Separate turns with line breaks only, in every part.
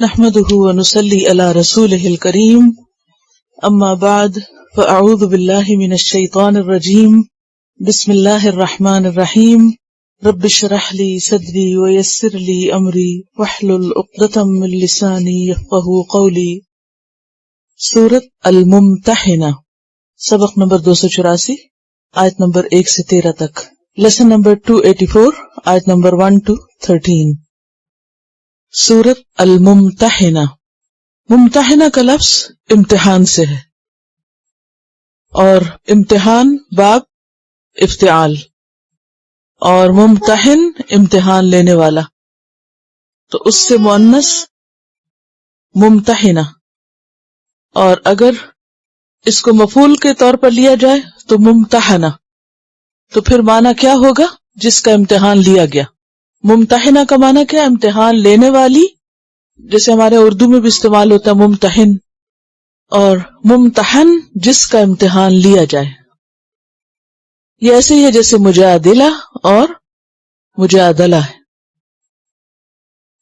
نحمده ونصلي على رسوله الكريم اما بعد فاعوذ بالله من الشيطان الرجيم بسم الله الرحمن الرحيم رب اشرح لي صدري ويسر لي امري واحلل عقدة من لساني يفقهوا قولي۔ سورۃ الممتحنہ، سبق نمبر 284، آیت نمبر 1 سے 13 تک، لیسن نمبر 284، آیت نمبر 1 to 13۔ سورۃ الممتحنہ، ممتحنہ کا لفظ امتحان سے ہے، اور امتحان باب افتعال، اور ممتحن امتحان لینے والا، تو اس سے مؤنث ممتحنہ، اور اگر اس کو مفعول کے طور پر لیا جائے تو ممتحنہ، تو پھر معنی کیا ہوگا؟ جس کا امتحان لیا گیا۔ ممتحنہ کا معنی کیا؟ امتحان لینے والی، جیسے ہمارے اردو میں بھی استعمال ہوتا ہے ممتحن، اور ممتحن جس کا امتحان لیا جائے۔ یہ ایسے ہی ہے جیسے مجادلہ اور مجادلہ ہے۔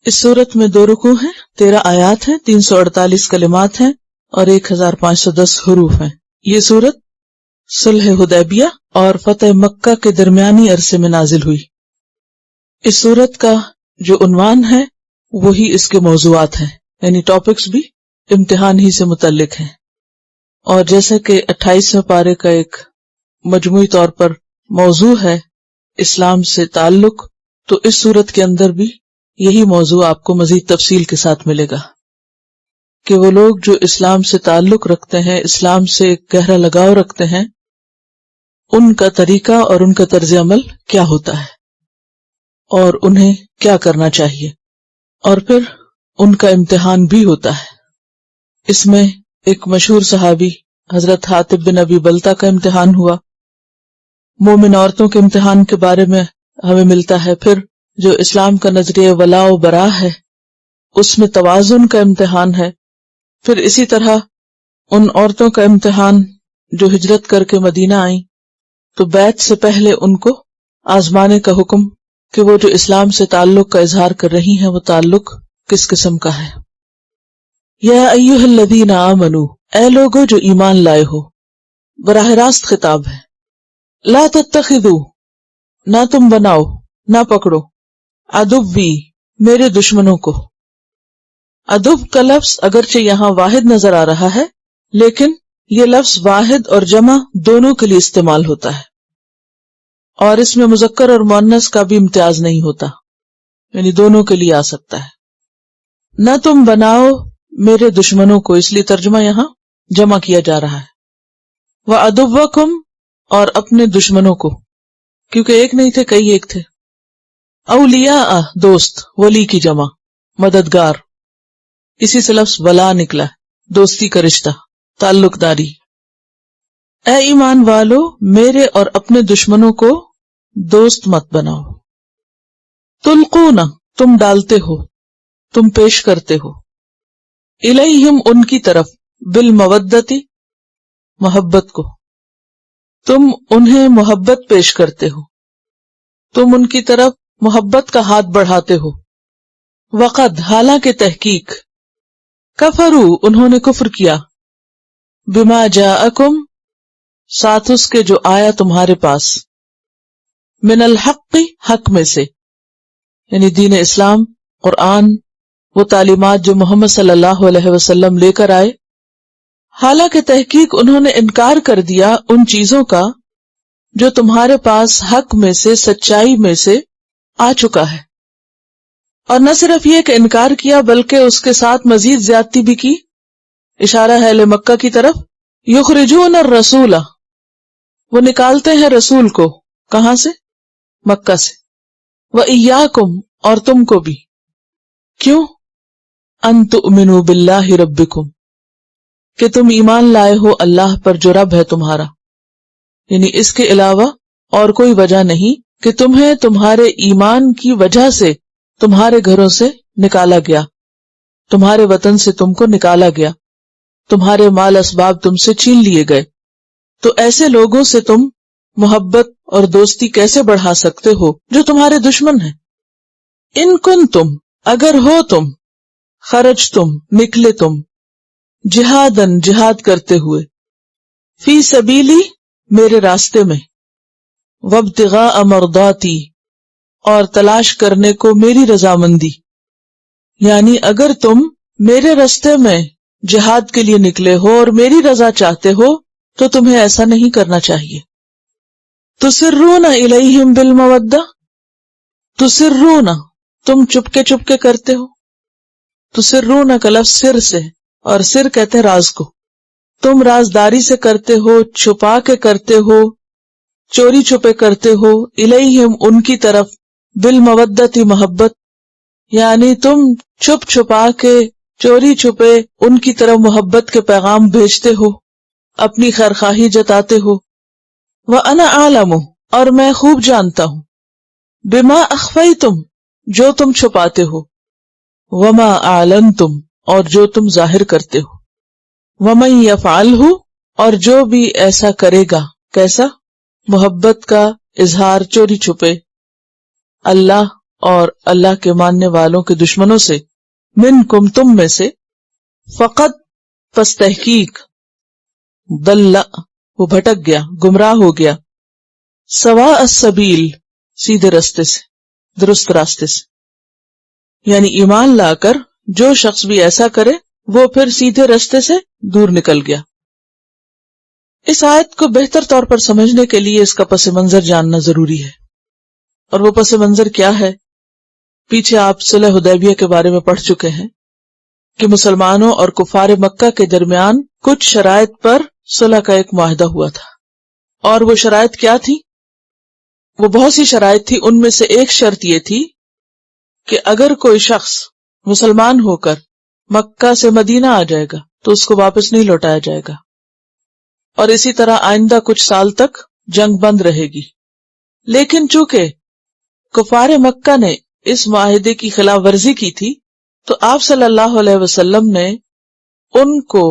اس سورت میں 2 رکوع ہیں، 13 آیات ہیں، 348 کلمات ہیں اور 1510 حروف ہیں۔ یہ سورت صلح حدیبیہ اور فتح مکہ کے درمیانی عرصے میں نازل ہوئی۔ اس سورت کا جو عنوان ہے وہی اس کے موضوعات ہیں، یعنی ٹاپکس بھی امتحان ہی سے متعلق ہیں، اور جیسا کہ 28ویں پارے کا ایک مجموعی طور پر موضوع ہے اسلام سے تعلق، تو اس سورت کے اندر بھی یہی موضوع آپ کو مزید تفصیل کے ساتھ ملے گا کہ وہ لوگ جو اسلام سے تعلق رکھتے ہیں، اسلام سے ایک گہرا لگاؤ رکھتے ہیں، ان کا طریقہ اور ان کا طرز عمل کیا ہوتا ہے اور انہیں کیا کرنا چاہیے، اور پھر ان کا امتحان بھی ہوتا ہے۔ اس میں ایک مشہور صحابی حضرت حاتب بن ابی بلتہ کا امتحان ہوا، مومن عورتوں کے امتحان کے بارے میں ہمیں ملتا ہے، پھر جو اسلام کا نظریہ ولاء و براء ہے اس میں توازن کا امتحان ہے، پھر اسی طرح ان عورتوں کا امتحان جو ہجرت کر کے مدینہ آئیں تو بیعت سے پہلے ان کو آزمانے کا حکم کہ وہ جو اسلام سے تعلق کا اظہار کر رہی ہیں وہ تعلق کس قسم کا ہے۔ یا ایھا الذین آمنوا، اے لوگو جو ایمان لائے ہو، براہ راست خطاب ہے۔ لا تتخذوا، نہ تم بناؤ، نہ پکڑو، عدوی، میرے دشمنوں کو۔ عدو کا لفظ اگرچہ یہاں واحد نظر آ رہا ہے، لیکن یہ لفظ واحد اور جمع دونوں کے لیے استعمال ہوتا ہے، اور اس میں مذکر اور مؤنث کا بھی امتیاز نہیں ہوتا، یعنی دونوں کے لیے آ سکتا ہے۔ نہ تم بناؤ میرے دشمنوں کو، اس لیے ترجمہ یہاں جمع کیا جا رہا ہے۔ وعدوکم، اور اپنے دشمنوں کو، کیونکہ ایک نہیں تھے، کئی ایک تھے۔ اولیاء، دوست، ولی کی جمع، مددگار، اسی سے لفظ ولا نکلا ہے، دوستی کا رشتہ، تعلق داری۔ اے ایمان والو، میرے اور اپنے دشمنوں کو دوست مت بناؤ۔ تلقون، تم ڈالتے ہو، تم پیش کرتے ہو، الیہم، ان کی طرف، بالمودتی، محبت کو، تم انہیں محبت پیش کرتے ہو، تم ان کی طرف محبت کا ہاتھ بڑھاتے ہو۔ وقد، حالانکہ تحقیق، کفروا، انہوں نے کفر کیا، بما جاءکم، ساتھ اس کے جو آیا تمہارے پاس، من الحق، حق میں سے، یعنی دین اسلام، قرآن، وہ تعلیمات جو محمد صلی اللہ علیہ وسلم لے کر آئے، حالانکہ تحقیق انہوں نے انکار کر دیا ان چیزوں کا جو تمہارے پاس حق میں سے، سچائی میں سے آ چکا ہے، اور نہ صرف یہ کہ انکار کیا بلکہ اس کے ساتھ مزید زیادتی بھی کی۔ اشارہ ہے اہل مکہ کی طرف۔ یخرجون الرسول، وہ نکالتے ہیں رسول کو، کہاں سے؟ مکہ سے۔ وَإِيَّاكُمْ، اور تم کو بھی۔ کیوں؟ أَن تُؤْمِنُوا بِاللَّهِ رَبِّكُمْ، کہ تم ایمان لائے ہو اللہ پر جو رب ہے تمہارا، یعنی اس کے علاوہ اور کوئی وجہ نہیں کہ تمہیں تمہارے ایمان کی وجہ سے تمہارے گھروں سے نکالا گیا، تمہارے وطن سے تم کو نکالا گیا، تمہارے مال اسباب تم سے چھین لیے گئے، تو ایسے لوگوں سے تم محبت اور دوستی کیسے بڑھا سکتے ہو جو تمہارے دشمن ہیں؟ ان کن تم، اگر ہو تم خرج تم نکلے تم، جہادن جہاد کرتے ہوئے، فی سبیلی میرے راستے میں، وابتغاء مرضاتی اور تلاش کرنے کو میری رضامندی، یعنی اگر تم میرے راستے میں جہاد کے لیے نکلے ہو اور میری رضا چاہتے ہو تو تمہیں ایسا نہیں کرنا چاہیے۔ تسرون الیہم بالمودہ، تسرون تم چپکے چپکے کرتے ہو، تسرون کا لفظ سر سے، اور سر کہتے راز کو، تم رازداری سے کرتے ہو، چھپا کے کرتے ہو، چوری چھپے کرتے ہو، الیہم ان کی طرف، بالمودتی محبت، یعنی تم چھپ چھپا کے چوری چھپے ان کی طرف محبت کے پیغام بھیجتے ہو، اپنی خیرخواہی جتاتے ہو۔ وَأَنَا أَعْلَمُ اور میں خوب جانتا ہوں، بِمَا أَخْفَيْتُمْ جو تم چھپاتے ہو، وَمَا أَعْلَنْتُمْ اور جو تم ظاہر کرتے ہو، وَمَن يَفْعَلْهُ اور جو بھی ایسا کرے گا، کیسا؟ محبت کا اظہار چوری چھپے اللہ اور اللہ کے ماننے والوں کے دشمنوں سے، منکم تم میں سے، فقط پس تحقیق، ضل وہ بھٹک گیا، گمراہ ہو گیا، سواء السبیل سیدھے راستے سے، درست راستے سے، یعنی ایمان لا کر جو شخص بھی ایسا کرے وہ پھر سیدھے راستے سے دور نکل گیا۔ اس آیت کو بہتر طور پر سمجھنے کے لیے اس کا پس منظر جاننا ضروری ہے، اور وہ پس منظر کیا ہے؟ پیچھے آپ صلح حدیبیہ کے بارے میں پڑھ چکے ہیں کہ مسلمانوں اور کفار مکہ کے درمیان کچھ شرائط پر صلح کا ایک معاہدہ ہوا تھا، اور وہ شرائط کیا تھی؟ وہ بہت سی شرائط تھی، ان میں سے ایک شرط یہ تھی کہ اگر کوئی شخص مسلمان ہو کر مکہ سے مدینہ آ جائے گا تو اس کو واپس نہیں لوٹایا جائے گا، اور اسی طرح آئندہ کچھ سال تک جنگ بند رہے گی۔ لیکن چونکہ کفار مکہ نے اس معاہدے کی خلاف ورزی کی تھی تو آپ صلی اللہ علیہ وسلم نے ان کو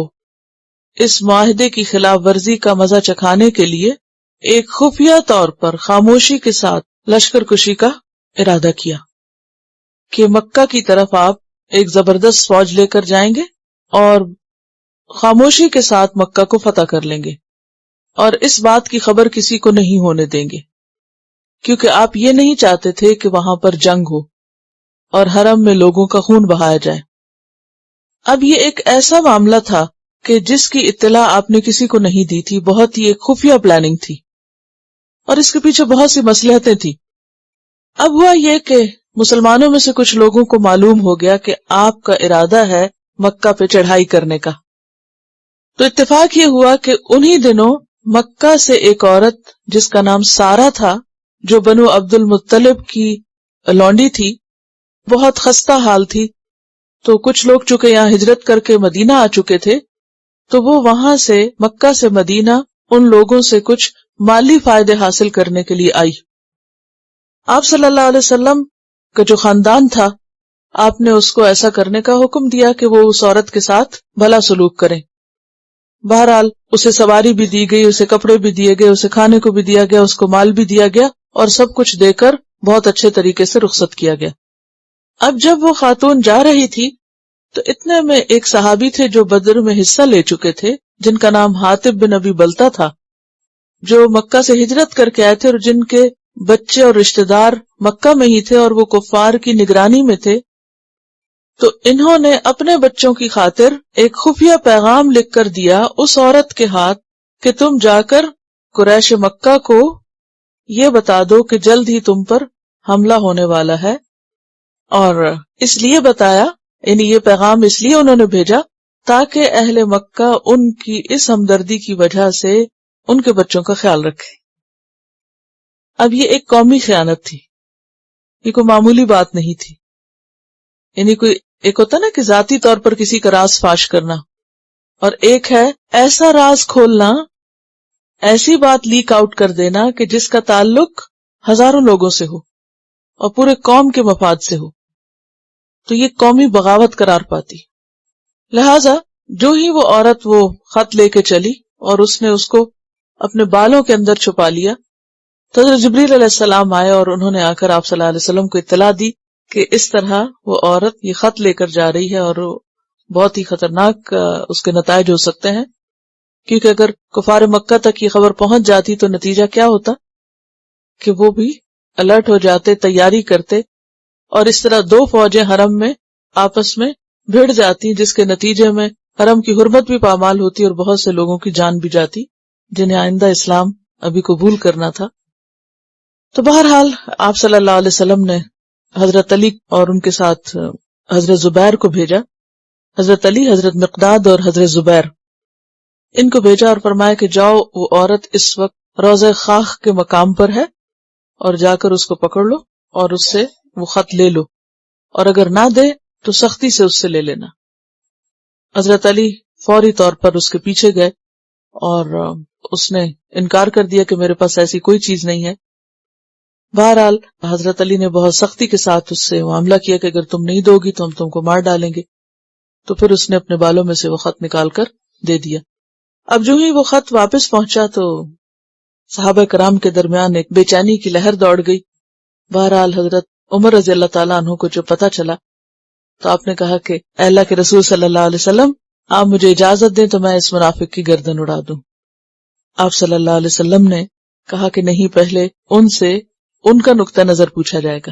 اس معاہدے کی خلاف ورزی کا مزہ چکھانے کے لیے ایک خفیہ طور پر خاموشی کے ساتھ لشکر کشی کا ارادہ کیا کہ مکہ کی طرف آپ ایک زبردست فوج لے کر جائیں گے اور خاموشی کے ساتھ مکہ کو فتح کر لیں گے، اور اس بات کی خبر کسی کو نہیں ہونے دیں گے، کیونکہ آپ یہ نہیں چاہتے تھے کہ وہاں پر جنگ ہو اور حرم میں لوگوں کا خون بہایا جائے۔ اب یہ ایک ایسا معاملہ تھا کہ جس کی اطلاع آپ نے کسی کو نہیں دی تھی، بہت ہی ایک خفیہ پلاننگ تھی، اور اس کے پیچھے بہت سی مصلحتیں تھی۔ اب ہوا یہ کہ مسلمانوں میں سے کچھ لوگوں کو معلوم ہو گیا کہ آپ کا ارادہ ہے مکہ پہ چڑھائی کرنے کا، تو اتفاق یہ ہوا کہ انہی دنوں مکہ سے ایک عورت جس کا نام سارہ تھا، جو بنو عبد المطلب کی لونڈی تھی، بہت خستہ حال تھی، تو کچھ لوگ چونکہ یہاں ہجرت کر کے مدینہ آ چکے تھے تو وہ وہاں سے مکہ سے مدینہ ان لوگوں سے کچھ مالی فائدے حاصل کرنے کے لیے آئی۔ آپ صلی اللہ علیہ وسلم کا جو خاندان تھا، آپ نے اس کو ایسا کرنے کا حکم دیا کہ وہ اس عورت کے ساتھ بھلا سلوک کریں۔ بہرحال اسے سواری بھی دی گئی، اسے کپڑے بھی دیے گئے، اسے کھانے کو بھی دیا گیا، اس کو مال بھی دیا گیا، اور سب کچھ دے کر بہت اچھے طریقے سے رخصت کیا گیا۔ اب جب وہ خاتون جا رہی تھی تو اتنے میں ایک صحابی تھے جو بدر میں حصہ لے چکے تھے، جن کا نام حاطب بن ابی بلتہ تھا، جو مکہ سے ہجرت کر کے آئے تھے اور جن کے بچے اور رشتہ دار مکہ میں ہی تھے اور وہ کفار کی نگرانی میں تھے۔ تو انہوں نے اپنے بچوں کی خاطر ایک خفیہ پیغام لکھ کر دیا اس عورت کے ہاتھ کہ تم جا کر قریش مکہ کو یہ بتا دو کہ جلد ہی تم پر حملہ ہونے والا ہے، اور اس لیے بتایا، یعنی یہ پیغام اس لیے انہوں نے بھیجا تاکہ اہل مکہ ان کی اس ہمدردی کی وجہ سے ان کے بچوں کا خیال رکھے۔ اب یہ ایک قومی خیانت تھی، یہ کوئی معمولی بات نہیں تھی، یعنی کوئی ایک ہوتا نا کہ ذاتی طور پر کسی کا راز فاش کرنا، اور ایک ہے ایسا راز کھولنا، ایسی بات لیک آؤٹ کر دینا کہ جس کا تعلق ہزاروں لوگوں سے ہو اور پورے قوم کے مفاد سے ہو، تو یہ قومی بغاوت قرار پاتی۔ لہذا جو ہی وہ عورت وہ خط لے کے چلی اور اس نے اس کو اپنے بالوں کے اندر چھپا لیا، تو حضرت جبریل علیہ السلام آئے اور انہوں نے آ کر آپ صلی اللہ علیہ وسلم کو اطلاع دی کہ اس طرح وہ عورت یہ خط لے کر جا رہی ہے اور بہت ہی خطرناک اس کے نتائج ہو سکتے ہیں، کیونکہ اگر کفار مکہ تک یہ خبر پہنچ جاتی تو نتیجہ کیا ہوتا کہ وہ بھی الرٹ ہو جاتے، تیاری کرتے، اور اس طرح دو فوجیں حرم میں آپس میں بھیڑ جاتی، جس کے نتیجے میں حرم کی حرمت بھی پامال ہوتی اور بہت سے لوگوں کی جان بھی جاتی جنہیں آئندہ اسلام ابھی قبول کرنا تھا۔ تو بہرحال آپ صلی اللہ علیہ وسلم نے حضرت علی اور ان کے ساتھ حضرت زبیر کو بھیجا، حضرت علی، حضرت مقداد اور حضرت زبیر، ان کو بھیجا اور فرمایا کہ جاؤ، وہ عورت اس وقت روضہ خاخ کے مقام پر ہے اور جا کر اس کو پکڑ لو اور اس سے وہ خط لے لو، اور اگر نہ دے تو سختی سے اس سے لے لینا۔ حضرت علی فوری طور پر اس کے پیچھے گئے اور اس نے انکار کر دیا کہ میرے پاس ایسی کوئی چیز نہیں ہے۔ بہرحال حضرت علی نے بہت سختی کے ساتھ اس سے معاملہ کیا کہ اگر تم نہیں دو گی تو ہم تم کو مار ڈالیں گے۔ تو پھر اس نے اپنے بالوں میں سے وہ خط نکال کر دے دیا۔ اب جو ہی وہ خط واپس پہنچا تو صحابہ کرام کے درمیان ایک بے چینی کی لہر دوڑ گئی۔ بہرحال حضرت عمر رضی اللہ تعالیٰ عنہ کو جو پتہ چلا تو آپ نے کہا کہ اے اللہ کے رسول صلی اللہ علیہ وسلم، آپ مجھے اجازت دیں تو میں اس منافق کی گردن اڑا دوں۔ آپ صلی اللہ علیہ وسلم نے کہا کہ نہیں، پہلے ان سے ان کا نقطہ نظر پوچھا جائے گا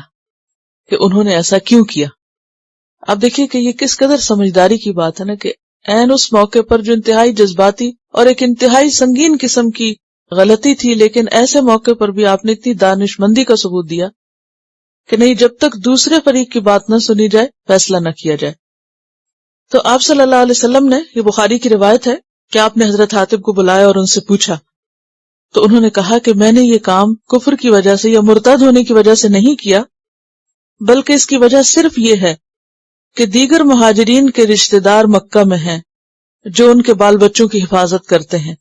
کہ انہوں نے ایسا کیوں کیا۔ اب دیکھیے کہ یہ کس قدر سمجھداری کی بات ہے نا، کہ عین اس موقع پر جو انتہائی جذباتی اور ایک انتہائی سنگین قسم کی غلطی تھی، لیکن ایسے موقع پر بھی آپ نے اتنی دانش مندی کا ثبوت دیا کہ نہیں، جب تک دوسرے فریق کی بات نہ سنی جائے فیصلہ نہ کیا جائے۔ تو آپ صلی اللہ علیہ وسلم نے، یہ بخاری کی روایت ہے کہ آپ نے حضرت حاتب کو بلایا اور ان سے پوچھا تو انہوں نے کہا کہ میں نے یہ کام کفر کی وجہ سے یا مرتد ہونے کی وجہ سے نہیں کیا، بلکہ اس کی وجہ صرف یہ ہے کہ دیگر مہاجرین کے رشتہ دار مکہ میں ہیں جو ان کے بال بچوں کی حفاظت کرتے ہیں،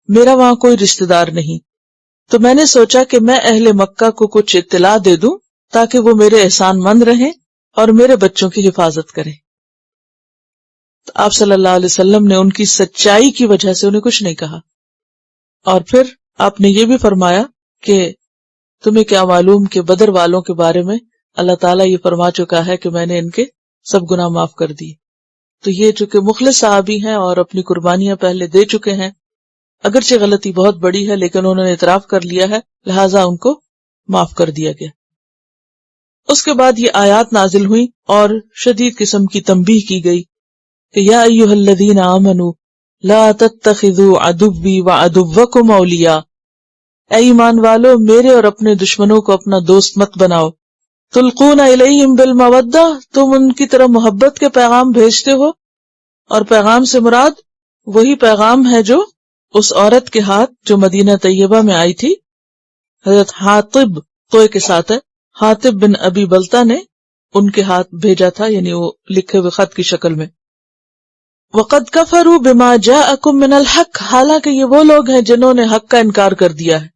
میرا وہاں کوئی رشتہ دار نہیں، تو میں نے سوچا کہ میں اہل مکہ کو کچھ اطلاع دے دوں تاکہ وہ میرے احسان مند رہیں اور میرے بچوں کی حفاظت کریں۔ تو آپ صلی اللہ علیہ وسلم نے ان کی سچائی کی وجہ سے انہیں کچھ نہیں کہا، اور پھر آپ نے یہ بھی فرمایا کہ تمہیں کیا معلوم کہ بدر والوں کے بارے میں اللہ تعالیٰ یہ فرما چکا ہے کہ میں نے ان کے سب گناہ معاف کر دی۔ تو یہ چونکہ مخلص صحابی ہیں اور اپنی قربانیاں پہلے دے چکے ہیں، اگرچہ غلطی بہت بڑی ہے لیکن انہوں نے اعتراف کر لیا ہے، لہٰذا ان کو معاف کر دیا گیا۔ اس کے بعد یہ آیات نازل ہوئی اور شدید قسم کی تنبیہ کی گئی کہ یا ایھا الذین آمنوا لا تتخذوا عدوی وعدوکم اولیاء، اے ایمان والو، میرے اور اپنے دشمنوں کو اپنا دوست مت بناؤ۔ تلقون الیہم بالمودہ، تم ان کی طرف محبت کے پیغام بھیجتے ہو، اور پیغام سے مراد وہی پیغام ہے جو اس عورت کے ہاتھ جو مدینہ طیبہ میں آئی تھی، حضرت حاطب توئے کے ساتھ ہے، حاطب بن ابی بلتہ نے ان کے ہاتھ بھیجا تھا، یعنی وہ لکھے ہوئے خط کی شکل میں۔ وَقَدْ كَفَرُوا بِمَا جَاءَكُم مِّنَ الْحَقِّ، حالانکہ یہ وہ لوگ ہیں جنہوں نے حق کا انکار کر دیا ہے،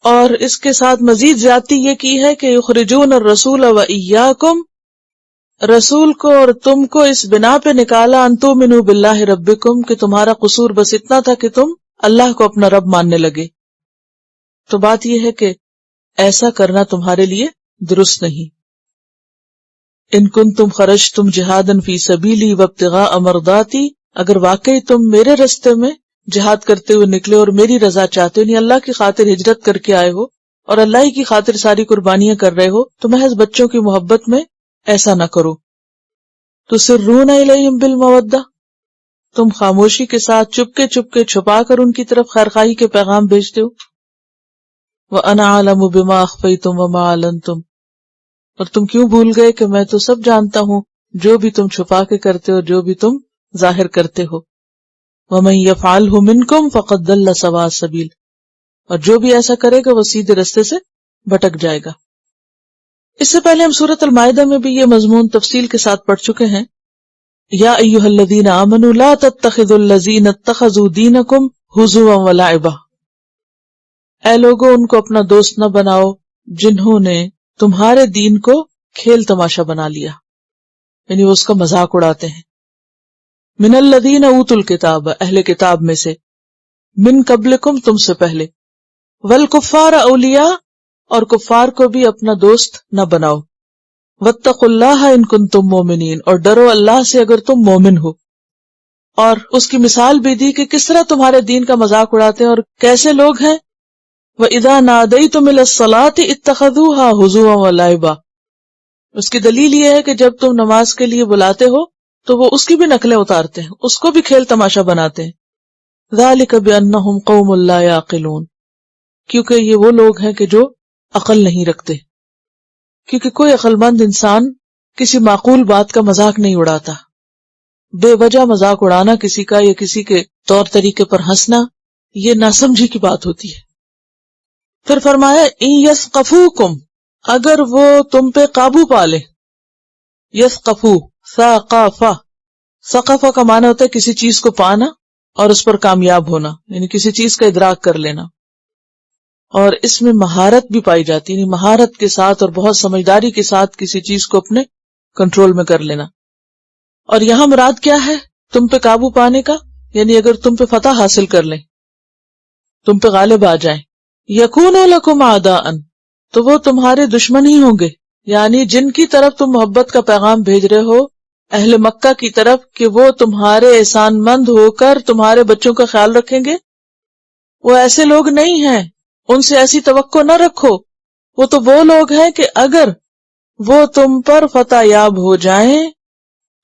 اور اس کے ساتھ مزید زیادتی یہ کی ہے کہ یخرجون الرسول وإیاکم، رسول کو اور تم کو اس بنا پہ نکالا ان تؤمنوا باللہ ربکم، کہ تمہارا قصور بس اتنا تھا کہ تم اللہ کو اپنا رب ماننے لگے۔ تو بات یہ ہے کہ ایسا کرنا تمہارے لیے درست نہیں۔ ان کنتم خرجتم جہادا فی سبیلی وابتغاء مرضاتی، اگر واقعی تم میرے رستے میں جہاد کرتے ہوئے نکلے اور میری رضا چاہتے ہو، یعنی اللہ کی خاطر ہجرت کر کے آئے ہو اور اللہ ہی کی خاطر ساری قربانیاں کر رہے ہو، تو محض بچوں کی محبت میں ایسا نہ کرو۔ تسرون الیہم بالمودہ، تم خاموشی کے ساتھ چپ کے چھپا کر ان کی طرف خیرخواہی کے پیغام بھیجتے ہو۔ وَأَنَا أَعْلَمُ بِمَا أَخْفَيْتُمْ وَمَا أَعْلَنْتُمْ، اور تم کیوں بھول گئے کہ میں تو سب جانتا ہوں، جو بھی تم چھپا کے کرتے ہو، جو بھی تم ظاہر کرتے ہو۔ وَمَن يَفْعَلْهُ مِنْكُمْ فَقَدْ ضَلَّ سَوَاءَ السَّبِيلِ، اور جو بھی ایسا کرے گا وہ سیدھے رستے سے بھٹک جائے گا۔ اس سے پہلے ہم سورۃ المائدہ میں بھی یہ مضمون تفصیل کے ساتھ پڑھ چکے ہیں۔ یا ایھا الذین آمنوا لا تتخذوا الذین اتخذوا دینکم ہزوا ولعبا، اے لوگو، ان کو اپنا دوست نہ بناؤ جنہوں نے تمہارے دین کو کھیل تماشا بنا لیا، یعنی وہ اس کا مذاق اڑاتے ہیں۔ من الذین اوتوا الکتاب، اہل کتاب میں سے، من قبلکم، تم سے پہلے، والکفار اولیاء، اور کفار کو بھی اپنا دوست نہ بناؤ۔ واتقوا اللہ ان کنتم مومنین، اور ڈرو اللہ سے اگر تم مومن ہو. اور اس کی مثال بھی دی کہ کس طرح تمہارے دین کا مذاق اڑاتے ہیں اور کیسے لوگ ہیں. وَإِذَا نَادَيْتُمْ إِلَى الصَّلَاةِ اتَّخَذُوهَا هُزُوًا وَلَعِبًا. اس کی دلیل یہ ہے کہ جب تم نماز کے لیے بلاتے ہو تو وہ اس کی بھی نقلیں اتارتے ہیں، اس کو بھی کھیل تماشا بناتے ہیں. ذَلِكَ بِأَنَّهُمْ قَوْمٌ لَا يَعْقِلُونَ، کیونکہ یہ وہ لوگ ہیں کہ جو عقل نہیں رکھتے. کیونکہ کوئی عقل مند انسان کسی معقول بات کا مذاق نہیں اڑاتا. بے وجہ مذاق اڑانا کسی کا یا کسی کے طور طریقے پر ہنسنا، یہ ناسمجھی کی بات ہوتی ہے. پھر فرمایا اِن یثقفوکم، اگر وہ تم پہ قابو پالے. یثقفو، ثقافہ، ثقافہ کا معنی ہوتا ہے کسی چیز کو پانا اور اس پر کامیاب ہونا، یعنی کسی چیز کا ادراک کر لینا. اور اس میں مہارت بھی پائی جاتی ہے، یعنی مہارت کے ساتھ اور بہت سمجھداری کے ساتھ کسی چیز کو اپنے کنٹرول میں کر لینا. اور یہاں مراد کیا ہے تم پہ قابو پانے کا؟ یعنی اگر تم پہ فتح حاصل کر لیں، تم پہ غالب آ جائیں. یکونوا لکم اعداء، تو وہ تمہارے دشمن ہی ہوں گے. یعنی جن کی طرف تم محبت کا پیغام بھیج رہے ہو، اہل مکہ کی طرف، کہ وہ تمہارے احسان مند ہو کر تمہارے بچوں کا خیال رکھیں گے، وہ ایسے لوگ نہیں ہیں، ان سے ایسی توقع نہ رکھو. وہ تو وہ لوگ ہیں کہ اگر وہ تم پر فتح یاب ہو جائیں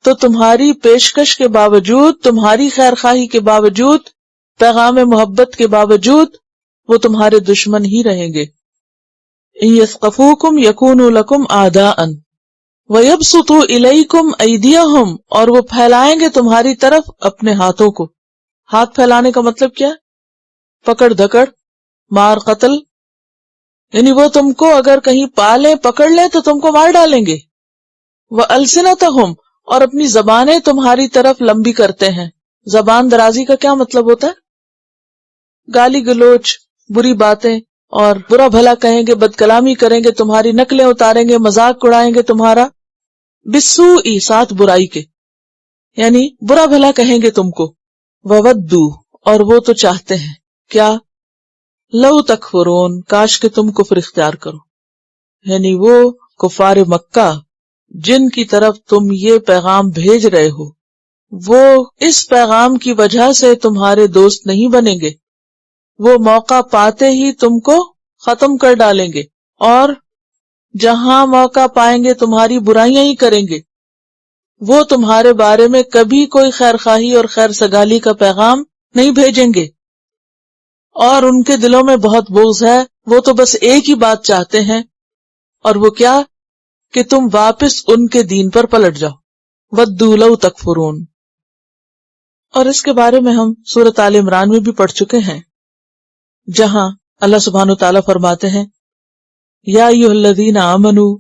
تو تمہاری پیشکش کے باوجود، تمہاری خیر خواہی کے باوجود، پیغام محبت کے باوجود وہ تمہارے دشمن ہی رہیں گے. ان یثقفوکم یکونوا لکم اعداء ویبسطوا الیکم ایدیہم، اور وہ پھیلائیں گے تمہاری طرف اپنے ہاتھوں کو. ہاتھ پھیلانے کا مطلب کیا؟ پکڑ دھکڑ، مار قتل. یعنی وہ تم کو اگر کہیں پالیں، پکڑ لیں تو تم کو مار ڈالیں گے. وَأَلْسِنَتَهُمْ، اور اپنی زبانیں تمہاری طرف لمبی کرتے ہیں. زبان درازی کا کیا مطلب ہوتا ہے؟ گالی گلوچ، بری باتیں اور برا بھلا کہیں گے، بد کلامی کریں گے، تمہاری نقلیں اتاریں گے، مذاق اڑائیں گے تمہارا. بالسوء، ساتھ برائی کے، یعنی برا بھلا کہیں گے تم کو. وَوَدُّوا، اور وہ تو چاہتے ہیں کیا؟ لو تکفرون، کاش کہ تم کفر اختیار کرو. یعنی وہ کفار مکہ جن کی طرف تم یہ پیغام بھیج رہے ہو، وہ اس پیغام کی وجہ سے تمہارے دوست نہیں بنیں گے. وہ موقع پاتے ہی تم کو ختم کر ڈالیں گے، اور جہاں موقع پائیں گے تمہاری برائیاں ہی کریں گے. وہ تمہارے بارے میں کبھی کوئی خیر خواہی اور خیر سگالی کا پیغام نہیں بھیجیں گے، اور ان کے دلوں میں بہت بغض ہے. وہ تو بس ایک ہی بات چاہتے ہیں، اور وہ کیا؟ کہ تم واپس ان کے دین پر پلٹ جاؤ. وَدُّوا لَوْ تَكْفُرُونَ. اور اس کے بارے میں ہم سورۃ آل عمران میں بھی پڑھ چکے ہیں، جہاں اللہ سبحانہ وتعالیٰ فرماتے ہیں یا ایھا الذین آمنوا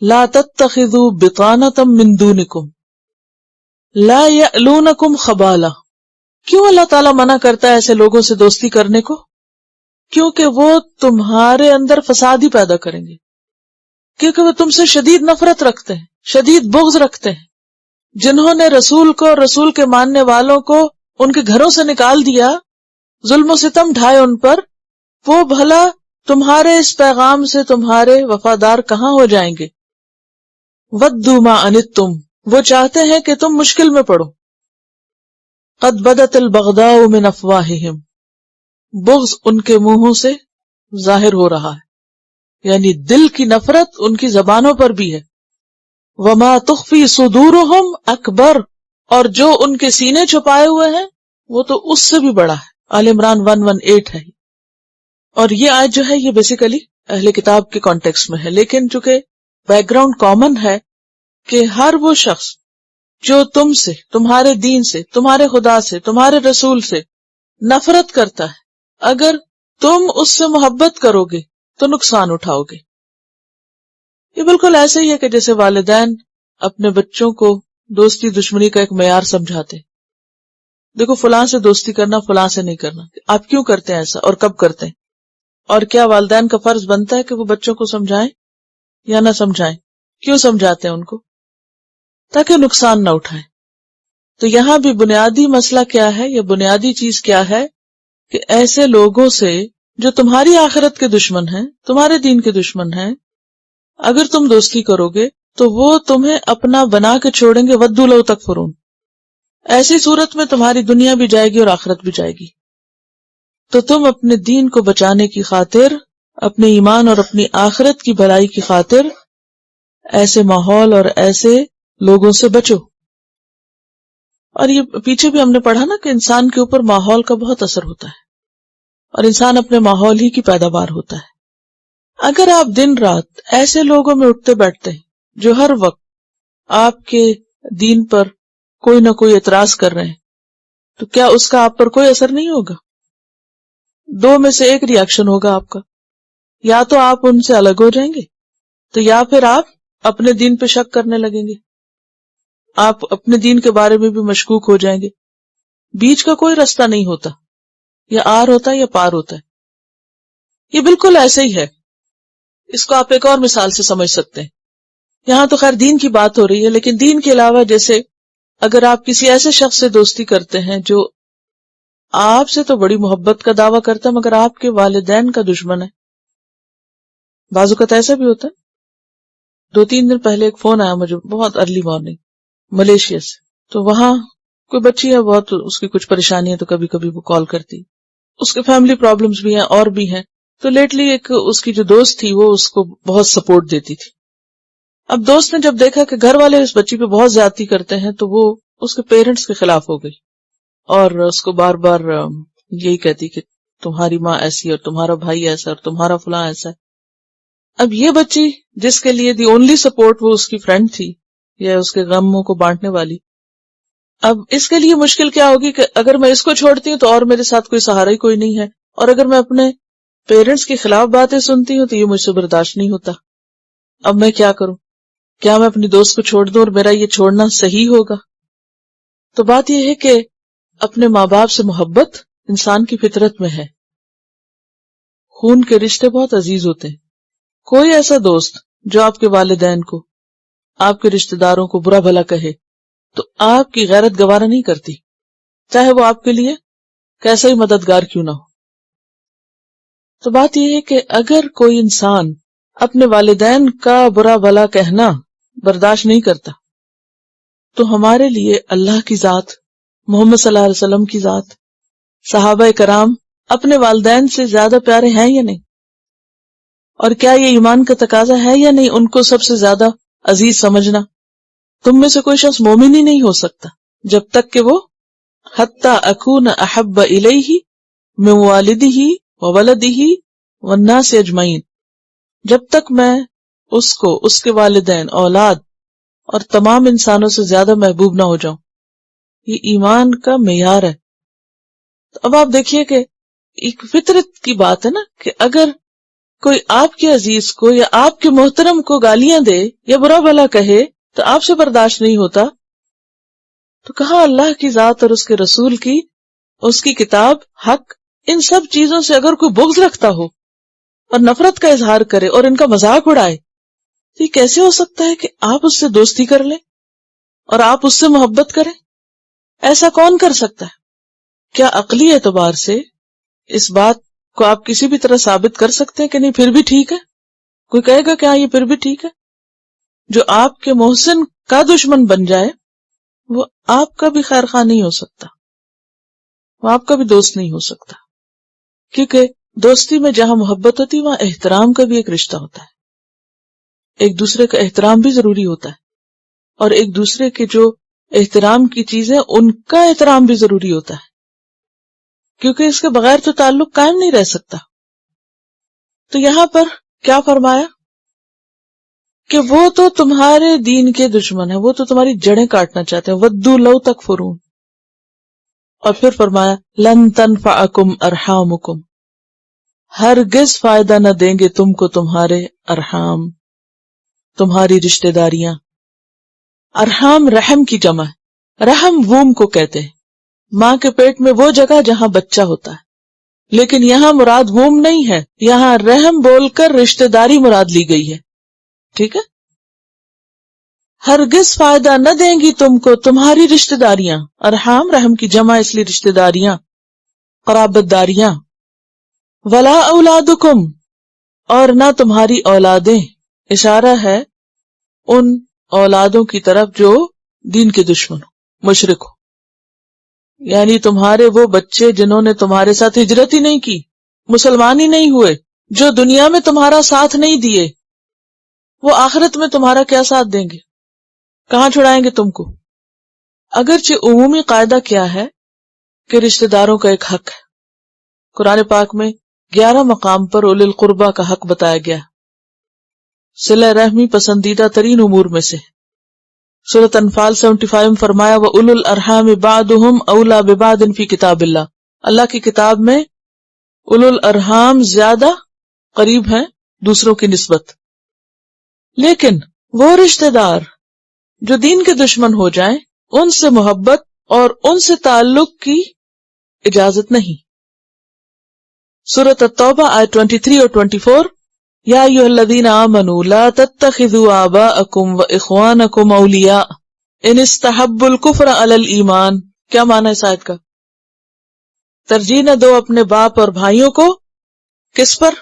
لا تتخذوا بطانۃ من دونکم لا یألونکم خبالا. کیوں اللہ تعالیٰ منع کرتا ہے ایسے لوگوں سے دوستی کرنے کو؟ کیونکہ وہ تمہارے اندر فساد ہی پیدا کریں گے، کیونکہ وہ تم سے شدید نفرت رکھتے ہیں، شدید بغض رکھتے ہیں. جنہوں نے رسول کو اور رسول کے ماننے والوں کو ان کے گھروں سے نکال دیا، ظلم و ستم ڈھائے ان پر، وہ بھلا تمہارے اس پیغام سے تمہارے وفادار کہاں ہو جائیں گے؟ وَدُّوا مَا عَنِتُّمْ، وہ چاہتے ہیں کہ تم مشکل میں پڑو. قَدْ بَدَتِ الْبَغْضَاءُ مِنْ أَفْوَاهِهِمْ، بغض ان کے منہوں سے ظاہر ہو رہا ہے، یعنی دل کی نفرت ان کی زبانوں پر بھی ہے. وَمَا تُخْفِي صُدُورُهُمْ أَكْبَرُ، اور جو ان کے سینے چھپائے ہوئے ہیں وہ تو اس سے بھی بڑا ہے. آل عمران 118 ہے. اور یہ آیت جو ہے یہ بیسیکلی اہل کتاب کے کانٹیکسٹ میں ہے، لیکن چونکہ بیک گراؤنڈ کامن ہے کہ ہر وہ شخص جو تم سے، تمہارے دین سے، تمہارے خدا سے، تمہارے رسول سے نفرت کرتا ہے، اگر تم اس سے محبت کرو گے تو نقصان اٹھاؤ گے. یہ بالکل ایسے ہی ہے کہ جیسے والدین اپنے بچوں کو دوستی دشمنی کا ایک معیار سمجھاتے. دیکھو فلاں سے دوستی کرنا، فلاں سے نہیں کرنا. آپ کیوں کرتے ہیں ایسا اور کب کرتے ہیں؟ اور کیا والدین کا فرض بنتا ہے کہ وہ بچوں کو سمجھائیں یا نہ سمجھائیں؟ کیوں سمجھاتے ہیں ان کو؟ تاکہ نقصان نہ اٹھائیں. تو یہاں بھی بنیادی مسئلہ کیا ہے، یہ بنیادی چیز کیا ہے کہ ایسے لوگوں سے جو تمہاری آخرت کے دشمن ہیں، تمہارے دین کے دشمن ہیں، اگر تم دوستی کرو گے تو وہ تمہیں اپنا بنا کے چھوڑیں گے. ودو لو تکفرون. ایسی صورت میں تمہاری دنیا بھی جائے گی اور آخرت بھی جائے گی. تو تم اپنے دین کو بچانے کی خاطر، اپنے ایمان اور اپنی آخرت کی بھلائی کی خاطر ایسے ماحول اور ایسے لوگوں سے بچو. اور یہ پیچھے بھی ہم نے پڑھا نا کہ انسان کے اوپر ماحول کا بہت اثر ہوتا ہے اور انسان اپنے ماحول ہی کی پیداوار ہوتا ہے. اگر آپ دن رات ایسے لوگوں میں اٹھتے بیٹھتے ہیں جو ہر وقت آپ کے دین پر کوئی نہ کوئی اعتراض کر رہے ہیں، تو کیا اس کا آپ پر کوئی اثر نہیں ہوگا؟ دو میں سے ایک ری ایکشن ہوگا آپ کا. یا تو آپ ان سے الگ ہو جائیں گے، تو یا پھر آپ اپنے دین پہ شک کرنے لگیں گے، آپ اپنے دین کے بارے میں بھی مشکوک ہو جائیں گے. بیچ کا کوئی رستہ نہیں ہوتا، یا آر ہوتا ہے یا پار ہوتا ہے. یہ بالکل ایسے ہی ہے. اس کو آپ ایک اور مثال سے سمجھ سکتے ہیں. یہاں تو خیر دین کی بات ہو رہی ہے، لیکن دین کے علاوہ جیسے اگر آپ کسی ایسے شخص سے دوستی کرتے ہیں جو آپ سے تو بڑی محبت کا دعویٰ کرتا ہے مگر آپ کے والدین کا دشمن ہے. بعض اوقات ایسا بھی ہوتا ہے. 2-3 دن پہلے ایک فون آیا مجھے بہت ارلی مارننگ ملیشیا سے. تو وہاں کوئی بچی ہے، بہت اس کی کچھ پریشانی ہے، تو کبھی کبھی وہ کال کرتی. اس کے فیملی پرابلمز بھی ہیں اور بھی ہیں. تو لیٹلی ایک اس کی جو دوست تھی وہ اس کو بہت سپورٹ دیتی تھی. اب دوست نے جب دیکھا کہ گھر والے اس بچی پہ بہت زیادتی کرتے ہیں تو وہ اس کے پیرنٹس کے خلاف ہو گئی اور اس کو بار بار یہی کہتی کہ تمہاری ماں ایسی اور تمہارا بھائی ایسا اور تمہارا فلاں ایسا ہے. اب یہ بچی جس کے لیے دی اونلی سپورٹ وہ اس کی فرینڈ تھی یا اس کے غموں کو بانٹنے والی، اب اس کے لیے مشکل کیا ہوگی کہ اگر میں اس کو چھوڑتی ہوں تو اور میرے ساتھ کوئی سہارا ہی کوئی نہیں ہے، اور اگر میں اپنے پیرنٹس کے خلاف باتیں سنتی ہوں تو یہ مجھ سے برداشت نہیں ہوتا. اب میں کیا کروں؟ کیا میں اپنی دوست کو چھوڑ دوں اور میرا یہ چھوڑنا صحیح ہوگا؟ تو بات یہ ہے کہ اپنے ماں باپ سے محبت انسان کی فطرت میں ہے. خون کے رشتے بہت عزیز ہوتے ہیں. کوئی ایسا دوست جو آپ کے والدین کو، آپ کے رشتہ داروں کو برا بھلا کہے تو آپ کی غیرت گوارا نہیں کرتی، چاہے وہ آپ کے لیے کیسا ہی مددگار کیوں نہ ہو. تو بات یہ ہے کہ اگر کوئی انسان اپنے والدین کا برا بھلا کہنا برداشت نہیں کرتا تو ہمارے لیے اللہ کی ذات، محمد صلی اللہ علیہ وسلم کی ذات، صحابہ کرام اپنے والدین سے زیادہ پیارے ہیں یا نہیں؟ اور کیا یہ ایمان کا تقاضا ہے یا نہیں ان کو سب سے زیادہ عزیز سمجھنا؟ تم میں سے کوئی شخص مومن ہی نہیں ہو سکتا جب تک کہ وہ حتی اکون احب الیہ من والدہ وولدہ والناس اجمعین، جب تک میں اس کو، اس کے والدین، اولاد اور تمام انسانوں سے زیادہ محبوب نہ ہو جاؤں. یہ ایمان کا معیار ہے. تو اب آپ دیکھیے کہ ایک فطرت کی بات ہے نا کہ اگر کوئی آپ کے عزیز کو یا آپ کے محترم کو گالیاں دے یا برا بھلا کہے تو آپ سے برداشت نہیں ہوتا، تو کہاں اللہ کی ذات اور اس کے رسول کی، اس کی کتاب، حق، ان سب چیزوں سے اگر کوئی بغض رکھتا ہو اور نفرت کا اظہار کرے اور ان کا مذاق اڑائے تو یہ کیسے ہو سکتا ہے کہ آپ اس سے دوستی کر لیں اور آپ اس سے محبت کریں؟ ایسا کون کر سکتا ہے؟ کیا عقلی اعتبار سے اس بات کو آپ کسی بھی طرح ثابت کر سکتے ہیں کہ نہیں پھر بھی ٹھیک ہے؟ کوئی کہے گا کہ ہاں یہ پھر بھی ٹھیک ہے؟ جو آپ کے محسن کا دشمن بن جائے وہ آپ کا بھی خیر خواہ نہیں ہو سکتا، وہ آپ کا بھی دوست نہیں ہو سکتا. کیونکہ دوستی میں جہاں محبت ہوتی وہاں احترام کا بھی ایک رشتہ ہوتا ہے. ایک دوسرے کا احترام بھی ضروری ہوتا ہے، اور ایک دوسرے کے جو احترام کی چیزیں ان کا احترام بھی ضروری ہوتا ہے، کیونکہ اس کے بغیر تو تعلق قائم نہیں رہ سکتا. تو یہاں پر کیا فرمایا کہ وہ تو تمہارے دین کے دشمن ہیں، وہ تو تمہاری جڑیں کاٹنا چاہتے ہیں. ودو لو تکفرون. اور پھر فرمایا لن تنفعکم ارحامکم، ہرگز فائدہ نہ دیں گے تم کو تمہارے ارحام، تمہاری رشتہ داریاں. ارحام رحم کی جمع ہے. رحم ووم کو کہتے ہیں، ماں کے پیٹ میں وہ جگہ جہاں بچہ ہوتا ہے، لیکن یہاں مراد ووم نہیں ہے، یہاں رحم بول کر رشتہ داری مراد لی گئی ہے. ٹھیک ہے؟ ہرگز فائدہ نہ دیں گی تم کو تمہاری رشتہ داریاں. ارحام رحم کی جمع اس لیے رشتہ داریاں، قرابت داریاں. ولا اولادکم، اور نہ تمہاری اولادیں. اشارہ ہے ان اولادوں کی طرف جو دین کے دشمن ہو، مشرک ہو. یعنی تمہارے وہ بچے جنہوں نے تمہارے ساتھ ہجرت ہی نہیں کی، مسلمان ہی نہیں ہوئے، جو دنیا میں تمہارا ساتھ نہیں دیے، وہ آخرت میں تمہارا کیا ساتھ دیں گے؟ کہاں چھڑائیں گے تم کو؟ اگرچہ عمومی قاعدہ کیا ہے کہ رشتہ داروں کا ایک حق ہے. قرآن پاک میں 11 مقام پر اولی القربہ کا حق بتایا گیا. صلہ رحمی پسندیدہ ترین امور میں سے. سورۃ انفال 75 میں فرمایا وَأُولُو الْأَرْحَامِ بَعْضُهُمْ أَوْلَىٰ بِبَعْضٍ فِي کتاب اللہ. اللہ کی کتاب میں اولو الارحام زیادہ قریب ہیں دوسروں کی نسبت. لیکن وہ رشتہ دار جو دین کے دشمن ہو جائیں ان سے محبت اور ان سے تعلق کی اجازت نہیں. سورۃ التوبہ آیت 23 اور 24 یا ایھا الذین آمنوا لا تتخذوا آباءکم واخوانکم اولیاء ان استحبوا الکفر علی الایمان. کیا معنی ہے اس آیت کا؟ ترجیح نہ دو اپنے باپ اور بھائیوں کو کس پر؟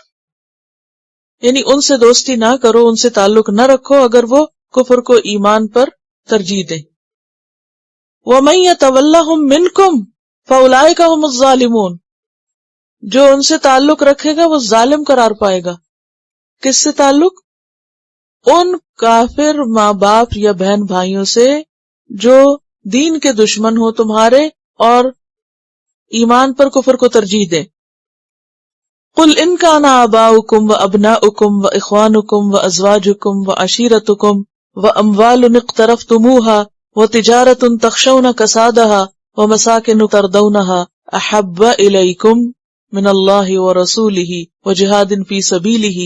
یعنی ان سے دوستی نہ کرو، ان سے تعلق نہ رکھو اگر وہ کفر کو ایمان پر ترجیح دیں. وَمَن يَتَوَلَّهُم مِّنكُمْ فَأُولَٰئِكَ هُمُ الظَّالِمُونَ. جو ان سے تعلق رکھے گا وہ ظالم قرار پائے گا. کس سے تعلق؟ ان کافر ماں باپ یا بہن بھائیوں سے جو دین کے دشمن ہو تمہارے اور ایمان پر کفر کو ترجیح دیں. قل ان کان آباؤکم وابناؤکم واخوانکم وازواجکم وعشیرتکم واموال اقترفتموها وتجارۃ تخشون کسادها ومساکن ترضونها احب الیکم من اللہ ورسولہ وجہاد فی سبیلہ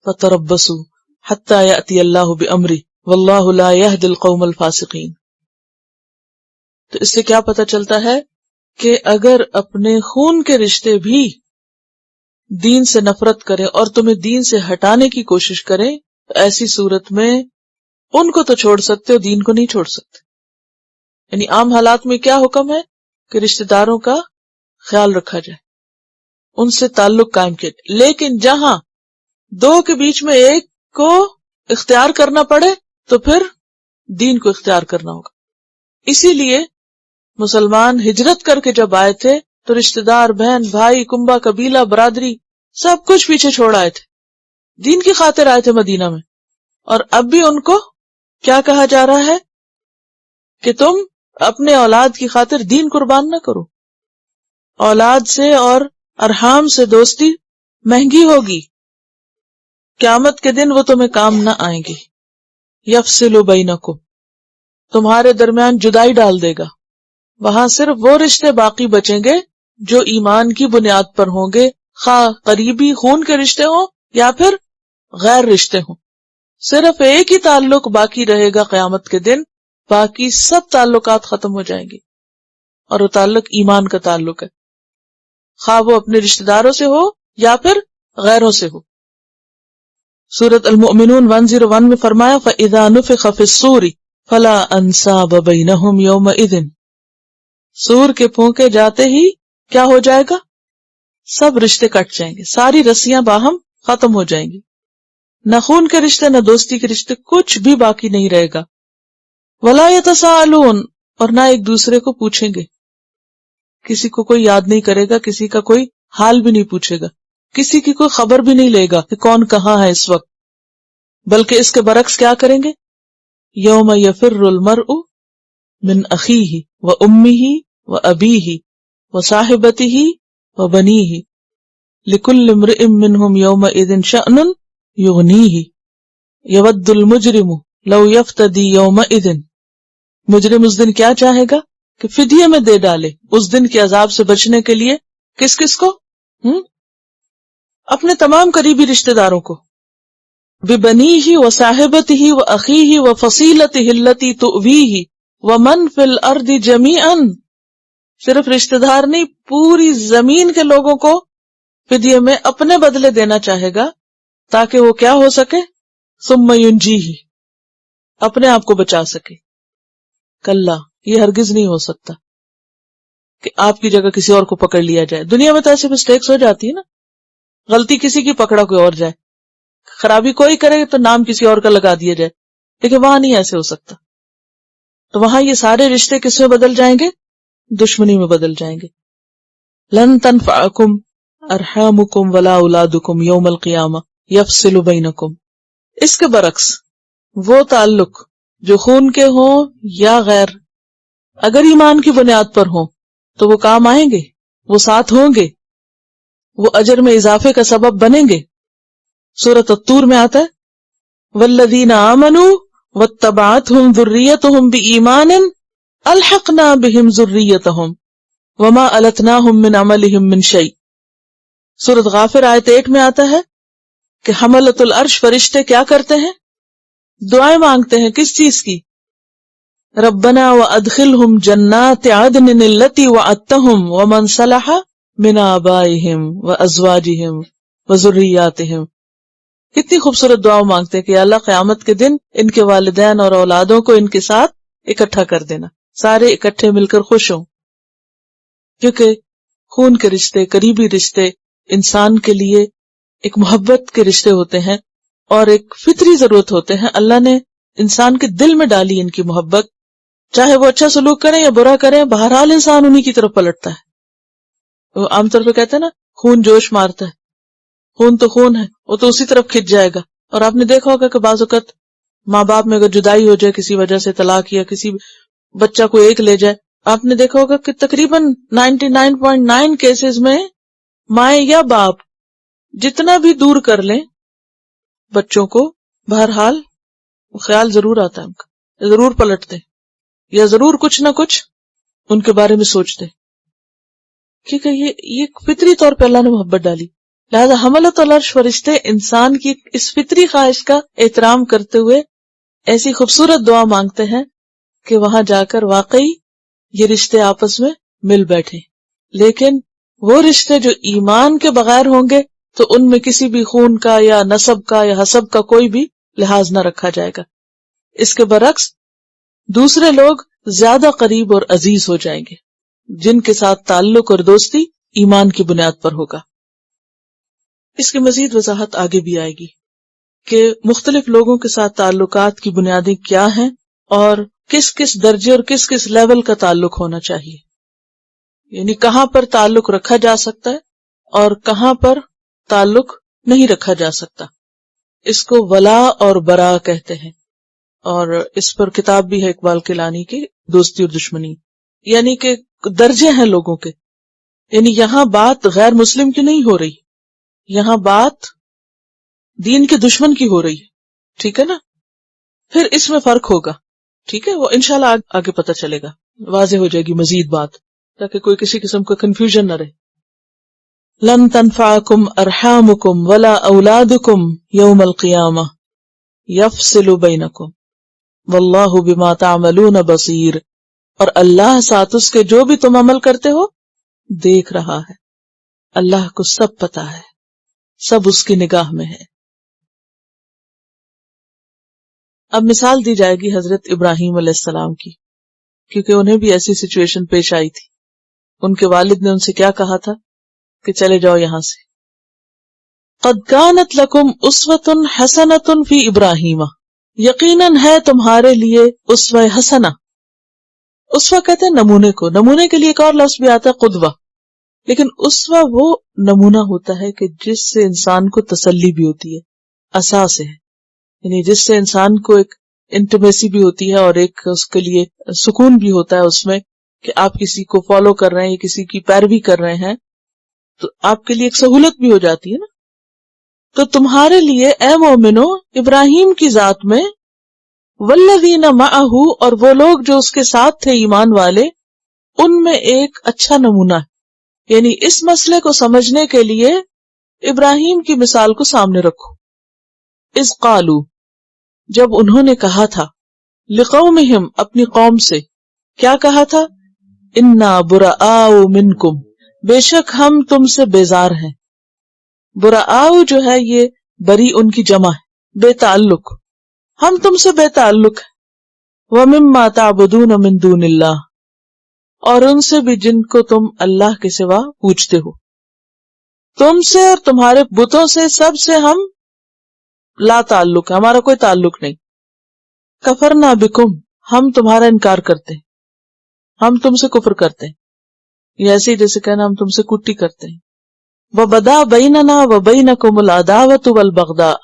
فتربصوا حتی یأتی اللہ بامرہ واللہ لا یہدی القوم الفاسقین. تو اس سے کیا پتہ چلتا ہے کہ اگر اپنے خون کے رشتے بھی دین سے نفرت کریں اور تمہیں دین سے ہٹانے کی کوشش کریں تو ایسی صورت میں ان کو تو چھوڑ سکتے ہو، دین کو نہیں چھوڑ سکتے. یعنی عام حالات میں کیا حکم ہے کہ رشتہ داروں کا خیال رکھا جائے، ان سے تعلق قائم کیا جائے. لیکن جہاں دو کے بیچ میں ایک کو اختیار کرنا پڑے تو پھر دین کو اختیار کرنا ہوگا. اسی لیے مسلمان ہجرت کر کے جب آئے تھے تو رشتہ دار، بہن بھائی، کنبہ قبیلہ، برادری سب کچھ پیچھے چھوڑ آئے تھے، دین کی خاطر آئے تھے مدینہ میں. اور اب بھی ان کو کیا کہا جا رہا ہے کہ تم اپنے اولاد کی خاطر دین قربان نہ کرو. اولاد سے اور ارحام سے دوستی مہنگی ہوگی، قیامت کے دن وہ تمہیں کام نہ آئیں گے. یفصل بینکم، تمہارے درمیان جدائی ڈال دے گا. وہاں صرف وہ رشتے باقی بچیں گے جو ایمان کی بنیاد پر ہوں گے، خواہ قریبی خون کے رشتے ہوں یا پھر غیر رشتے ہوں. صرف ایک ہی تعلق باقی رہے گا قیامت کے دن، باقی سب تعلقات ختم ہو جائیں گے، اور وہ تعلق ایمان کا تعلق ہے، خواہ وہ اپنے رشتہ داروں سے ہو یا پھر غیروں سے ہو. سورۃ المؤمنون 101 میں فرمایا فَإِذَا نُفِخَ فِي الصُّورِ فَلَا أَنْسَابَ بَيْنَهُمْ يَوْمَئِذٍ. سور کے پھونکے جاتے ہی کیا ہو جائے گا؟ سب رشتے کٹ جائیں گے، ساری رسیاں باہم ختم ہو جائیں گی. نہ خون کے رشتے، نہ دوستی کے رشتے، کچھ بھی باقی نہیں رہے گا. وَلَا يَتَسَاءَلُونَ، اور نہ ایک دوسرے کو پوچھیں گے. کسی کو کوئی یاد نہیں کرے گا، کسی کا کوئی حال بھی نہیں پوچھے گا، کسی کی کوئی خبر بھی نہیں لے گا کہ کون کہاں ہے اس وقت. بلکہ اس کے برعکس کیا کریں گے؟ یوم یفر المرء من اخیہ وامہ وابیہ وصاحبتہ وبنیہ لکل امرئ منہم یومئذ شأن یغنیہ یود المجرم لو یفتدی یومئذ. مجرم اس دن کیا چاہے گا کہ فدیے میں دے ڈالے اس دن کے عذاب سے بچنے کے لیے. کس کس کو؟ اپنے تمام قریبی رشتہ داروں کو. ببنیہ وصاحبتہ واخیہ وفصیلتہ التی تؤویہ ومن فی الارض جمیعا. صرف رشتہ دار نہیں، پوری زمین کے لوگوں کو فدیے میں اپنے بدلے دینا چاہے گا تاکہ وہ کیا ہو سکے؟ ثم ینجیہ، اپنے آپ کو بچا سکے. کلا، یہ ہرگز نہیں ہو سکتا کہ آپ کی جگہ کسی اور کو پکڑ لیا جائے. دنیا میں تو ایسے مسٹیکس ہو جاتی ہے نا، غلطی کسی کی پکڑا کوئی اور جائے، خرابی کوئی کرے تو نام کسی اور کا لگا دیا جائے. لیکن وہاں نہیں ایسے ہو سکتا. تو وہاں یہ سارے رشتے کس میں بدل جائیں گے؟ دشمنی میں بدل جائیں گے. لن تنفعکم ارحامکم ولا اولادکم یوم القیامہ یفصل بینکم. اس کے برعکس وہ تعلق جو خون کے ہوں یا غیر، اگر ایمان کی بنیاد پر ہوں تو وہ کام آئیں گے، وہ ساتھ ہوں گے، وہ اجر میں اضافے کا سبب بنیں گے. سورۃ الطور میں آتا ہے والذین آمنوا واتبعتہم ذریتہم بایمان الحقنا بہم ذریتہم وما التناہم من عملہم من شیء. سورۃ غافر آیت 8 میں آتا ہے کہ حملۃ العرش فرشتے کیا کرتے ہیں؟ دعائیں مانگتے ہیں. کس چیز کی؟ ربنا وادخلہم جنات عدن التی وعدتہم ومن صلح من آبائہم وازواجہم وذریاتہم. کتنی خوبصورت دعا مانگتے ہیں کہ اللہ قیامت کے دن ان کے والدین اور اولادوں کو ان کے ساتھ اکٹھا کر دینا، سارے اکٹھے مل کر خوش ہوں. کیونکہ خون کے رشتے، قریبی رشتے انسان کے لیے ایک محبت کے رشتے ہوتے ہیں اور ایک فطری ضرورت ہوتے ہیں. اللہ نے انسان کے دل میں ڈالی ان کی محبت. چاہے وہ اچھا سلوک کریں یا برا کریں، بہرحال انسان انہی کی طرف پلٹتا ہے. وہ عام طور پہ کہتے ہیں نا خون جوش مارتا ہے، خون تو خون ہے، وہ تو اسی طرف کھنچ جائے گا. اور آپ نے دیکھا ہوگا کہ بعض اوقات ماں باپ میں اگر جدائی ہو جائے کسی وجہ سے، طلاق یا کسی بچہ کو ایک لے جائے، آپ نے دیکھا ہوگا کہ تقریباً 99.9 کیسز میں مائیں یا باپ جتنا بھی دور کر لیں بچوں کو، بہرحال خیال ضرور آتا ہے ان کا، ضرور پلٹتے یا ضرور کچھ نہ کچھ ان کے بارے میں سوچتے، کیونکہ یہ فطری طور پہ اللہ نے محبت ڈالی. لہذا حملۃ العرش فرشتے انسان کی اس فطری خواہش کا احترام کرتے ہوئے ایسی خوبصورت دعا مانگتے ہیں کہ وہاں جا کر واقعی یہ رشتے آپس میں مل بیٹھے. لیکن وہ رشتے جو ایمان کے بغیر ہوں گے تو ان میں کسی بھی خون کا یا نسب کا یا حسب کا کوئی بھی لحاظ نہ رکھا جائے گا. اس کے برعکس دوسرے لوگ زیادہ قریب اور عزیز ہو جائیں گے جن کے ساتھ تعلق اور دوستی ایمان کی بنیاد پر ہوگا. اس کی مزید وضاحت آگے بھی آئے گی کہ مختلف لوگوں کے ساتھ تعلقات کی بنیادیں کیا ہیں اور کس کس درجے اور کس کس لیول کا تعلق ہونا چاہیے. یعنی کہاں پر تعلق رکھا جا سکتا ہے اور کہاں پر تعلق نہیں رکھا جا سکتا. اس کو ولا اور برا کہتے ہیں، اور اس پر کتاب بھی ہے اقبال کیلانی کی، دوستی اور دشمنی. یعنی کہ درجے ہیں لوگوں کے. یعنی یہاں بات غیر مسلم کی نہیں ہو رہی، یہاں بات دین کے دشمن کی ہو رہی ہے. ٹھیک ہے نا؟ پھر اس میں فرق ہوگا. ٹھیک ہے، وہ انشاءاللہ آگے پتہ چلے گا، واضح ہو جائے گی مزید بات، تاکہ کوئی کسی قسم کا کنفیوژن نہ رہے. لن تنفعکم ارحامکم ولا اولادکم یوم القیامہ یفصل بینکم واللہ بما تعملون بصیر. اور اللہ ساتھ اس کے جو بھی تم عمل کرتے ہو دیکھ رہا ہے. اللہ کو سب پتا ہے، سب اس کی نگاہ میں ہے. اب مثال دی جائے گی حضرت ابراہیم علیہ السلام کی، کیونکہ انہیں بھی ایسی سچویشن پیش آئی تھی. ان کے والد نے ان سے کیا کہا تھا کہ چلے جاؤ یہاں سے. قد کانت لکم اسوۃ حسنۃ فی ابراہیم، یقیناً ہے تمہارے لیے اسوہ حسنہ. اسوہ کہتے ہیں نمونے کو، نمونے کے لیے ایک اور لفظ بھی آتا ہے قدوہ. لیکن اسوہ وہ نمونہ ہوتا ہے کہ جس سے انسان کو تسلی بھی ہوتی ہے، اساس ہے، یعنی جس سے انسان کو ایک انٹیمیسی بھی ہوتی ہے اور ایک اس کے لیے سکون بھی ہوتا ہے اس میں کہ آپ کسی کو فالو کر رہے ہیں یا کسی کی پیروی کر رہے ہیں تو آپ کے لیے ایک سہولت بھی ہو جاتی ہے نا. تو تمہارے لیے اے مومنو ابراہیم کی ذات میں والذین معہ، اور وہ لوگ جو اس کے ساتھ تھے ایمان والے، ان میں ایک اچھا نمونہ ہے. یعنی اس مسئلے کو سمجھنے کے لیے ابراہیم کی مثال کو سامنے رکھو. اذ قالوا، جب انہوں نے کہا تھا، لقومہم، اپنی قوم سے. کیا کہا تھا؟ انا براء منکم، بے شک ہم تم سے بیزار ہیں. براء جو ہے یہ بری ان کی جمع ہے، بے تعلق. ہم تم سے بے تعلق ہیں. ومما تعبدون من دون اللہ، اور ان سے بھی جن کو تم اللہ کے سوا پوجتے ہو. تم سے اور تمہارے بتوں سے، سب سے ہم لا تعلق ہے، ہمارا کوئی تعلق نہیں. کفرنا بکم، ہم تمہارا انکار کرتے ہیں، ہم تم سے کفر کرتے ہیں، یہ ایسے ہی جیسے کہنا ہم تم سے کٹی کرتے ہیں۔ وَبَدَا بَيْنَنَا وَبَيْنَكُمُ الْعَدَاوَةُ وَالْبَغْضَاءُ،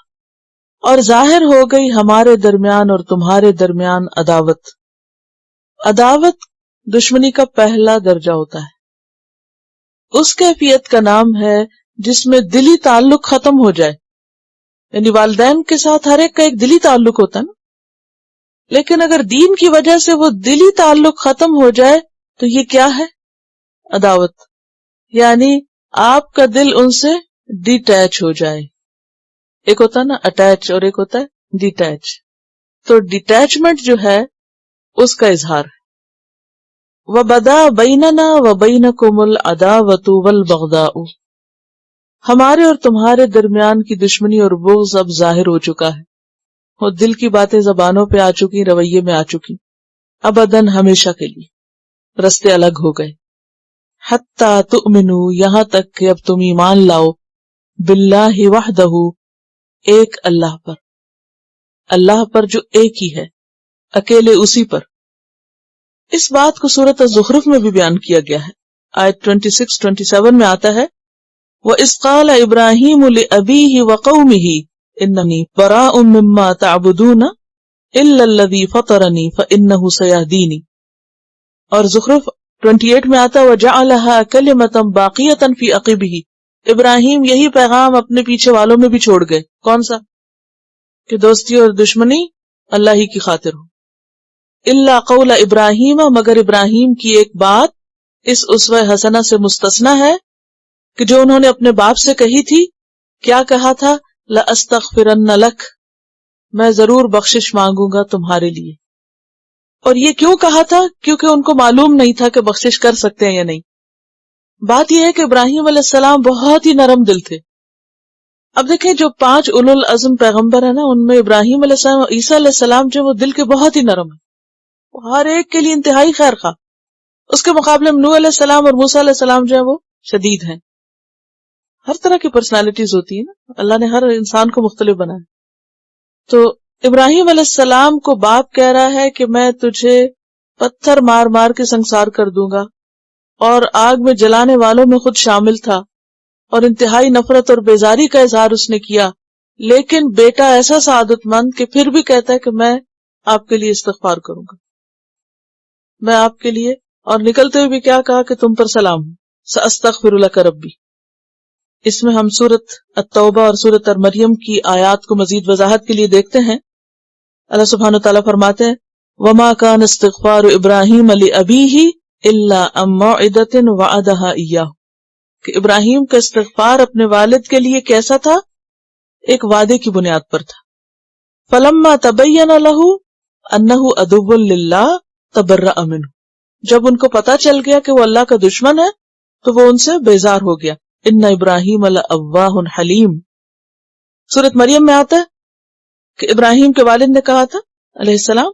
اور ظاہر ہو گئی ہمارے درمیان اور تمہارے درمیان عداوت۔ عداوت دشمنی کا پہلا درجہ ہوتا ہے، اس کیفیت کا نام ہے جس میں دلی تعلق ختم ہو جائے، یعنی والدین کے ساتھ ہر ایک کا ایک دلی تعلق ہوتا ہے نا، لیکن اگر دین کی وجہ سے وہ دلی تعلق ختم ہو جائے تو یہ کیا ہے؟ عداوت، یعنی آپ کا دل ان سے ڈیٹیچ ہو جائے۔ ایک ہوتا ہے نا اٹیچ اور ایک ہوتا ہے ڈیٹیچ، تو ڈیٹیچمنٹ جو ہے اس کا اظہار ہے۔ وَبَدَا بَيْنَنَا وَبَيْنَكُمُ الْعَدَاوَةُ وَالْبَغْضَاءُ، ہمارے اور تمہارے درمیان کی دشمنی اور بغض اب ظاہر ہو چکا ہے، اور دل کی باتیں زبانوں پہ آ چکی، رویے میں آ چکی، ابداً ہمیشہ کے لیے رستے الگ ہو گئے۔ حَتَّى تُؤْمِنُوا، یہاں تک کہ اب تم ایمان لاؤ، باللہ وحدہ، ایک اللہ پر، اللہ پر جو ایک ہی ہے، اکیلے اسی پر۔ اس بات کو سورۃ الزخرف میں بھی بیان کیا گیا ہے، آیت 26-27 میں آتا ہے وَإِذْ قَالَ إِبْرَاهِيمُ لِأَبِيهِ وَقَوْمِهِ إِنَّنِي بَرَاءٌ مِّمَّا تَعْبُدُونَ إِلَّا الَّذِي فَطَرَنِي فَإِنَّهُ سَيَهْدِينِ، اور زخرف 28 میں آتا وَجَعَلَهَا كَلِمَةً بَاقِيَةً فِي عَقِبِهِ، ابراہیم یہی پیغام اپنے پیچھے والوں میں بھی چھوڑ گئے، کون سا؟ کہ دوستی اور دشمنی اللہ ہی کی خاطر ہو۔ إِلَّا قَوْلَ إِبْرَاهِيمَ، مگر ابراہیم کی ایک بات اس اسوہ حسنہ سے مستثنی ہے کہ جو انہوں نے اپنے باپ سے کہی تھی، کیا کہا تھا؟ لَأَسْتَغْفِرَنَّ لَكَ، میں ضرور بخشش مانگوں گا تمہارے لیے۔ اور یہ کیوں کہا تھا؟ کیونکہ ان کو معلوم نہیں تھا کہ بخشش کر سکتے ہیں یا نہیں۔ بات یہ ہے کہ ابراہیم علیہ السلام بہت ہی نرم دل تھے۔ اب دیکھیں جو 5 اولو العزم پیغمبر ہیں نا، ان میں ابراہیم علیہ السلام اور عیسیٰ علیہ السلام جو وہ دل کے بہت ہی نرم ہیں، وہ ہر ایک کے لیے انتہائی خیر خواہ۔ اس کے مقابلے میں نوح علیہ السلام اور موسیٰ علیہ السلام جو ہیں وہ شدید ہیں۔ ہر طرح کی پرسنالٹیز ہوتی ہیں نا، اللہ نے ہر انسان کو مختلف بنایا۔ تو ابراہیم علیہ السلام کو باپ کہہ رہا ہے کہ میں تجھے پتھر مار مار کے سنسار کر دوں گا، اور آگ میں جلانے والوں میں خود شامل تھا، اور انتہائی نفرت اور بیزاری کا اظہار اس نے کیا، لیکن بیٹا ایسا سعادت مند کہ پھر بھی کہتا ہے کہ میں آپ کے لیے استغفار کروں گا، میں آپ کے لیے، اور نکلتے ہوئے بھی کیا کہا کہ تم پر سلام ہوں، سأستغفر لک ربی۔ اس میں ہم سورۃ التوبہ اور سورۃ مریم کی آیات کو مزید وضاحت کے لیے دیکھتے ہیں۔ اللہ سبحانہ وتعالیٰ فرماتے ہیں وما كان استغفار ابراہیم لأبیہ الا عن موعدۃ وعدہا ایاہ، کہ ابراہیم کا استغفار اپنے والد کے لیے کیسا تھا؟ ایک وعدے کی بنیاد پر تھا۔ فلما تبین لہ انہ عدو للہ تبرأ منہ، جب ان کو پتا چل گیا کہ وہ اللہ کا دشمن ہے تو وہ ان سے بیزار ہو گیا۔ ان ابراہیم لأواہ حلیم۔ سورۃ مریم میں آتا ہے کہ ابراہیم کے والد نے کہا تھا علیہ السلام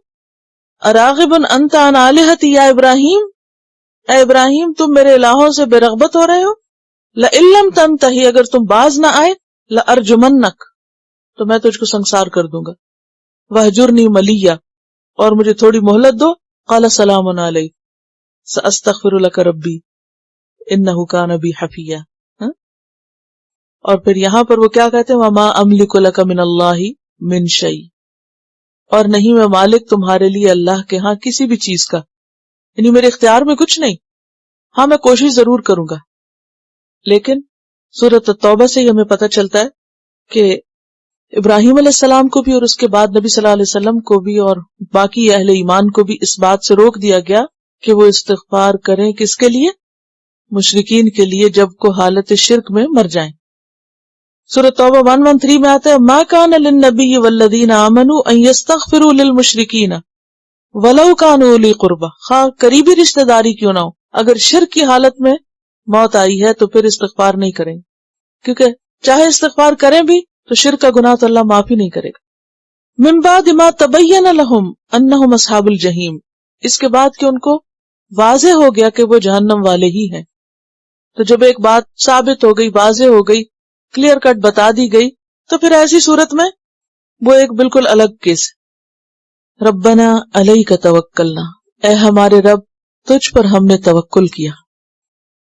اراغب انت عن آلہتی یا ابراہیم، اے ابراہیم تم میرے الہوں سے بے رغبت ہو رہے ہو، لئن لم تنتہی، اگر تم باز نہ آئے، لأرجمنک، تو میں تجھ کو سنسار کر دوں گا، وہجرنی ملیہ، اور مجھے تھوڑی مہلت دو، قال سلام علی، سأستغفر لک ربی انہ کان بی حفیہ۔ اور پھر یہاں پر وہ کیا کہتے ہیں وما املک لک من اللہ من شیء، اور نہیں میں مالک تمہارے لیے اللہ کے ہاں کسی بھی چیز کا، یعنی میرے اختیار میں کچھ نہیں، ہاں میں کوشش ضرور کروں گا۔ لیکن سورۃ التوبہ سے ہمیں پتہ چلتا ہے کہ ابراہیم علیہ السلام کو بھی اور اس کے بعد نبی صلی اللہ علیہ وسلم کو بھی اور باقی اہل ایمان کو بھی اس بات سے روک دیا گیا کہ وہ استغفار کریں، کس کے لیے؟ مشرکین کے لیے، جب کو حالت شرک میں مر جائیں۔ سورۃ توبہ 113 میں آتا ہے ما کان للنبی والذین آمنوا ان یستغفروا للمشرکین ولو کانوا اولی قربى، خواہ قریبی رشتہ داری کیوں نہ ہو، اگر شرک کی حالت میں موت آئی ہے تو پھر استغفار نہیں کریں، کیونکہ چاہے استغفار کریں بھی تو شرک کا گناہ تو اللہ معافی نہیں کرے گا۔ من بعد ما تبین لهم انہم اصحاب الجحیم، اس کے بعد کہ ان کو واضح ہو گیا کہ وہ جہنم والے ہی ہیں۔ تو جب ایک بات ثابت ہو گئی، واضح ہو گئی، کلیئر کٹ بتا دی گئی، تو پھر ایسی صورت میں وہ ایک بالکل الگ کیس ہے۔ ربنا علیک توکلنا، اے ہمارے رب تجھ پر ہم نے توکل کیا.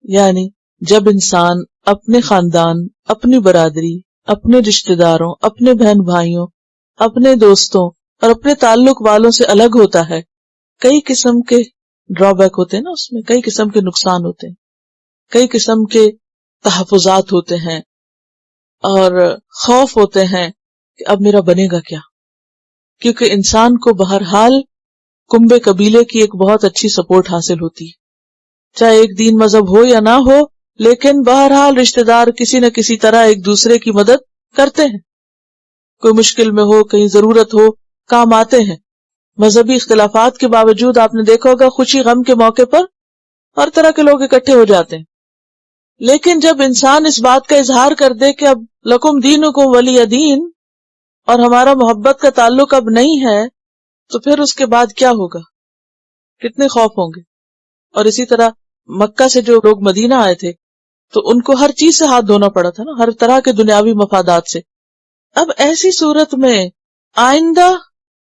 یعنی جب انسان اپنے خاندان، اپنی برادری، اپنے رشتہ داروں، اپنے بہن بھائیوں، اپنے دوستوں اور اپنے تعلق والوں سے الگ ہوتا ہے، کئی قسم کے ڈرا بیک ہوتے ہیں نا، اس میں کئی قسم کے نقصان ہوتے ہیں، کئی قسم کے تحفظات ہوتے ہیں اور خوف ہوتے ہیں کہ اب میرا بنے گا کیا. کیونکہ انسان کو بہرحال کنبے قبیلے کی ایک بہت اچھی سپورٹ حاصل ہوتی ہے، چاہے ایک دین مذہب ہو یا نہ ہو، لیکن بہرحال رشتہ دار کسی نہ کسی طرح ایک دوسرے کی مدد کرتے ہیں. کوئی مشکل میں ہو، کہیں ضرورت ہو، کام آتے ہیں. مذہبی اختلافات کے باوجود آپ نے دیکھا ہوگا خوشی غم کے موقع پر ہر طرح کے لوگ اکٹھے ہو جاتے ہیں. لیکن جب انسان اس بات کا اظہار کر دے کہ اب لکم دینکم ولی دین اور ہمارا محبت کا تعلق اب نہیں ہے، تو پھر اس کے بعد کیا ہوگا؟ کتنے خوف ہوں گے. اور اسی طرح مکہ سے جو لوگ مدینہ آئے تھے تو ان کو ہر چیز سے ہاتھ دھونا پڑا تھا نا، ہر طرح کے دنیاوی مفادات سے. اب ایسی صورت میں آئندہ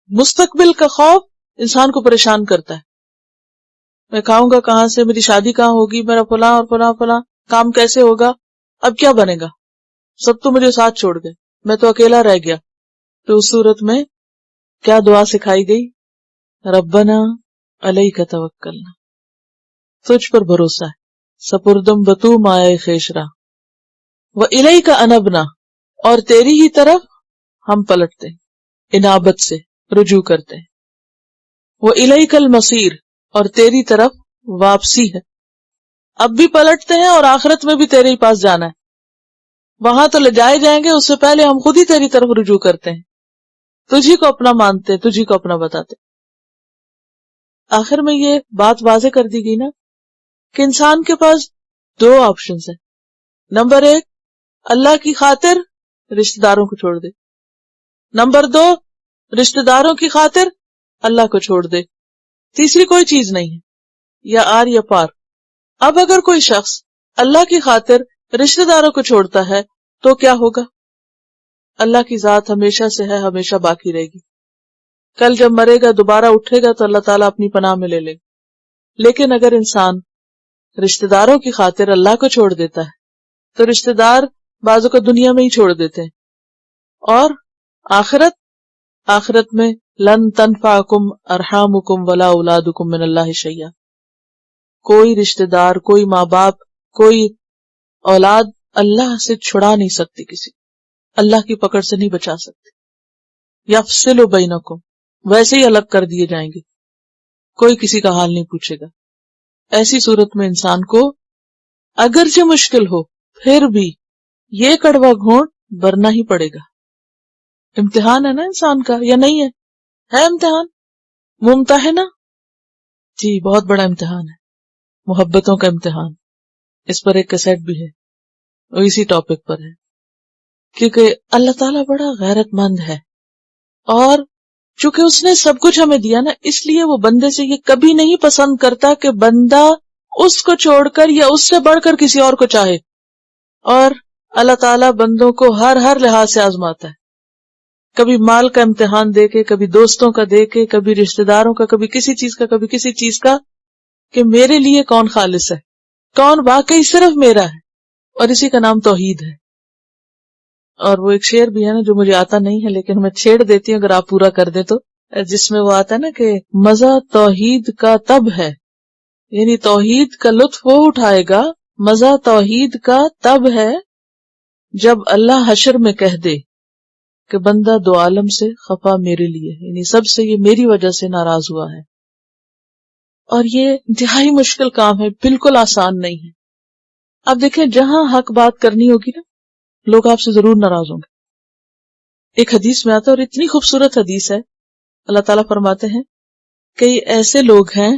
مستقبل کا خوف انسان کو پریشان کرتا ہے. میں کھاؤں گا کہاں سے، میری شادی کہاں ہوگی، میرا فلاں اور فلاں فلاں کام کیسے ہوگا، اب کیا بنے گا، سب تو مجھے ساتھ چھوڑ گئے، میں تو اکیلا رہ گیا. تو اس صورت میں کیا دعا سکھائی گئی؟ ربنا علیک توکلنا، تجھ پر بھروسہ ہے، سپردم بتو مائے خیشرا و الیک انبنا، اور تیری ہی طرف ہم پلٹتے ہیں، انابت سے رجوع کرتے ہیں. وہ الیک المصیر، اور تیری طرف واپسی ہے. اب بھی پلٹتے ہیں اور آخرت میں بھی تیرے ہی پاس جانا ہے. وہاں تو لے جائے جائیں گے، اس سے پہلے ہم خود ہی تیری طرف رجوع کرتے ہیں، تجھی کو اپنا مانتے، تجھی کو اپنا بتاتے. آخر میں یہ بات واضح کر دی گئی نا کہ انسان کے پاس دو آپشنز ہیں. نمبر 1، اللہ کی خاطر رشتہ داروں کو چھوڑ دے. نمبر 2، رشتہ داروں کی خاطر اللہ کو چھوڑ دے. تیسری کوئی چیز نہیں ہے، یا آر یا پار. اب اگر کوئی شخص اللہ کی خاطر رشتہ داروں کو چھوڑتا ہے تو کیا ہوگا؟ اللہ کی ذات ہمیشہ سے ہے، ہمیشہ باقی رہے گی. کل جب مرے گا دوبارہ اٹھے گا تو اللہ تعالیٰ اپنی پناہ میں لے لے گا. لیکن اگر انسان رشتہ داروں کی خاطر اللہ کو چھوڑ دیتا ہے تو رشتہ دار بعضوں کو دنیا میں ہی چھوڑ دیتے ہیں، اور آخرت میں لن تنفعکم ارحامکم ولا اولادکم من اللہ شیئا، کوئی رشتہ دار، کوئی ماں باپ، کوئی اولاد اللہ سے چھڑا نہیں سکتی، کسی اللہ کی پکڑ سے نہیں بچا سکتی. یفصل بینکم، ویسے ہی الگ کر دیے جائیں گے، کوئی کسی کا حال نہیں پوچھے گا. ایسی صورت میں انسان کو اگرچہ مشکل ہو پھر بھی یہ کڑوا گھونٹ بھرنا ہی پڑے گا. امتحان ہے نا انسان کا، یا نہیں ہے امتحان، ممتحنہ، جی بہت بڑا امتحان ہے، محبتوں کا امتحان. اس پر ایک کیسٹ بھی ہے، وہ اسی ٹاپک پر ہے. کیونکہ اللہ تعالیٰ بڑا غیرت مند ہے، اور چونکہ اس نے سب کچھ ہمیں دیا نا، اس لیے وہ بندے سے یہ کبھی نہیں پسند کرتا کہ بندہ اس کو چھوڑ کر یا اس سے بڑھ کر کسی اور کو چاہے. اور اللہ تعالیٰ بندوں کو ہر لحاظ سے آزماتا ہے، کبھی مال کا امتحان دے کے، کبھی دوستوں کا دے کے، کبھی رشتہ داروں کا، کبھی کسی چیز کا، کبھی کسی چیز کا، کہ میرے لیے کون خالص ہے، کون واقعی صرف میرا ہے. اور اسی کا نام توحید ہے. اور وہ ایک شعر بھی ہے نا جو مجھے آتا نہیں ہے لیکن میں چھیڑ دیتی ہوں اگر آپ پورا کر دیں تو، جس میں وہ آتا ہے نا کہ مزہ توحید کا تب ہے، یعنی توحید کا لطف وہ اٹھائے گا، مزہ توحید کا تب ہے جب اللہ حشر میں کہہ دے کہ بندہ دو عالم سے خفا میرے لیے، یعنی سب سے یہ میری وجہ سے ناراض ہوا ہے. اور یہ انتہائی مشکل کام ہے، بالکل آسان نہیں ہے. اب دیکھیں جہاں حق بات کرنی ہوگی نا، لوگ آپ سے ضرور ناراض ہوں گے. ایک حدیث میں آتا ہے، اور اتنی خوبصورت حدیث ہے، اللہ تعالیٰ فرماتے ہیں کئی ایسے لوگ ہیں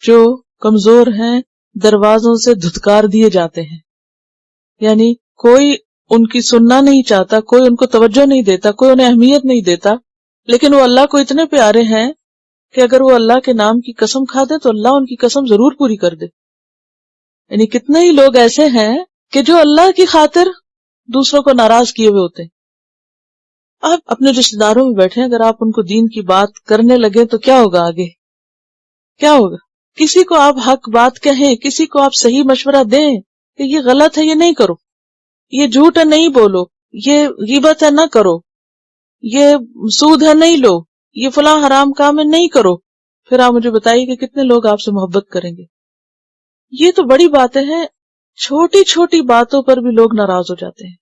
جو کمزور ہیں، دروازوں سے دھتکار دیے جاتے ہیں، یعنی کوئی ان کی سننا نہیں چاہتا، کوئی ان کو توجہ نہیں دیتا، کوئی انہیں اہمیت نہیں دیتا، لیکن وہ اللہ کو اتنے پیارے ہیں کہ اگر وہ اللہ کے نام کی قسم کھا دے تو اللہ ان کی قسم ضرور پوری کر دے. یعنی کتنے ہی لوگ ایسے ہیں کہ جو اللہ کی خاطر دوسروں کو ناراض کیے ہوئے ہوتے ہیں. آپ اپنے رشتے داروں میں بیٹھے، اگر آپ ان کو دین کی بات کرنے لگے تو کیا ہوگا آگے؟ کیا ہوگا؟ کسی کو آپ حق بات کہیں، کسی کو آپ صحیح مشورہ دیں کہ یہ غلط ہے یہ نہیں کرو، یہ جھوٹ ہے نہیں بولو، یہ غیبت ہے نہ کرو، یہ سود ہے نہیں لو، یہ فلاں حرام کام ہے نہیں کرو، پھر آپ مجھے بتائیے کہ کتنے لوگ آپ سے محبت کریں گے؟ یہ تو بڑی باتیں ہیں، چھوٹی چھوٹی باتوں پر بھی لوگ ناراض ہو جاتے ہیں.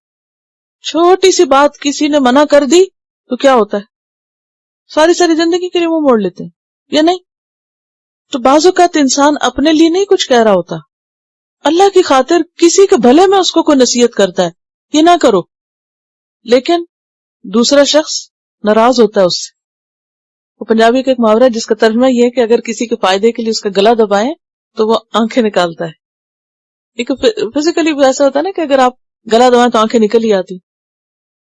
چھوٹی سی بات کسی نے منع کر دی تو کیا ہوتا ہے؟ ساری ساری زندگی کے لیے منہ موڑ لیتے ہیں یا نہیں؟ تو بعض اوقات انسان اپنے لیے نہیں کچھ کہہ رہا ہوتا، اللہ کی خاطر کسی کے بھلے میں اس کو کوئی نصیحت کرتا ہے یہ نہ کرو، لیکن دوسرا شخص ناراض ہوتا ہے اس سے. وہ پنجابی کا ایک محاورہ ہے جس کا ترجمہ یہ ہے کہ اگر کسی کے فائدے کے لیے اس کا گلا دبائیں تو وہ آنکھیں نکالتا ہے. ایک فزیکلی بھی ایسا ہوتا ہے نا کہ اگر آپ گلا دبائیں تو آنکھیں نکل ہی آتی.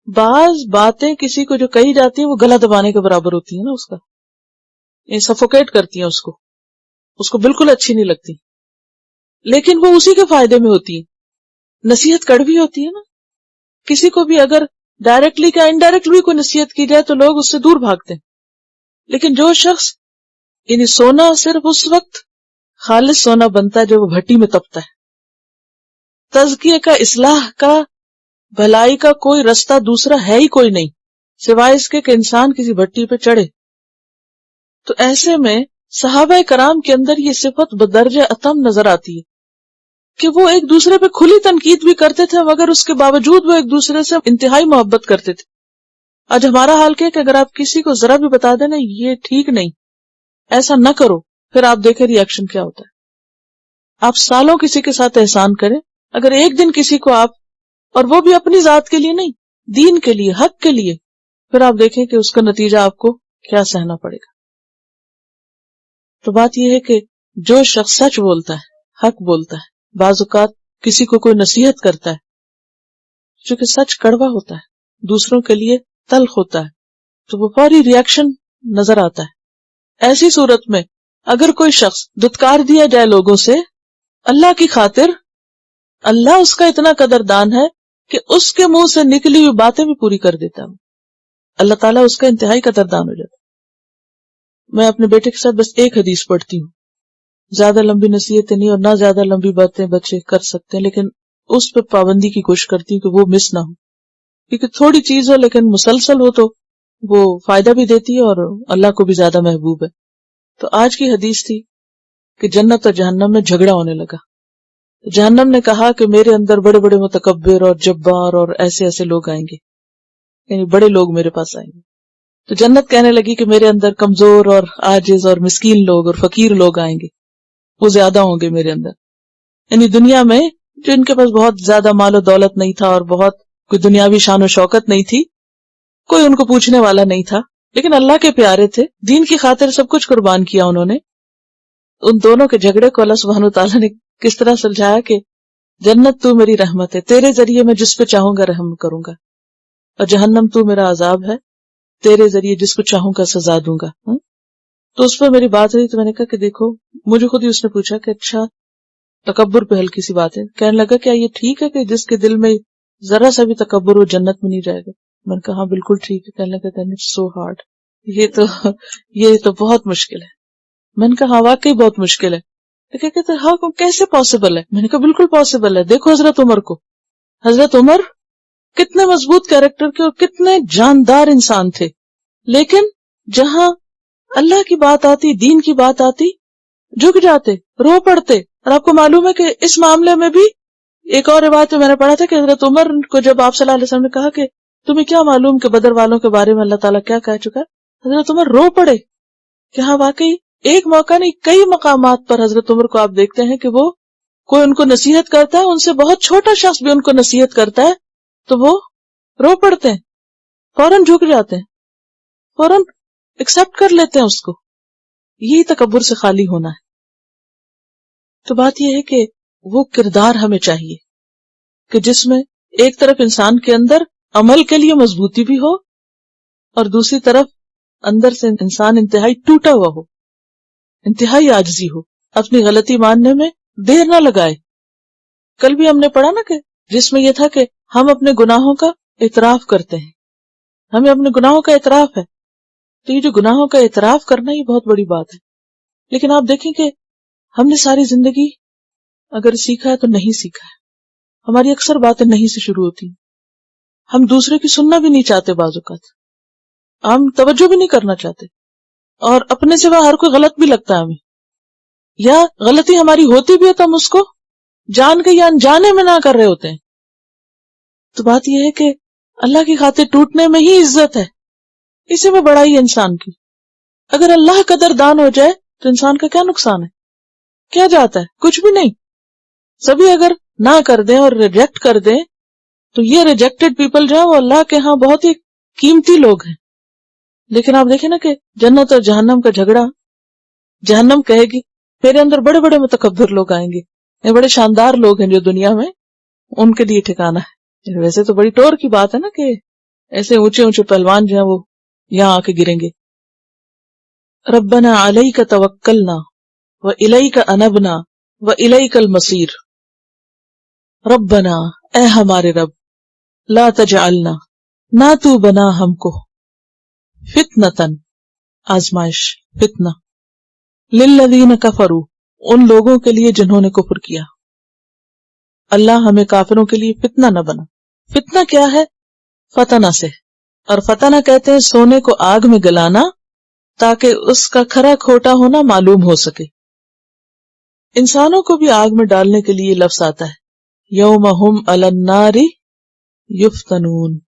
بعض باتیں کسی کو جو کہی جاتی ہیں وہ گلا دبانے کے برابر ہوتی ہیں نا، اس کا یہ سفوکیٹ کرتی ہیں اس کو بالکل اچھی نہیں لگتی، لیکن وہ اسی کے فائدے میں ہوتی ہیں. نصیحت کڑوی ہوتی ہے نا، کسی کو بھی اگر ڈائریکٹلی کا انڈائریکٹلی کوئی نصیحت کی جائے تو لوگ اس سے دور بھاگتے ہیں. لیکن جو شخص یعنی سونا صرف اس وقت خالص سونا بنتا ہے جو وہ بھٹی میں تپتا ہے. تزکیے کا، اصلاح کا، بھلائی کا کوئی رستہ دوسرا ہے ہی کوئی نہیں سوائے اس کے کہ انسان کسی بھٹی پہ چڑھے. تو ایسے میں صحابہ کرام کے اندر یہ صفت بدرجہ اتم نظر آتی ہے کہ وہ ایک دوسرے پہ کھلی تنقید بھی کرتے تھے مگر اس کے باوجود وہ ایک دوسرے سے انتہائی محبت کرتے تھے. آج ہمارا حال کیا کہ اگر آپ کسی کو ذرا بھی بتا دیں نا یہ ٹھیک نہیں، ایسا نہ کرو، پھر آپ دیکھیں ری ایکشن کیا ہوتا ہے. آپ سالوں کسی کے ساتھ احسان کریں، اگر ایک دن کسی کو آپ، اور وہ بھی اپنی ذات کے لیے نہیں، دین کے لیے، حق کے لیے، پھر آپ دیکھیں کہ اس کا نتیجہ آپ کو کیا سہنا پڑے گا. تو بات یہ ہے کہ جو شخص سچ بولتا ہے، حق بولتا ہے، بعض اوقات کسی کو کوئی نصیحت کرتا ہے، چونکہ سچ کڑوا ہوتا ہے، دوسروں کے لیے تلخ ہوتا ہے، تو وہ فوری ری ایکشن نظر آتا ہے. ایسی صورت میں اگر کوئی شخص دھتکار دیا جائے لوگوں سے، اللہ کی خاطر اللہ اس کا اتنا قدردان ہے کہ اس کے منہ سے نکلی ہوئی باتیں بھی پوری کر دیتا ہے. اللہ تعالیٰ اس کا انتہائی قدردان ہو جاتا ہے. میں اپنے بیٹے کے ساتھ بس ایک حدیث پڑھتی ہوں، زیادہ لمبی نصیحتیں نہیں اور نہ زیادہ لمبی باتیں بچے کر سکتے ہیں، لیکن اس پہ پابندی کی کوشش کرتی ہوں کہ وہ مس نہ ہو، کیونکہ تھوڑی چیز ہو لیکن مسلسل ہو تو وہ فائدہ بھی دیتی ہے اور اللہ کو بھی زیادہ محبوب ہے. تو آج کی حدیث تھی کہ جنت اور جہنم میں جھگڑا ہونے لگا. جہنم نے کہا کہ میرے اندر بڑے بڑے متکبر اور جبار اور ایسے ایسے لوگ آئیں گے، یعنی بڑے لوگ میرے پاس آئیں گے. تو جنت کہنے لگی کہ میرے اندر کمزور اور عاجز اور مسکین لوگ اور فقیر لوگ آئیں گے، وہ زیادہ ہوں گے میرے اندر. یعنی دنیا میں جو ان کے پاس بہت زیادہ مال و دولت نہیں تھا اور بہت کوئی دنیاوی شان و شوکت نہیں تھی، کوئی ان کو پوچھنے والا نہیں تھا، لیکن اللہ کے پیارے تھے، دین کی خاطر سب کچھ قربان کیا انہوں نے. ان دونوں کے جھگڑے کو اللہ سبحانہ وتعالیٰ نے کس طرح سلجھایا کہ جنت تو میری رحمت ہے، تیرے ذریعے میں جس پہ چاہوں گا رحم کروں گا، اور جہنم تو میرا عذاب ہے، تیرے ذریعے جس کو چاہوں گا سزا دوں گا. تو اس پر میری بات ہوئی تو میں نے کہا کہ دیکھو، مجھے خود ہی اس نے پوچھا کہ اچھا تکبر پہ ہلکی سی بات ہے، کہنے لگا کیا یہ ٹھیک ہے کہ جس کے دل میں ذرا سا بھی تکبر وہ جنت میں نہیں جائے گا؟ میں نے کہا ہاں بالکل ٹھیک ہے. کہنے لگا اٹس سو ہارڈ، یہ تو بہت مشکل ہے. میں نے کہا ہاں واقعی بہت مشکل ہے. کہتے ہاں کیسے پاسبل ہے؟ میں نے کہا بالکل پاسبل ہے. دیکھو حضرت عمر کو، حضرت عمر کتنے مضبوط کیریکٹر کے اور کتنے جاندار انسان تھے، لیکن جہاں اللہ کی بات آتی، دین کی بات آتی، جھک جاتے، رو پڑتے. اور آپ کو معلوم ہے کہ اس معاملے میں بھی ایک اور روایت میں نے پڑھا تھا کہ حضرت عمر کو جب آپ صلی اللہ علیہ وسلم نے کہا کہ تمہیں کیا معلوم کہ بدر والوں کے بارے میں اللہ تعالیٰ کیا کہہ چکا ہے، حضرت عمر رو پڑے کہ ہاں واقعی ایک موقع نہیں کئی مقامات پر حضرت عمر کو آپ دیکھتے ہیں کہ وہ کوئی ان کو نصیحت کرتا ہے، ان سے بہت چھوٹا شخص بھی ان کو نصیحت کرتا ہے تو وہ رو پڑتے ہیں، فوراً جھک جاتے ہیں، فوراً ایکسپٹ کر لیتے ہیں اس کو. یہی تکبر سے خالی ہونا ہے. تو بات یہ ہے کہ وہ کردار ہمیں چاہیے کہ جس میں ایک طرف انسان کے اندر عمل کے لیے مضبوطی بھی ہو اور دوسری طرف اندر سے انسان انتہائی ٹوٹا ہوا ہو، انتہائی عاجزی ہو، اپنی غلطی ماننے میں دیر نہ لگائے. کل بھی ہم نے پڑھا نا کہ جس میں یہ تھا کہ ہم اپنے گناہوں کا اعتراف کرتے ہیں، ہمیں اپنے گناہوں کا اعتراف ہے. تو یہ جو گناہوں کا اعتراف کرنا یہ بہت بڑی بات ہے. لیکن آپ دیکھیں کہ ہم نے ساری زندگی اگر سیکھا ہے تو نہیں سیکھا ہے. ہماری اکثر باتیں نہیں سے شروع ہوتی. ہم دوسرے کی سننا بھی نہیں چاہتے، بعض اوقات ہم توجہ بھی نہیں کرنا چاہتے، اور اپنے سوا ہر کوئی غلط بھی لگتا ہے ہمیں، یا غلطی ہماری ہوتی بھی ہے تو ہم اس کو جان کے یا انجانے میں نہ کر رہے ہوتے ہیں. تو بات یہ ہے کہ اللہ کی خاطر ٹوٹنے میں ہی عزت ہے، اسی میں بڑائی ہے انسان کی. اگر اللہ قدردان ہو جائے تو انسان کا کیا نقصان ہے؟ کیا جاتا ہے؟ کچھ بھی نہیں. سبھی اگر نہ کر دیں اور ریجیکٹ کر دیں تو یہ ریجیکٹڈ پیپل جو ہیں وہ اللہ کے ہاں بہت ہی قیمتی لوگ ہیں. لیکن آپ دیکھیں نا کہ جنت اور جہنم کا جھگڑا، جہنم کہے گی میرے اندر بڑے بڑے متکبر لوگ آئیں گے، یہ بڑے شاندار لوگ ہیں جو دنیا میں ان کے لیے ٹھکانہ ہے. ویسے تو بڑی ٹور کی بات ہے نا کہ ایسے اونچے اونچے پہلوان جو ہیں وہ یہاں آ کے گریں گے. ربنا علیک توکلنا والیک انبنا والیک المصیر. ربنا، اے ہمارے رب، لا تجعلنا، نہ تو بنا ہم کو، فتنتن، آزمائش، فتنہ، للذین کفروا، ان لوگوں کے لیے جنہوں نے کفر کیا. اللہ ہمیں کافروں کے لیے فتنہ نہ بنا. فتنہ کیا ہے؟ فتنہ سے، اور فتنہ کہتے ہیں سونے کو آگ میں گلانا تاکہ اس کا کھرا کھوٹا ہونا معلوم ہو سکے. انسانوں کو بھی آگ میں ڈالنے کے لیے لفظ آتا ہے، یوم ہم علی النار یفتنون،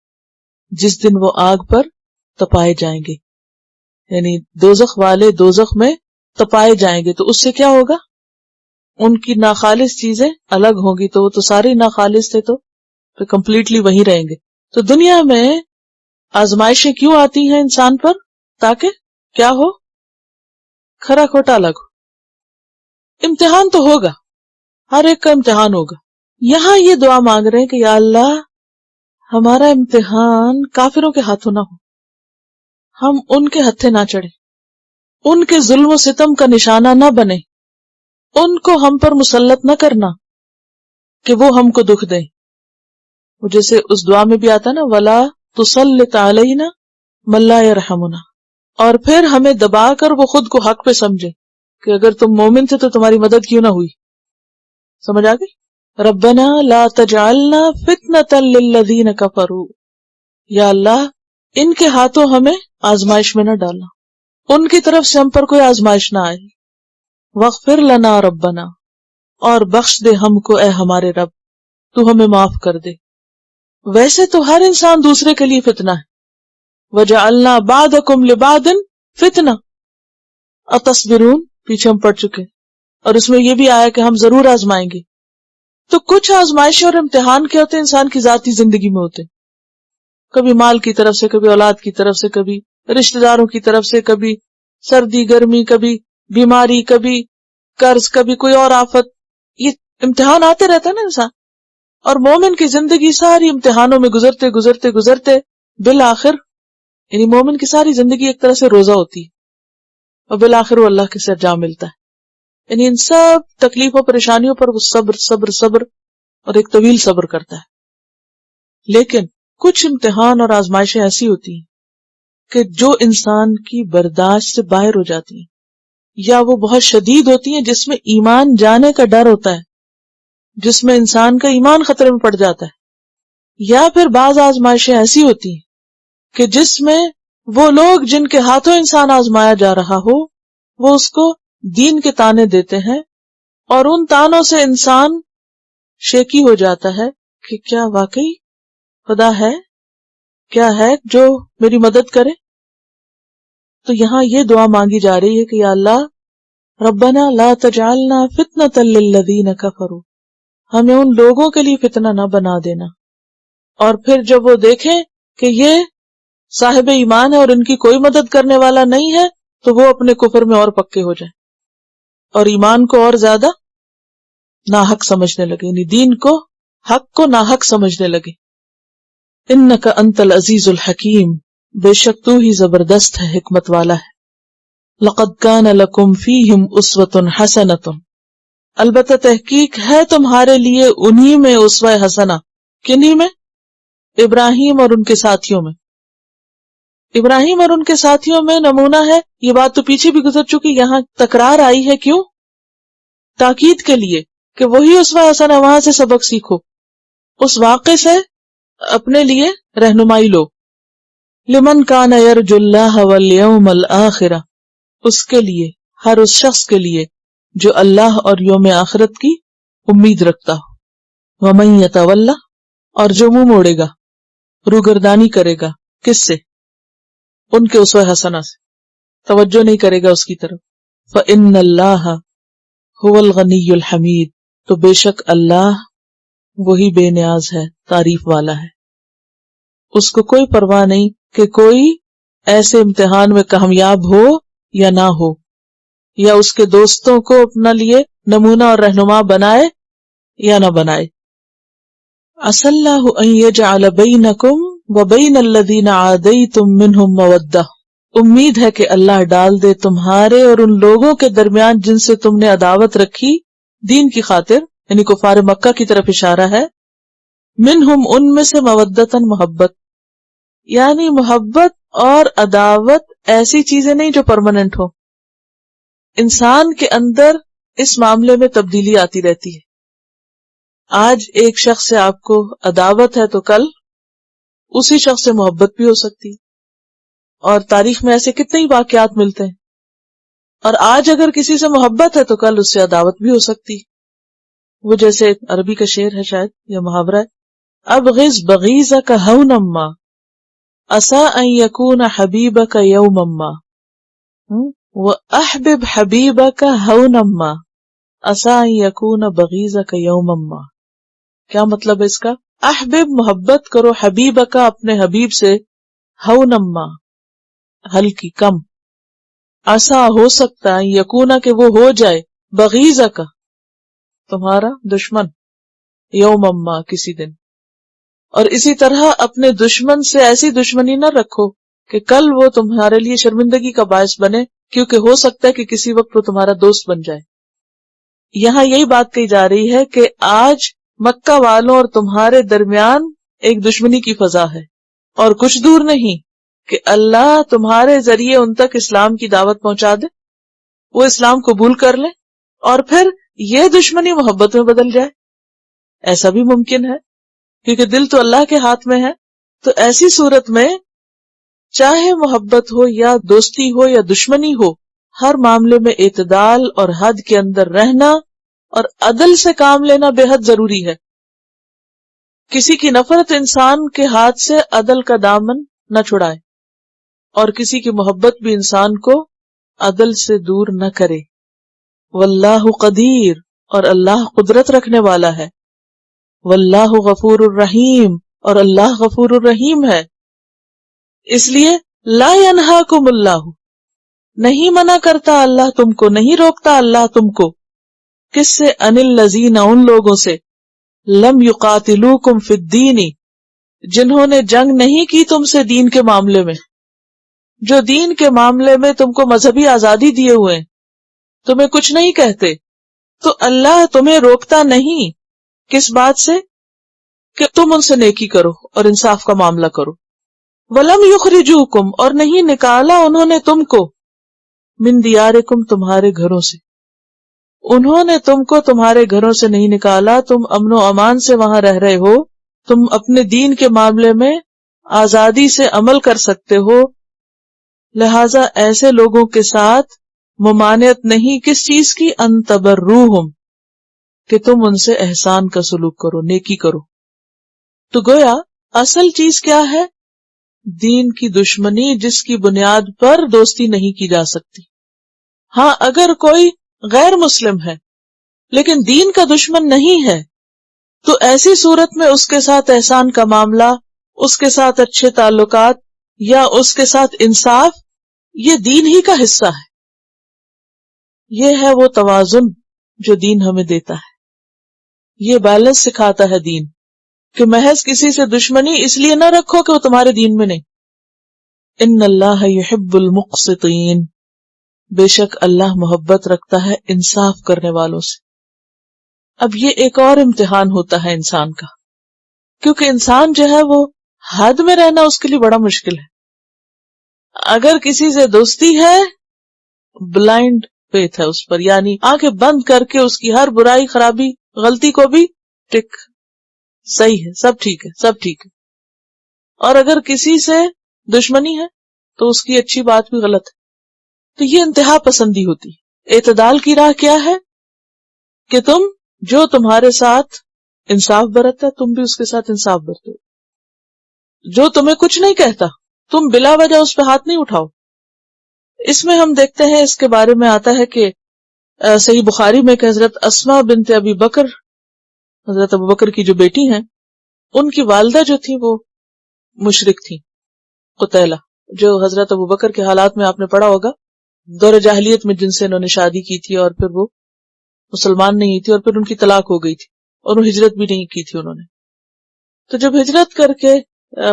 جس دن وہ آگ پر تپائے جائیں گے. یعنی دوزخ والے دوزخ میں تپائے جائیں گے. تو اس سے کیا ہوگا؟ ان کی ناخالص چیزیں الگ ہوں گی، تو وہ تو سارے ناخالص تھے تو پھر کمپلیٹلی وہیں رہیں گے. تو دنیا میں آزمائشیں کیوں آتی ہیں انسان پر؟ تاکہ کیا ہو؟ کھرا کھوٹا الگ ہو. امتحان تو ہوگا، ہر ایک کا امتحان ہوگا. یہاں یہ دعا مانگ رہے ہیں کہ یا اللہ ہمارا امتحان کافروں کے ہاتھوں نہ ہو، ہم ان کے ہتھے نہ چڑھے، ان کے ظلم و ستم کا نشانہ نہ بنے، ان کو ہم پر مسلط نہ کرنا کہ وہ ہم کو دکھ دیں. وہ جیسے اس دعا میں بھی آتا نا، وَلَا تُسَلِّطْ عَلَيْنَا مَن لَا يَرْحَمُنَا، اور پھر ہمیں دبا کر وہ خود کو حق پہ سمجھے کہ اگر تم مومن تھے تو تمہاری مدد کیوں نہ ہوئی. سمجھ آگئی؟ ربنا لا تجعلنا فتنة للذین کفروا، یا اللہ ان کے ہاتھوں ہمیں آزمائش میں نہ ڈالنا، ان کی طرف سے ہم پر کوئی آزمائش نہ آئے. واغفر لنا ربنا، اور بخش دے ہم کو اے ہمارے رب، تو ہمیں معاف کر دے. ویسے تو ہر انسان دوسرے کے لیے فتنہ ہے. وجعلنا بعضکم لبعض فتنہ اتصبرون، پیچھے ہم پڑھ چکے، اور اس میں یہ بھی آیا کہ ہم ضرور آزمائیں گے. تو کچھ آزمائشیں اور امتحان کیا ہوتے ہیں انسان کی ذاتی زندگی میں ہوتے ہیں، کبھی مال کی طرف سے، کبھی اولاد کی طرف سے، کبھی رشتہ داروں کی طرف سے، کبھی سردی گرمی، کبھی بیماری، کبھی قرض، کبھی کوئی اور آفت. یہ امتحان آتے رہتا ہے نا انسان. اور مومن کی زندگی ساری امتحانوں میں گزرتے گزرتے گزرتے بالآخر، یعنی مومن کی ساری زندگی ایک طرح سے روزہ ہوتی ہے، اور بالآخر وہ اللہ کے سے جا ملتا ہے. یعنی ان سب تکلیفوں پریشانیوں پر وہ صبر صبر صبر اور ایک طویل صبر کرتا ہے. لیکن کچھ امتحان اور آزمائشیں ایسی ہوتی ہیں کہ جو انسان کی برداشت سے باہر ہو جاتی ہیں، یا وہ بہت شدید ہوتی ہیں، جس میں ایمان جانے کا ڈر ہوتا ہے، جس میں انسان کا ایمان خطرے میں پڑ جاتا ہے. یا پھر بعض آزمائشیں ایسی ہوتی ہیں کہ جس میں وہ لوگ جن کے ہاتھوں انسان آزمایا جا رہا ہو وہ اس کو دین کے تانے دیتے ہیں، اور ان تانوں سے انسان شیکی ہو جاتا ہے کہ کیا واقعی خدا ہے، کیا ہے جو میری مدد کرے. تو یہاں یہ دعا مانگی جا رہی ہے کہ یا اللہ ربنا لا تجعلنا فتنة للذین کفروا، ہمیں ان لوگوں کے لیے فتنہ نہ بنا دینا. اور پھر جب وہ دیکھیں کہ یہ صاحب ایمان ہے اور ان کی کوئی مدد کرنے والا نہیں ہے تو وہ اپنے کفر میں اور پکے ہو جائیں اور ایمان کو اور زیادہ ناحق سمجھنے لگے، یعنی دین کو، حق کو ناحق سمجھنے لگے. انک انت العزیز الحکیم، بے شک تو ہی زبردست ہے، حکمت والا ہے. لقد کان لکم فیہم اسوۃ حسنۃ، البتہ تحقیق ہے تمہارے لیے انہی میں اسوہ حسنہ. کنہی میں؟ ابراہیم اور ان کے ساتھیوں میں. ابراہیم اور ان کے ساتھیوں میں نمونہ ہے، یہ بات تو پیچھے بھی گزر چکی، یہاں تکرار آئی ہے، کیوں؟ تاکید کے لیے کہ وہی اسوہ حسنہ، وہاں سے سبق سیکھو، اس واقعے سے اپنے لیے رہنمائی لو. لمن کان یرجو اللہ والیوم الآخر، اس کے لیے، ہر اس شخص کے لیے جو اللہ اور یوم آخرت کی امید رکھتا ہو. ومن یتولی، اور جو منہ موڑے گا، روگردانی کرے گا، کس سے؟ ان کے اسوہ حسنہ سے، توجہ نہیں کرے گا اس کی طرف. فإن اللہ هو الغنی الحمید، تو بے شک اللہ وہی بے نیاز ہے، تعریف والا ہے. اس کو کوئی پرواہ نہیں کہ کوئی ایسے امتحان میں کامیاب ہو یا نہ ہو، یا اس کے دوستوں کو اپنا لیے نمونہ اور رہنما بنائے یا نہ بنائے. عسى اللہ ان یجعل بینکم وبین الذین عادیتم منہم مودہ، امید ہے کہ اللہ ڈال دے تمہارے اور ان لوگوں کے درمیان جن سے تم نے عداوت رکھی دین کی خاطر، یعنی کفار مکہ کی طرف اشارہ ہے. منہم، ان میں سے، مودتاً، محبت، یعنی محبت اور عداوت ایسی چیزیں نہیں جو پرماننٹ ہو. انسان کے اندر اس معاملے میں تبدیلی آتی رہتی ہے. آج ایک شخص سے آپ کو عداوت ہے تو کل اسی شخص سے محبت بھی ہو سکتی ہے، اور تاریخ میں ایسے کتنے ہی واقعات ملتے ہیں. اور آج اگر کسی سے محبت ہے تو کل اس سے عداوت بھی ہو سکتی. وہ جیسے عربی کا شعر ہے شاید یا محاورہ ہے، ابغض بغیضک ہونا ما عسى ان یکون حبیبک یوما ما واحبب حبیبک ہونا ما عسى ان یکون بغیضک یوما ما. کیا مطلب ہے اس کا؟ احبب، محبت کرو، حبیبک، اپنے حبیب سے، ہونا ما، ہلکی، کم، عسى، ہو سکتا ہے، یکونا، کہ وہ ہو جائے، بغیضک، تمہارا دشمن، یوما ما، کسی دن. اور اسی طرح اپنے دشمن سے ایسی دشمنی نہ رکھو کہ کل وہ تمہارے لیے شرمندگی کا باعث بنے، کیونکہ ہو سکتا ہے کہ کسی وقت وہ تمہارا دوست بن جائے. یہاں یہی بات کہی جا رہی ہے کہ آج مکہ والوں اور تمہارے درمیان ایک دشمنی کی فضا ہے، اور کچھ دور نہیں کہ اللہ تمہارے ذریعے ان تک اسلام کی دعوت پہنچا دے، وہ اسلام قبول کر لیں، اور پھر یہ دشمنی محبت میں بدل جائے. ایسا بھی ممکن ہے، کیونکہ دل تو اللہ کے ہاتھ میں ہے. تو ایسی صورت میں چاہے محبت ہو یا دوستی ہو یا دشمنی ہو، ہر معاملے میں اعتدال اور حد کے اندر رہنا اور عدل سے کام لینا بے حد ضروری ہے. کسی کی نفرت انسان کے ہاتھ سے عدل کا دامن نہ چھڑائے، اور کسی کی محبت بھی انسان کو عدل سے دور نہ کرے. واللہ قدیر، اور اللہ قدرت رکھنے والا ہے. واللہ غفور الرحیم، اور اللہ غفور الرحیم ہے. اس لیے لا ینہاکم اللہ، نہیں منع کرتا اللہ تم کو، نہیں روکتا اللہ تم کو. کس سے؟ ان الذین، ان لوگوں سے، لم یقاتلوکم فی الدین، جنہوں نے جنگ نہیں کی تم سے دین کے معاملے میں، جو دین کے معاملے میں تم کو مذہبی آزادی دیے ہوئے، تمہیں کچھ نہیں کہتے. تو اللہ تمہیں روکتا نہیں کس بات سے؟ کہ تم ان سے نیکی کرو اور انصاف کا معاملہ کرو. ولم یخرجوکم، اور نہیں نکالا انہوں نے تم کو، من دیارکم، تمہارے گھروں سے. انہوں نے تم کو تمہارے گھروں سے نہیں نکالا، تم امن و امان سے وہاں رہ رہے ہو، تم اپنے دین کے معاملے میں آزادی سے عمل کر سکتے ہو. لہذا ایسے لوگوں کے ساتھ ممانعت نہیں، کس چیز کی؟ ان تبروہم، کہ تم ان سے احسان کا سلوک کرو، نیکی کرو. تو گویا اصل چیز کیا ہے؟ دین کی دشمنی، جس کی بنیاد پر دوستی نہیں کی جا سکتی. ہاں، اگر کوئی غیر مسلم ہے لیکن دین کا دشمن نہیں ہے، تو ایسی صورت میں اس کے ساتھ احسان کا معاملہ، اس کے ساتھ اچھے تعلقات یا اس کے ساتھ انصاف، یہ دین ہی کا حصہ ہے. یہ ہے وہ توازن جو دین ہمیں دیتا ہے. یہ بیلنس سکھاتا ہے دین، کہ محض کسی سے دشمنی اس لیے نہ رکھو کہ وہ تمہارے دین میں نہیں. ان اللہ یحب المقسطین، بے شک اللہ محبت رکھتا ہے انصاف کرنے والوں سے. اب یہ ایک اور امتحان ہوتا ہے انسان کا، کیونکہ انسان جو ہے وہ حد میں رہنا اس کے لیے بڑا مشکل ہے. اگر کسی سے دوستی ہے بلائنڈ فیتھ ہے اس پر، یعنی آنکھیں بند کر کے اس کی ہر برائی خرابی غلطی کو بھی ٹک صحیح ہے، سب ٹھیک ہے، سب ٹھیک ہے. اور اگر کسی سے دشمنی ہے تو اس کی اچھی بات بھی غلط ہے. تو یہ انتہا پسندی ہوتی ہے. اعتدال کی راہ کیا ہے کہ تم جو تمہارے ساتھ انصاف برتتا تم بھی اس کے ساتھ انصاف برتو. جو تمہیں کچھ نہیں کہتا تم بلا وجہ اس پہ ہاتھ نہیں اٹھاؤ. اس میں ہم دیکھتے ہیں، اس کے بارے میں آتا ہے کہ صحیح بخاری میں کہ حضرت اسماء بنت ابی بکر، حضرت ابو بکر کی جو بیٹی ہیں، ان کی والدہ جو تھی وہ مشرک تھی، قتیلہ، جو حضرت ابو بکر کے حالات میں آپ نے پڑھا ہوگا، دور جاہلیت میں جن سے انہوں نے شادی کی تھی اور پھر وہ مسلمان نہیں تھی اور پھر ان کی طلاق ہو گئی تھی اور وہ ہجرت بھی نہیں کی تھی انہوں نے. تو جب ہجرت کر کے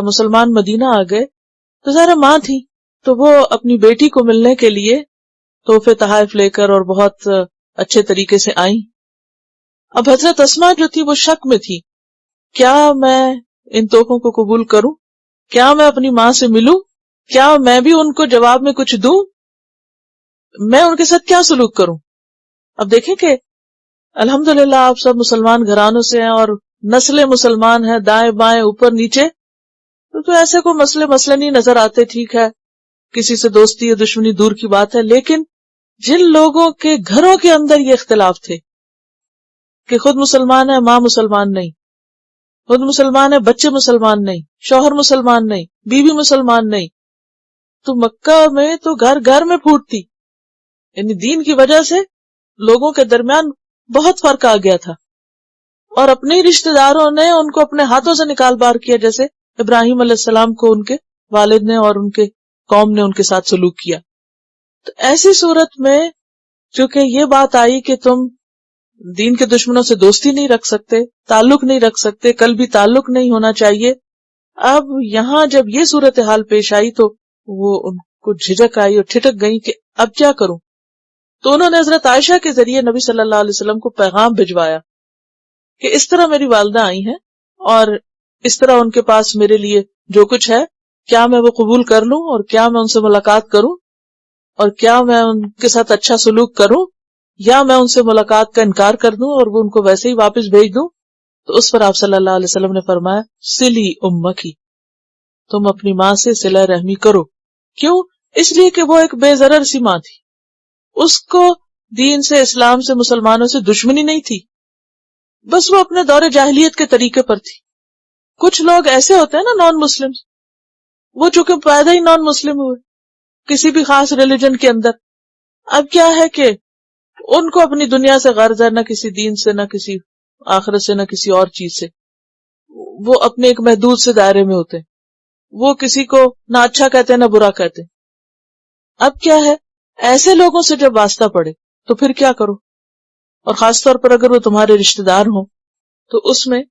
مسلمان مدینہ آ گئے تو ذرا ماں تھی، تو وہ اپنی بیٹی کو ملنے کے لیے تحفے تحائف لے کر اور بہت اچھے طریقے سے آئیں. اب حضرت اسماء جو تھی وہ شک میں تھی، کیا میں ان تحفوں کو قبول کروں؟ کیا میں اپنی ماں سے ملوں؟ کیا میں بھی ان کو جواب میں کچھ دوں؟ میں ان کے ساتھ کیا سلوک کروں؟ اب دیکھیں کہ الحمدللہ آپ سب مسلمان گھرانوں سے ہیں اور نسلیں مسلمان ہیں، دائیں بائیں اوپر نیچے، تو ایسے کوئی مسئلے نہیں نظر آتے. ٹھیک ہے، کسی سے دوستی یا دشمنی دور کی بات ہے، لیکن جن لوگوں کے گھروں کے اندر یہ اختلاف تھے کہ خود مسلمان ہے ماں مسلمان نہیں، خود مسلمان ہے بچے مسلمان نہیں، شوہر مسلمان نہیں، بیوی مسلمان نہیں، تو مکہ میں تو گھر گھر میں پھوٹتی. یعنی دین کی وجہ سے لوگوں کے درمیان بہت فرق آ گیا تھا، اور اپنے رشتہ داروں نے ان کو اپنے ہاتھوں سے نکال بار کیا، جیسے ابراہیم علیہ السلام کو ان کے والد نے اور ان کے قوم نے ان کے ساتھ سلوک کیا. تو ایسی صورت میں چونکہ یہ بات آئی کہ تم دین کے دشمنوں سے دوستی نہیں رکھ سکتے، تعلق نہیں رکھ سکتے، کل بھی تعلق نہیں ہونا چاہیے. اب یہاں جب یہ صورتحال پیش آئی تو وہ ان کو جھجک آئی اور ٹھٹک گئی کہ اب کیا کروں. تو انہوں نے حضرت عائشہ کے ذریعے نبی صلی اللہ علیہ وسلم کو پیغام بھجوایا کہ اس طرح میری والدہ آئی ہیں اور اس طرح ان کے پاس میرے لیے جو کچھ ہے، کیا میں وہ قبول کر لوں اور کیا میں ان سے ملاقات کروں اور کیا میں ان کے ساتھ اچھا سلوک کروں یا میں ان سے ملاقات کا انکار کر دوں اور وہ ان کو ویسے ہی واپس بھیج دوں. تو اس پر آپ صلی اللہ علیہ وسلم نے فرمایا سلی امکی، تم اپنی ماں سے صلہ رحمی کرو. کیوں؟ اس لیے کہ وہ ایک بے ضرر سی ماں تھی، اس کو دین سے، اسلام سے، مسلمانوں سے دشمنی نہیں تھی، بس وہ اپنے دور جاہلیت کے طریقے پر تھی. کچھ لوگ ایسے ہوتے ہیں نا نان مسلم، وہ چونکہ پیدا ہی نان مسلم ہوئے کسی بھی خاص ریلیجن کے اندر، اب کیا ہے کہ ان کو اپنی دنیا سے غرض ہے، نہ کسی دین سے، نہ کسی آخرت سے، نہ کسی اور چیز سے. وہ اپنے ایک محدود سے دائرے میں ہوتے ہیں، وہ کسی کو نہ اچھا کہتے نہ برا کہتے. اب کیا ہے، ایسے لوگوں سے جب واسطہ پڑے تو پھر کیا کرو، اور خاص طور پر اگر وہ تمہارے رشتہ دار ہوں تو اس میں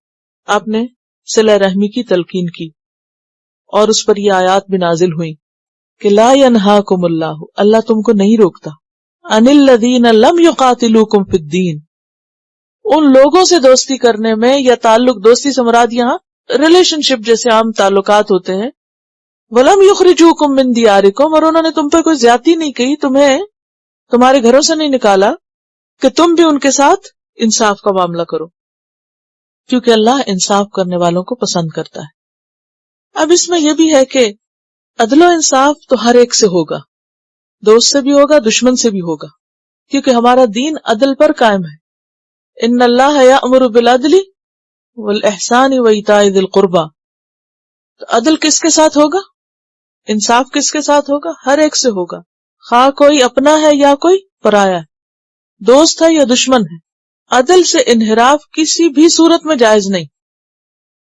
آپ نے صلہ رحمی کی تلقین کی، اور اس پر یہ آیات بھی نازل ہوئی کہ لا ینہاکم اللہ، اللہ تم کو نہیں روکتا، عن الذین لم یقاتلوکم فی الدین، ان لوگوں سے دوستی کرنے میں، یا تعلق، دوستی سے مراد یہاں ریلیشن شپ جیسے عام تعلقات ہوتے ہیں، ولم یخرجوکم من دیارکم، اور انہوں نے تم پہ کوئی زیادتی نہیں کی، تمہیں تمہارے گھروں سے نہیں نکالا، کہ تم بھی ان کے ساتھ انصاف کا معاملہ کرو، کیونکہ اللہ انصاف کرنے والوں کو پسند کرتا ہے. اب اس میں یہ بھی ہے کہ عدل و انصاف تو ہر ایک سے ہوگا، دوست سے بھی ہوگا، دشمن سے بھی ہوگا، کیونکہ ہمارا دین عدل پر قائم ہے. ان اللہ یأمر بالعدل والاحسان وایتاء ذی القربى، تو عدل کس کے ساتھ ہوگا، انصاف کس کے ساتھ ہوگا، ہر ایک سے ہوگا، خواہ کوئی اپنا ہے یا کوئی پرایا ہے، دوست ہے یا دشمن ہے. عدل سے انحراف کسی بھی صورت میں جائز نہیں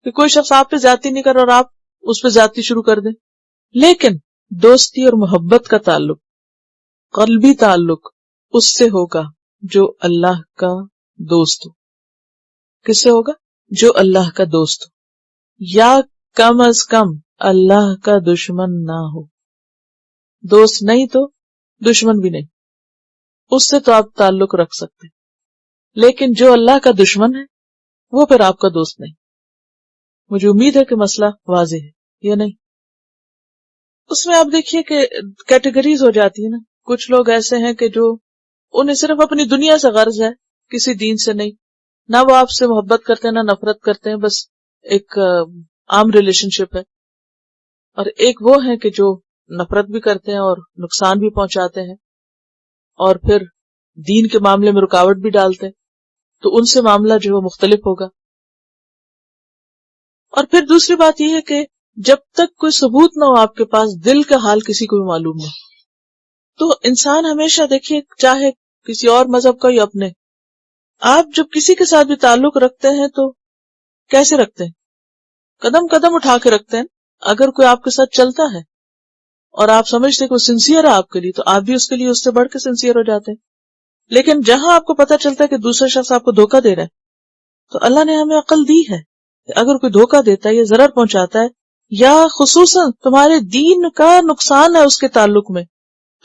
کہ کوئی شخص آپ پہ زیادتی نہیں کر اور آپ اس پہ زیادتی شروع کر دیں. لیکن دوستی اور محبت کا تعلق، قلبی تعلق، اس سے ہوگا جو اللہ کا دوست ہو. کس سے ہوگا؟ جو اللہ کا دوست ہو، یا کم از کم اللہ کا دشمن نہ ہو. دوست نہیں تو دشمن بھی نہیں، اس سے تو آپ تعلق رکھ سکتے، لیکن جو اللہ کا دشمن ہے وہ پھر آپ کا دوست نہیں. مجھے امید ہے کہ مسئلہ واضح ہے یا نہیں؟ اس میں آپ دیکھیے کہ کیٹیگریز ہو جاتی ہے نا. کچھ لوگ ایسے ہیں کہ جو انہیں صرف اپنی دنیا سے غرض ہے، کسی دین سے نہیں. نہ وہ آپ سے محبت کرتے ہیں نہ نفرت کرتے ہیں، بس ایک عام ریلیشن شپ ہے. اور ایک وہ ہیں کہ جو نفرت بھی کرتے ہیں اور نقصان بھی پہنچاتے ہیں اور پھر دین کے معاملے میں رکاوٹ بھی ڈالتے ہیں. تو ان سے معاملہ جو ہے مختلف ہوگا. اور پھر دوسری بات یہ ہے کہ جب تک کوئی ثبوت نہ ہو آپ کے پاس، دل کا حال کسی کو بھی معلوم نہیں. تو انسان ہمیشہ دیکھیے، چاہے کسی اور مذہب کا یا اپنے، آپ جب کسی کے ساتھ بھی تعلق رکھتے ہیں تو کیسے رکھتے ہیں؟ قدم قدم اٹھا کے رکھتے ہیں. اگر کوئی آپ کے ساتھ چلتا ہے اور آپ سمجھتے کہ وہ سنسیئر ہے آپ کے لیے، تو آپ بھی اس کے لیے اس سے بڑھ کے سنسیئر ہو جاتے ہیں. لیکن جہاں آپ کو پتہ چلتا ہے کہ دوسرا شخص آپ کو دھوکہ دے رہا ہے، تو اللہ نے ہمیں عقل دی ہے کہ اگر کوئی دھوکہ دیتا ہے یا ضرر پہنچاتا ہے یا خصوصاً تمہارے دین کا نقصان ہے اس کے تعلق میں،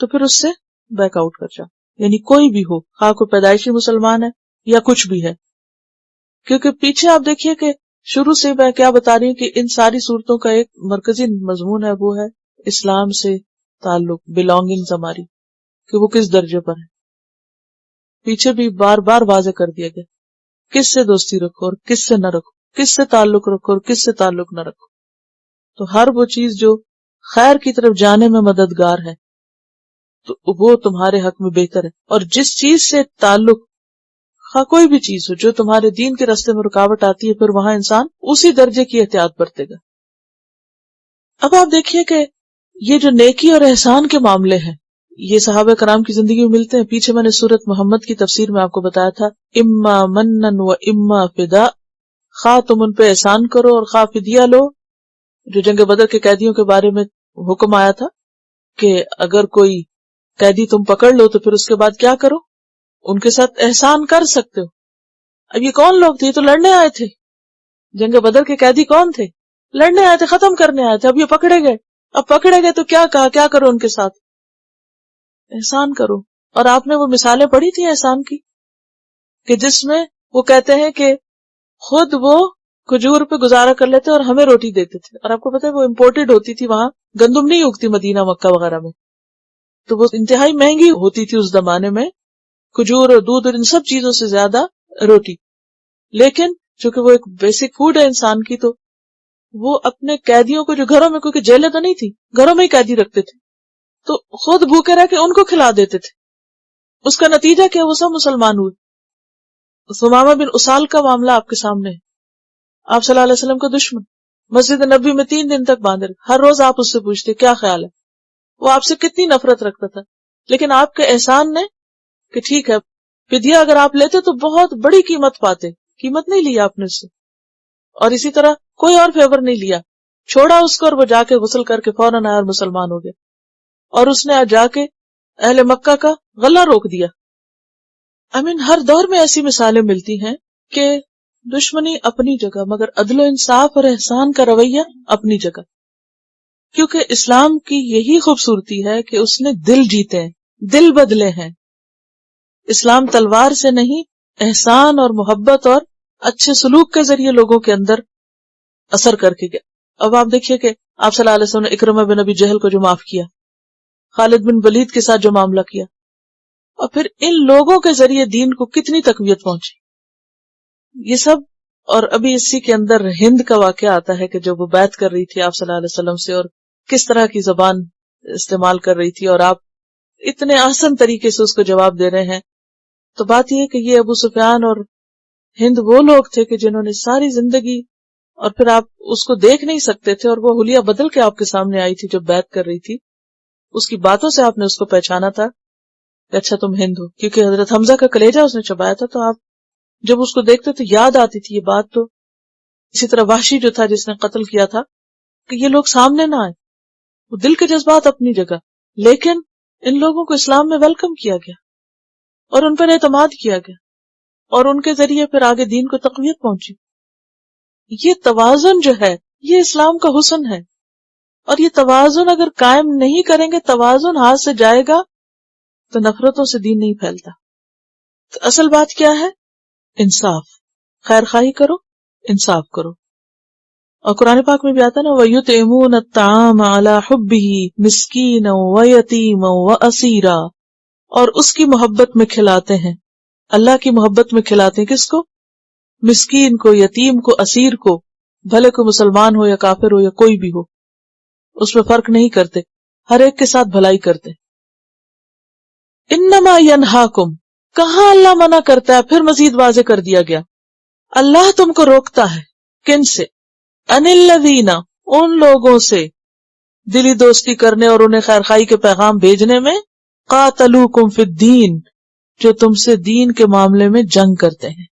تو پھر اس سے بیک آؤٹ کر جاؤ. یعنی کوئی بھی ہو، خواہ کوئی پیدائشی مسلمان ہے یا کچھ بھی ہے. کیونکہ پیچھے آپ دیکھیے کہ شروع سے میں کیا بتا رہی ہوں کہ ان ساری صورتوں کا ایک مرکزی مضمون ہے، وہ ہے اسلام سے تعلق، بلانگنگز ہماری، کہ وہ کس درجے پر ہے. پیچھے بھی بار بار واضح کر دیا گیا کس سے دوستی رکھو اور کس سے نہ رکھو، کس سے تعلق رکھو اور کس سے تعلق نہ رکھو. تو ہر وہ چیز جو خیر کی طرف جانے میں مددگار ہے تو وہ تمہارے حق میں بہتر ہے. اور جس چیز سے تعلق، خواہ کوئی بھی چیز ہو جو تمہارے دین کے راستے میں رکاوٹ آتی ہے، پھر وہاں انسان اسی درجے کی احتیاط برتے گا. اب آپ دیکھیے کہ یہ جو نیکی اور احسان کے معاملے ہیں، یہ صحابہ کرام کی زندگی میں ملتے ہیں. پیچھے میں نے سورۃ محمد کی تفسیر میں آپ کو بتایا تھا، اما منن و اما فدا، خواہ تم ان پہ احسان کرو اور خواہ فدیہ لو. جو جنگ بدر کے قیدیوں کے بارے میں حکم آیا تھا کہ اگر کوئی قیدی تم پکڑ لو تو پھر اس کے بعد کیا کرو، ان کے ساتھ احسان کر سکتے ہو. اب یہ کون لوگ تھے؟ یہ تو لڑنے آئے تھے. جنگ بدر کے قیدی کون تھے؟ لڑنے آئے تھے، ختم کرنے آئے تھے. اب یہ پکڑے گئے، اب پکڑے گئے تو کیا کہا، کیا کرو ان کے ساتھ؟ احسان کرو. اور آپ نے وہ مثالیں پڑھی تھی احسان کی، کہ جس میں وہ کہتے ہیں کہ خود وہ کھجور پہ گزارا کر لیتے اور ہمیں روٹی دیتے تھے. اور آپ کو پتا ہے وہ امپورٹڈ ہوتی تھی، وہاں گندم نہیں اگتی مدینہ مکہ وغیرہ میں، تو وہ انتہائی مہنگی ہوتی تھی اس زمانے میں، کھجور اور دودھ اور ان سب چیزوں سے زیادہ روٹی. لیکن چونکہ وہ ایک بیسک فوڈ ہے انسان کی، تو وہ اپنے قیدیوں کو جو گھروں میں، کیونکہ جیلیں تو نہیں تھی، گھروں میں ہی قیدی رکھتے تھے، تو خود بھوکے رہ کے ان کو کھلا دیتے تھے. اس کا نتیجہ کیا؟ وہ سب مسلمان ہوئے. ثمامہ بن اسال کا معاملہ آپ کے سامنے ہے. آپ صلی اللہ علیہ وسلم کا دشمن، مسجد نبی میں 3 دن تک باندھے رکھے. ہر روز آپ اس سے پوچھتے کیا خیال ہے، وہ آپ سے کتنی نفرت رکھتا تھا. لیکن آپ کے احسان نے کہ ٹھیک ہے فدیہ اگر آپ لیتے تو بہت بڑی قیمت پاتے، قیمت نہیں لیا آپ نے اس سے. اور اسی طرح کوئی اور فیور نہیں لیا، چھوڑا اس کو اور وہ جا کے غسل کر کے فوراً آیا اور مسلمان ہو گیا. اور اس نے جا کے اہل مکہ کا غلہ روک دیا. ہر دور میں ایسی مثالیں ملتی ہیں کہ دشمنی اپنی جگہ، مگر عدل و انصاف اور احسان کا رویہ اپنی جگہ. کیونکہ اسلام کی یہی خوبصورتی ہے کہ اس نے دل جیتے ہیں، دل بدلے ہیں. اسلام تلوار سے نہیں، احسان اور محبت اور اچھے سلوک کے ذریعے لوگوں کے اندر اثر کر کے گیا. اب آپ دیکھیے کہ آپ صلی اللہ علیہ وسلم نے اکرمہ بن ابی جہل کو جو معاف کیا، خالد بن ولید کے ساتھ جو معاملہ کیا، اور پھر ان لوگوں کے ذریعے دین کو کتنی تقویت پہنچی. یہ سب. اور ابھی اسی کے اندر ہند کا واقعہ آتا ہے کہ جو وہ بیعت کر رہی تھی آپ صلی اللہ علیہ وسلم سے، اور کس طرح کی زبان استعمال کر رہی تھی، اور آپ اتنے آسان طریقے سے اس کو جواب دے رہے ہیں. تو بات یہ ہے کہ یہ ابو سفیان اور ہند وہ لوگ تھے کہ جنہوں نے ساری زندگی، اور پھر آپ اس کو دیکھ نہیں سکتے تھے، اور وہ حلیہ بدل کے آپ کے سامنے آئی تھی جب بیعت کر رہی تھی. اس کی باتوں سے آپ نے اس کو پہچانا تھا کہ اچھا تم ہند ہو، کیونکہ حضرت حمزہ کا کلیجہ اس نے چبایا تھا. تو آپ جب اس کو دیکھتے تو یاد آتی تھی یہ بات. تو اسی طرح وحشی جو تھا جس نے قتل کیا تھا، کہ یہ لوگ سامنے نہ آئے. وہ دل کے جذبات اپنی جگہ، لیکن ان لوگوں کو اسلام میں ویلکم کیا گیا اور ان پر اعتماد کیا گیا، اور ان کے ذریعے پھر آگے دین کو تقویت پہنچی. یہ توازن جو ہے یہ اسلام کا حسن ہے. اور یہ توازن اگر قائم نہیں کریں گے، توازن ہاتھ سے جائے گا تو نفرتوں سے دین نہیں پھیلتا. تو اصل بات کیا ہے؟ انصاف. خیر خواہی کرو، انصاف کرو. اور قرآن پاک میں بھی آتا نا وَيُطْعِمُونَ الطَّعَامَ عَلَى حُبِّهِ مِسْكِينًا وَيَتِيمًا وَأَسِيرًا، اور اس کی محبت میں کھلاتے ہیں، اللہ کی محبت میں کھلاتے ہیں کس کو؟ مسکین کو، یتیم کو، اسیر کو، بھلے کوئی مسلمان ہو یا کافر ہو یا کوئی بھی ہو، اس میں فرق نہیں کرتے، ہر ایک کے ساتھ بھلائی کرتے۔ انما ینہاکم، کہاں اللہ منع کرتا ہے؟ پھر مزید واضح کر دیا گیا، اللہ تم کو روکتا ہے کن سے؟ ان الذین، ان لوگوں سے دلی دوستی کرنے اور انہیں خیر خائی کے پیغام بھیجنے میں، قاتلوکم فی الدین، جو تم سے دین کے معاملے میں جنگ کرتے ہیں،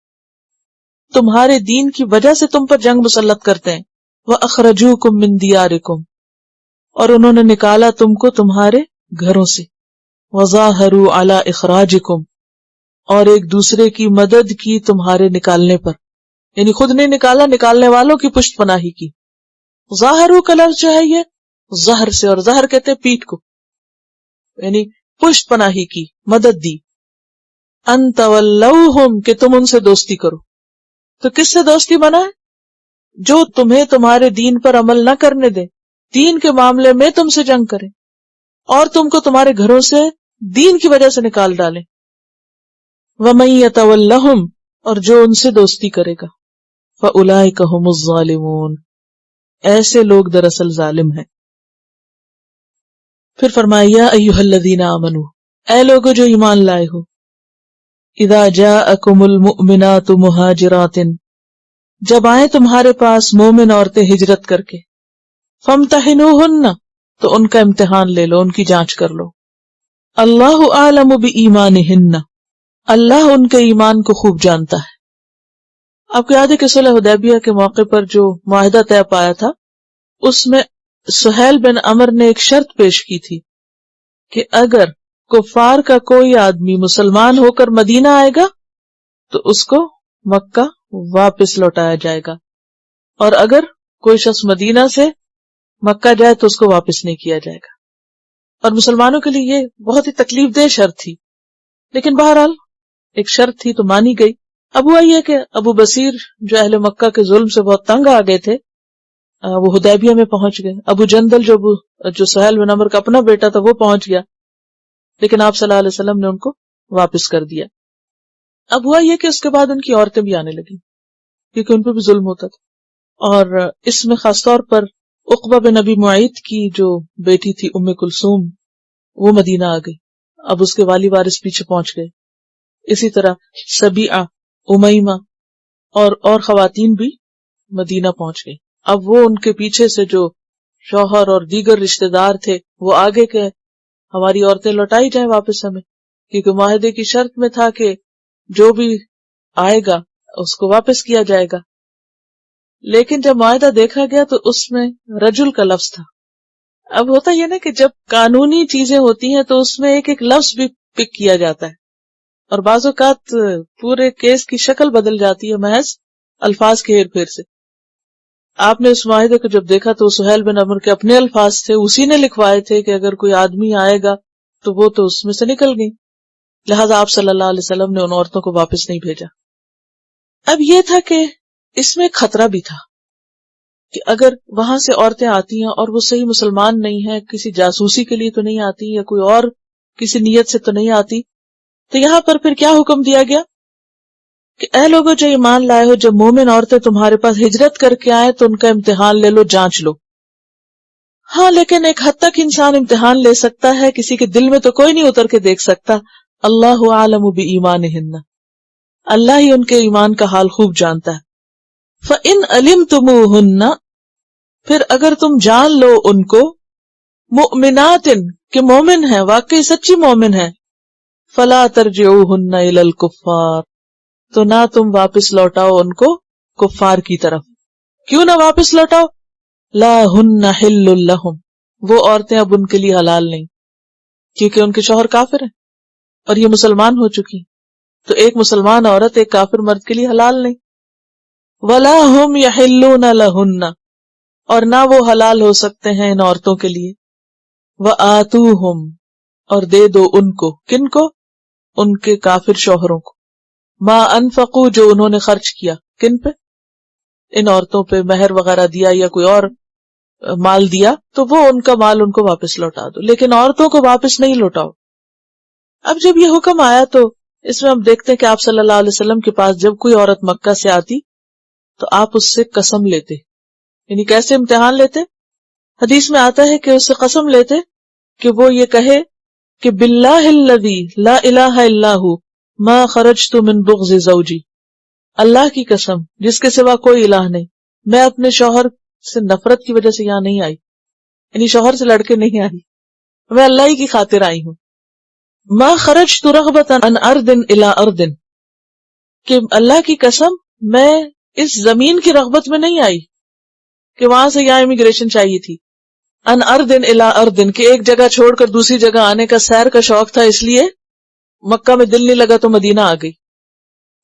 تمہارے دین کی وجہ سے تم پر جنگ مسلط کرتے ہیں، وَأَخْرَجُوكُم مِّن دِيَارِكُمْ، اور انہوں نے نکالا تم کو تمہارے گھروں سے، وَظَاهَرُوا عَلَىٰ إِخْرَاجِكُمْ، اور ایک دوسرے کی مدد کی تمہارے نکالنے پر، یعنی خود نے نکالا، نکالنے والوں کی پشت پناہی کی۔ ظاہرو کا لفظ جو ہے یہ ظہر سے، اور ظہر کہتے ہیں پیٹھ کو، یعنی پشت پناہی کی، مدد دی۔ ان تولوہم، کہ تم ان سے دوستی کرو، تو کس سے دوستی بنا ہے؟ جو تمہیں تمہارے دین پر عمل نہ کرنے دے، دین کے معاملے میں تم سے جنگ کرے، اور تم کو تمہارے گھروں سے دین کی وجہ سے نکال ڈالے۔ وَمَن يَتَوَلَّهُمْ، اور جو ان سے دوستی کرے گا، فَأُولَئِكَ هُمُ الظَّالِمُونَ، ایسے لوگ دراصل ظالم ہیں۔ پھر فرمایا یا ایھا الذین آمنوا، اے لوگو جو ایمان لائے ہو، اذا جاءکم المؤمنات مہاجرات، جب آئیں تمہارے پاس مومن عورتیں ہجرت کر کے، فامتحنوہن، تو ان کا امتحان لے لو، ان کی جانچ کر لو۔ اللہ اعلم بایمانہن، اللہ ان کے ایمان کو خوب جانتا ہے۔ آپ کو یاد ہے کہ صلح حدیبیہ کے موقع پر جو معاہدہ طے پایا تھا، اس میں سہیل بن عمر نے ایک شرط پیش کی تھی کہ اگر کفار کا کوئی آدمی مسلمان ہو کر مدینہ آئے گا تو اس کو مکہ واپس لوٹایا جائے گا، اور اگر کوئی شخص مدینہ سے مکہ جائے تو اس کو واپس نہیں کیا جائے گا۔ اور مسلمانوں کے لیے یہ بہت ہی تکلیف دہ شرط تھی، لیکن بہرحال ایک شرط تھی تو مانی گئی۔ اب ہوا یہ کہ ابو بصیر جو اہل مکہ کے ظلم سے بہت تنگ آ گئے تھے، وہ حدیبیہ میں پہنچ گئے۔ ابو جندل جو سہیل بن عمر کا اپنا بیٹا تھا وہ پہنچ گیا، لیکن آپ صلی اللہ علیہ وسلم نے ان کو واپس کر دیا۔ اب ہوا یہ کہ اس کے بعد ان کی عورتیں بھی آنے لگی، کیونکہ ان پہ بھی ظلم ہوتا تھا، اور اس میں خاص طور پر عقبہ بن ابی معیط کی جو بیٹی تھی ام کلثوم، وہ مدینہ آ گئی۔ اب اس کے والی وارث پیچھے پہنچ گئے، اسی طرح سبیعہ، امیمہ اور خواتین بھی مدینہ پہنچ گئی۔ اب وہ ان کے پیچھے سے جو شوہر اور دیگر رشتہ دار تھے وہ آگے کہ ہماری عورتیں لوٹائی جائیں واپس ہمیں، کیونکہ معاہدے کی شرط میں تھا کہ جو بھی آئے گا اس کو واپس کیا جائے گا۔ لیکن جب معاہدہ دیکھا گیا تو اس میں رجل کا لفظ تھا۔ اب ہوتا یہ نا کہ جب قانونی چیزیں ہوتی ہیں تو اس میں ایک ایک لفظ بھی پک کیا جاتا ہے، اور بعض اوقات پورے کیس کی شکل بدل جاتی ہے محض الفاظ کے ہیر پھیر سے۔ آپ نے اس معاہدے کو جب دیکھا تو سہیل بن عمر کے اپنے الفاظ تھے، اسی نے لکھوائے تھے کہ اگر کوئی آدمی آئے گا تو وہ تو اس میں سے نکل گئی، لہذا آپ صلی اللہ علیہ وسلم نے ان عورتوں کو واپس نہیں بھیجا۔ اب یہ تھا کہ اس میں خطرہ بھی تھا کہ اگر وہاں سے عورتیں آتی ہیں اور وہ صحیح مسلمان نہیں ہیں، کسی جاسوسی کے لیے تو نہیں آتی یا کوئی اور کسی نیت سے تو نہیں آتی، تو یہاں پر پھر کیا حکم دیا گیا کہ اے لوگو جو ایمان لائے ہو، جب مومن عورتیں تمہارے پاس ہجرت کر کے آئے تو ان کا امتحان لے لو، جانچ لو۔ ہاں لیکن ایک حد تک انسان امتحان لے سکتا ہے، کسی کے دل میں تو کوئی نہیں اتر کے دیکھ سکتا۔ اللہ عالم بایمانہن، اللہ ہی ان کے ایمان کا حال خوب جانتا ہے۔ فَإِنْ عَلِمْتُمُوهُنَّ، پھر اگر تم جان لو ان کو، مؤمنات، کہ مومن ہے، واقعی سچی مومن ہے، فَلَا تَرْجِعُوهُنَّ إِلَى الْكُفَّارِ، تو نہ تم واپس لوٹاؤ ان کو کفار کی طرف۔ کیوں نہ واپس لوٹاؤ؟ لا ہن حل لہم، وہ عورتیں اب ان کے لیے حلال نہیں، کیونکہ ان کے شوہر کافر ہیں اور یہ مسلمان ہو چکی، تو ایک مسلمان عورت ایک کافر مرد کے لیے حلال نہیں۔ ولا ہم یحلون لہن، اور نہ وہ حلال ہو سکتے ہیں ان عورتوں کے لیے۔ وآتوہم، اور دے دو ان کو، کن کو؟ ان کے کافر شوہروں کو، ما انفقوا، جو انہوں نے خرچ کیا، کن پہ؟ ان عورتوں پہ مہر وغیرہ دیا یا کوئی اور مال دیا تو وہ ان کا مال ان کو واپس لوٹا دو، لیکن عورتوں کو واپس نہیں لوٹاؤ۔ اب جب یہ حکم آیا تو اس میں ہم دیکھتے ہیں کہ آپ صلی اللہ علیہ وسلم کے پاس جب کوئی عورت مکہ سے آتی تو آپ اس سے قسم لیتے، یعنی کیسے امتحان لیتے؟ حدیث میں آتا ہے کہ اس سے قسم لیتے کہ وہ یہ کہے کہ باللہ الذی لا الہ الا ہو ما خرجت من بغض زوجی، اللہ کی قسم جس کے سوا کوئی الہ نہیں، میں اپنے شوہر سے نفرت کی وجہ سے یہاں نہیں آئی، یعنی شوہر سے لڑکے نہیں آئی، میں اللہ ہی کی خاطر آئی ہوں۔ ما خرجت رغبتا عن ارض الى ارض، کہ اللہ کی قسم میں اس زمین کی رغبت میں نہیں آئی کہ وہاں سے یہاں امیگریشن چاہیے تھی، ان ارض الی ارض، کہ ایک جگہ چھوڑ کر دوسری جگہ آنے کا سیر کا شوق تھا، اس لیے مکہ میں دل نہیں لگا تو مدینہ آ گئی،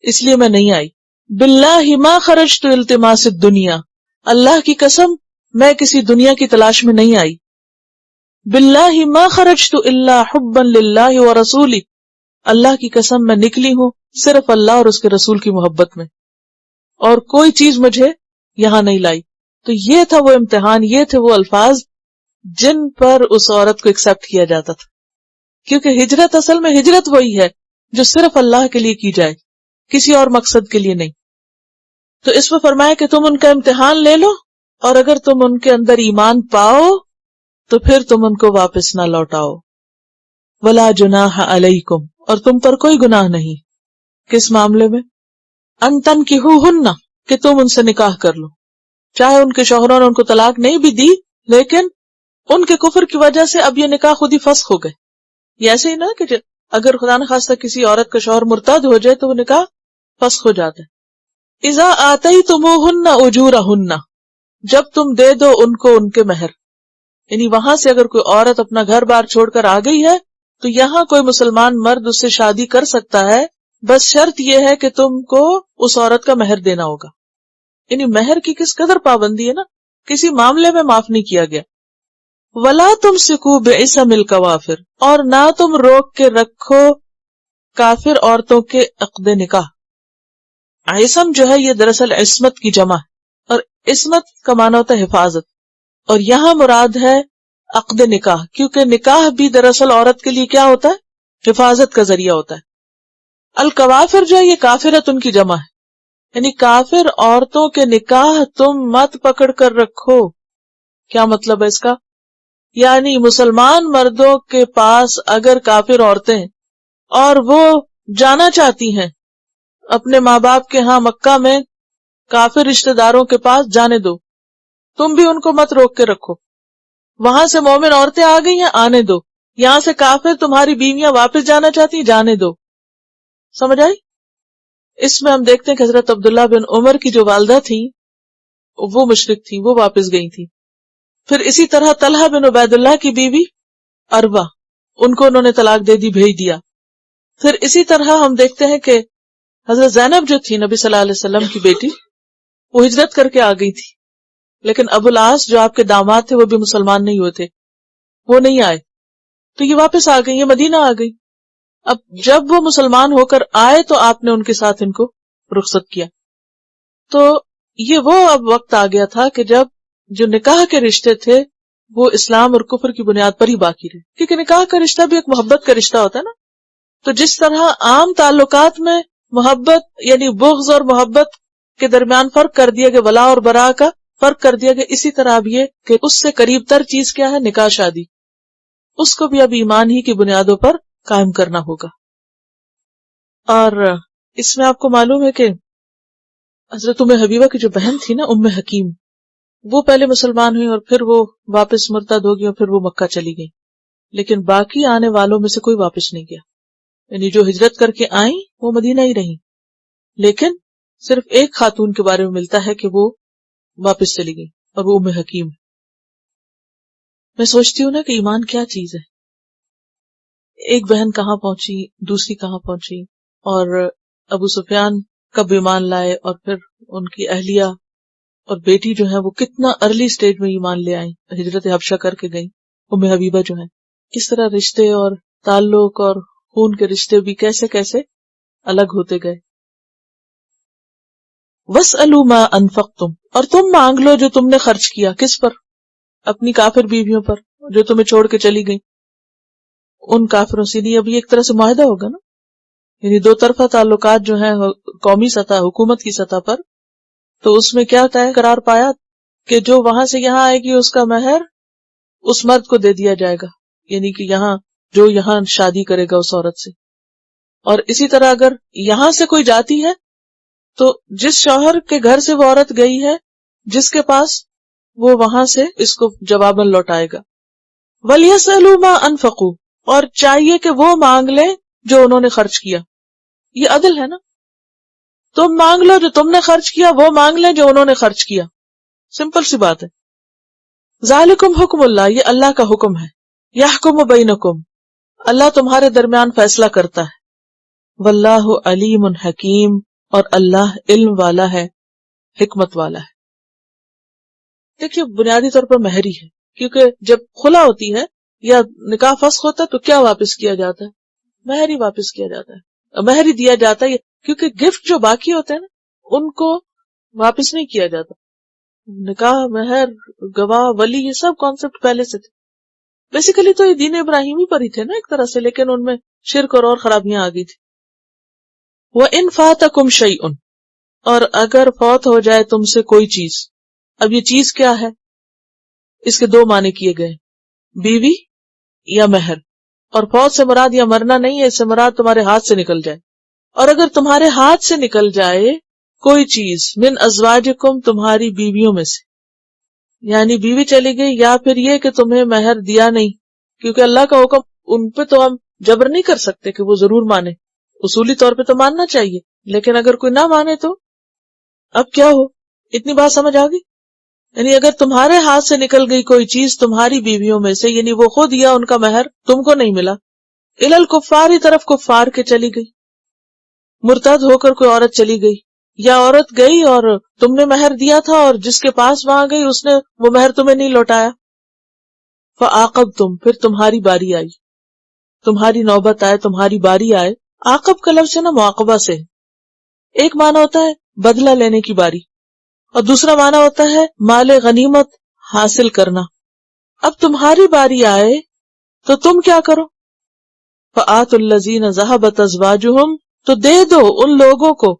اس لیے میں نہیں آئی۔ باللہ ما خرجت التماس الدنیا، اللہ کی قسم میں کسی دنیا کی تلاش میں نہیں آئی۔ باللہ ما خرجت الا حبا للہ ورسولہ، اللہ کی قسم میں نکلی ہوں صرف اللہ اور اس کے رسول کی محبت میں، اور کوئی چیز مجھے یہاں نہیں لائی۔ تو یہ تھا وہ امتحان، یہ تھے وہ الفاظ جن پر اس عورت کو ایکسپٹ کیا جاتا تھا، کیونکہ ہجرت اصل میں ہجرت وہی ہے جو صرف اللہ کے لیے کی جائے، کسی اور مقصد کے لیے نہیں۔ تو اس میں فرمایا کہ تم ان کا امتحان لے لو، اور اگر تم ان کے اندر ایمان پاؤ تو پھر تم ان کو واپس نہ لوٹاؤ۔ ولا جناح علیکم، اور تم پر کوئی گناہ نہیں، کس معاملے میں؟ ان تنکحوہن، کہ تم ان سے نکاح کر لو، چاہے ان کے شوہروں نے ان کو طلاق نہیں بھی دی، لیکن ان کے کفر کی وجہ سے اب یہ نکاح خود ہی فسخ ہو گئے۔ یہ ایسے ہی نا کہ اگر خدا نخواستہ کسی عورت کا شوہر مرتد ہو جائے تو وہ نکاح فسخ ہو جاتا ہے۔ اذا آتیتموہن اجورہن، جب تم دے دو ان کو ان کے مہر، یعنی وہاں سے اگر کوئی عورت اپنا گھر بار چھوڑ کر آ گئی ہے تو یہاں کوئی مسلمان مرد اس سے شادی کر سکتا ہے، بس شرط یہ ہے کہ تم کو اس عورت کا مہر دینا ہوگا۔ یعنی مہر کی کس قدر پابندی ہے نا، کسی معاملے میں معاف نہیں کیا گیا۔ ولا تمسکوا بعصم الکوافر، اور نہ تم روک کے رکھو کافر عورتوں کے عقد نکاح۔ عصم جو ہے یہ دراصل عصمت کی جمع ہے، اور عصمت کا معنی ہوتا ہے حفاظت، اور یہاں مراد ہے عقد نکاح، کیونکہ نکاح بھی دراصل عورت کے لیے کیا ہوتا ہے؟ حفاظت کا ذریعہ ہوتا ہے۔ الکوافر جو ہے یہ کافرت ان کی جمع ہے، یعنی کافر عورتوں کے نکاح تم مت پکڑ کر رکھو۔ کیا مطلب ہے اس کا؟ یعنی مسلمان مردوں کے پاس اگر کافر عورتیں اور وہ جانا چاہتی ہیں اپنے ماں باپ کے ہاں مکہ میں کافر رشتہ داروں کے پاس، جانے دو، تم بھی ان کو مت روک کے رکھو۔ وہاں سے مومن عورتیں آ گئی ہیں، آنے دو۔ یہاں سے کافر تمہاری بیویاں واپس جانا چاہتی ہیں، جانے دو۔ سمجھ آئی؟ اس میں ہم دیکھتے ہیں کہ حضرت عبداللہ بن عمر کی جو والدہ تھیں وہ مشرک تھیں، وہ واپس گئی تھیں۔ پھر اسی طرح طلحہ بن عبید اللہ کی بیوی اربا، ان کو انہوں نے طلاق دے دی، بھیج دیا۔ پھر اسی طرح ہم دیکھتے ہیں کہ حضرت زینب جو تھی نبی صلی اللہ علیہ وسلم کی بیٹی، وہ ہجرت کر کے آ گئی تھی، لیکن ابو العاص جو آپ کے داماد تھے وہ بھی مسلمان نہیں ہوئے تھے، وہ نہیں آئے، تو یہ واپس آ گئی، یہ مدینہ آ گئی۔ اب جب وہ مسلمان ہو کر آئے تو آپ نے ان کے ساتھ ان کو رخصت کیا۔ تو یہ وہ اب وقت آ گیا تھا کہ جب جو نکاح کے رشتے تھے وہ اسلام اور کفر کی بنیاد پر ہی باقی رہے، کیونکہ نکاح کا رشتہ بھی ایک محبت کا رشتہ ہوتا ہے نا۔ تو جس طرح عام تعلقات میں محبت یعنی بغض اور محبت کے درمیان فرق کر دیا گیا، ولا اور برا کا فرق کر دیا گیا، اسی طرح اب یہ کہ اس سے قریب تر چیز کیا ہے؟ نکاح شادی، اس کو بھی اب ایمان ہی کی بنیادوں پر قائم کرنا ہوگا۔ اور اس میں آپ کو معلوم ہے کہ حضرت ام حبیبہ کی جو بہن تھی نا، ام حکیم، وہ پہلے مسلمان ہوئی اور پھر وہ واپس مرتد ہو گئی اور پھر وہ مکہ چلی گئی، لیکن باقی آنے والوں میں سے کوئی واپس نہیں گیا، یعنی جو ہجرت کر کے آئیں وہ مدینہ ہی رہیں، لیکن صرف ایک خاتون کے بارے میں ملتا ہے کہ وہ واپس چلی گئی اور وہ ام حکیم۔ میں سوچتی ہوں نا کہ ایمان کیا چیز ہے، ایک بہن کہاں پہنچی، دوسری کہاں پہنچی، اور ابو سفیان کب ایمان لائے، اور پھر ان کی اہلیہ اور بیٹی جو ہے وہ کتنا ارلی سٹیج میں ایمان لے آئیں، ہجرت حبشہ کر کے گئیں۔ ام حبیبہ جو ہے کس طرح رشتے اور تعلق اور خون کے رشتے بھی کیسے کیسے الگ ہوتے گئے۔ وَاسْأَلُوا مَا أَنفَقْتُمْ، اور تم مانگ لو جو تم نے خرچ کیا. کس پر؟ اپنی کافر بیویوں پر جو تمہیں چھوڑ کے چلی گئی. ان کافروں سے نہیں. ابھی ایک طرح سے معاہدہ ہوگا نا، یعنی دو طرفہ تعلقات جو ہیں قومی سطح، حکومت کی سطح پر، تو اس میں کیا طے قرار پایا کہ جو وہاں سے یہاں آئے گی اس کا مہر اس مرد کو دے دیا جائے گا، یعنی کہ یہاں شادی کرے گا اس عورت سے. اور اسی طرح اگر یہاں سے کوئی جاتی ہے تو جس شوہر کے گھر سے وہ عورت گئی ہے جس کے پاس، وہ وہاں سے اس کو جواباً لوٹائے گا. وَلْيَسْأَلُوا مَا أَنفَقُوا، اور چاہیے کہ وہ مانگ لیں جو انہوں نے خرچ کیا. یہ عدل ہے نا، تم مانگ لو جو تم نے خرچ کیا، وہ مانگ لیں جو انہوں نے خرچ کیا. سمپل سی بات ہے. ذالکم حکم اللہ، یہ اللہ کا حکم ہے. یحکم بینکم، اللہ تمہارے درمیان فیصلہ کرتا ہے. واللہ علیم حکیم، اور اللہ علم والا ہے، حکمت والا ہے. دیکھیے بنیادی طور پر مہر ہی ہے، کیونکہ جب خلا ہوتی ہے یا نکاح فسخ ہوتا ہے تو کیا واپس کیا جاتا ہے؟ مہر ہی واپس کیا جاتا ہے، مہر ہی دیا جاتا ہے. کیونکہ گفٹ جو باقی ہوتے ہیں نا ان کو واپس نہیں کیا جاتا. نکاح، مہر، گواہ، ولی، یہ سب کانسیپٹ پہلے سے تھے. بیسیکلی تو یہ دین ابراہیمی پر ہی تھے نا ایک طرح سے، لیکن ان میں شرک اور خرابیاں آ گئی تھی. وَإِنْ فَاتَكُمْ شَيْءٌ، اور اگر فوت ہو جائے تم سے کوئی چیز. اب یہ چیز کیا ہے؟ اس کے دو معنی کیے گئے، بیوی یا مہر. اور فوت سے مراد یا مرنا نہیں ہے، اس سے مراد تمہارے ہاتھ سے نکل جائے. اور اگر تمہارے ہاتھ سے نکل جائے کوئی چیز، من ازواجکم، تمہاری بیویوں میں سے، یعنی بیوی چلی گئی، یا پھر یہ کہ تمہیں مہر دیا نہیں، کیونکہ اللہ کا حکم ان پہ تو ہم جبر نہیں کر سکتے کہ وہ ضرور مانے. اصولی طور پہ تو ماننا چاہیے، لیکن اگر کوئی نہ مانے تو اب کیا ہو؟ اتنی بات سمجھ آ گئی؟ یعنی اگر تمہارے ہاتھ سے نکل گئی کوئی چیز تمہاری بیویوں میں سے، یعنی وہ خود یا ان کا مہر تم کو نہیں ملا، الی الکفار، طرف کفار کے چلی گئی، مرتد ہو کر کوئی عورت چلی گئی، یا عورت گئی اور تم نے مہر دیا تھا اور جس کے پاس وہاں گئی اس نے وہ مہر تمہیں نہیں لوٹایا. فعاقبتم، پھر تمہاری باری آئی، تمہاری نوبت آئے، تمہاری باری آئے. عاقب کا لفظ ہے نا معاقبہ سے. ایک معنی ہوتا ہے بدلہ لینے کی باری، اور دوسرا معنی ہوتا ہے مال غنیمت حاصل کرنا. اب تمہاری باری آئے تو تم کیا کرو؟ فآتوا الذین ذہبت ازواجہم، تو دے دو ان لوگوں کو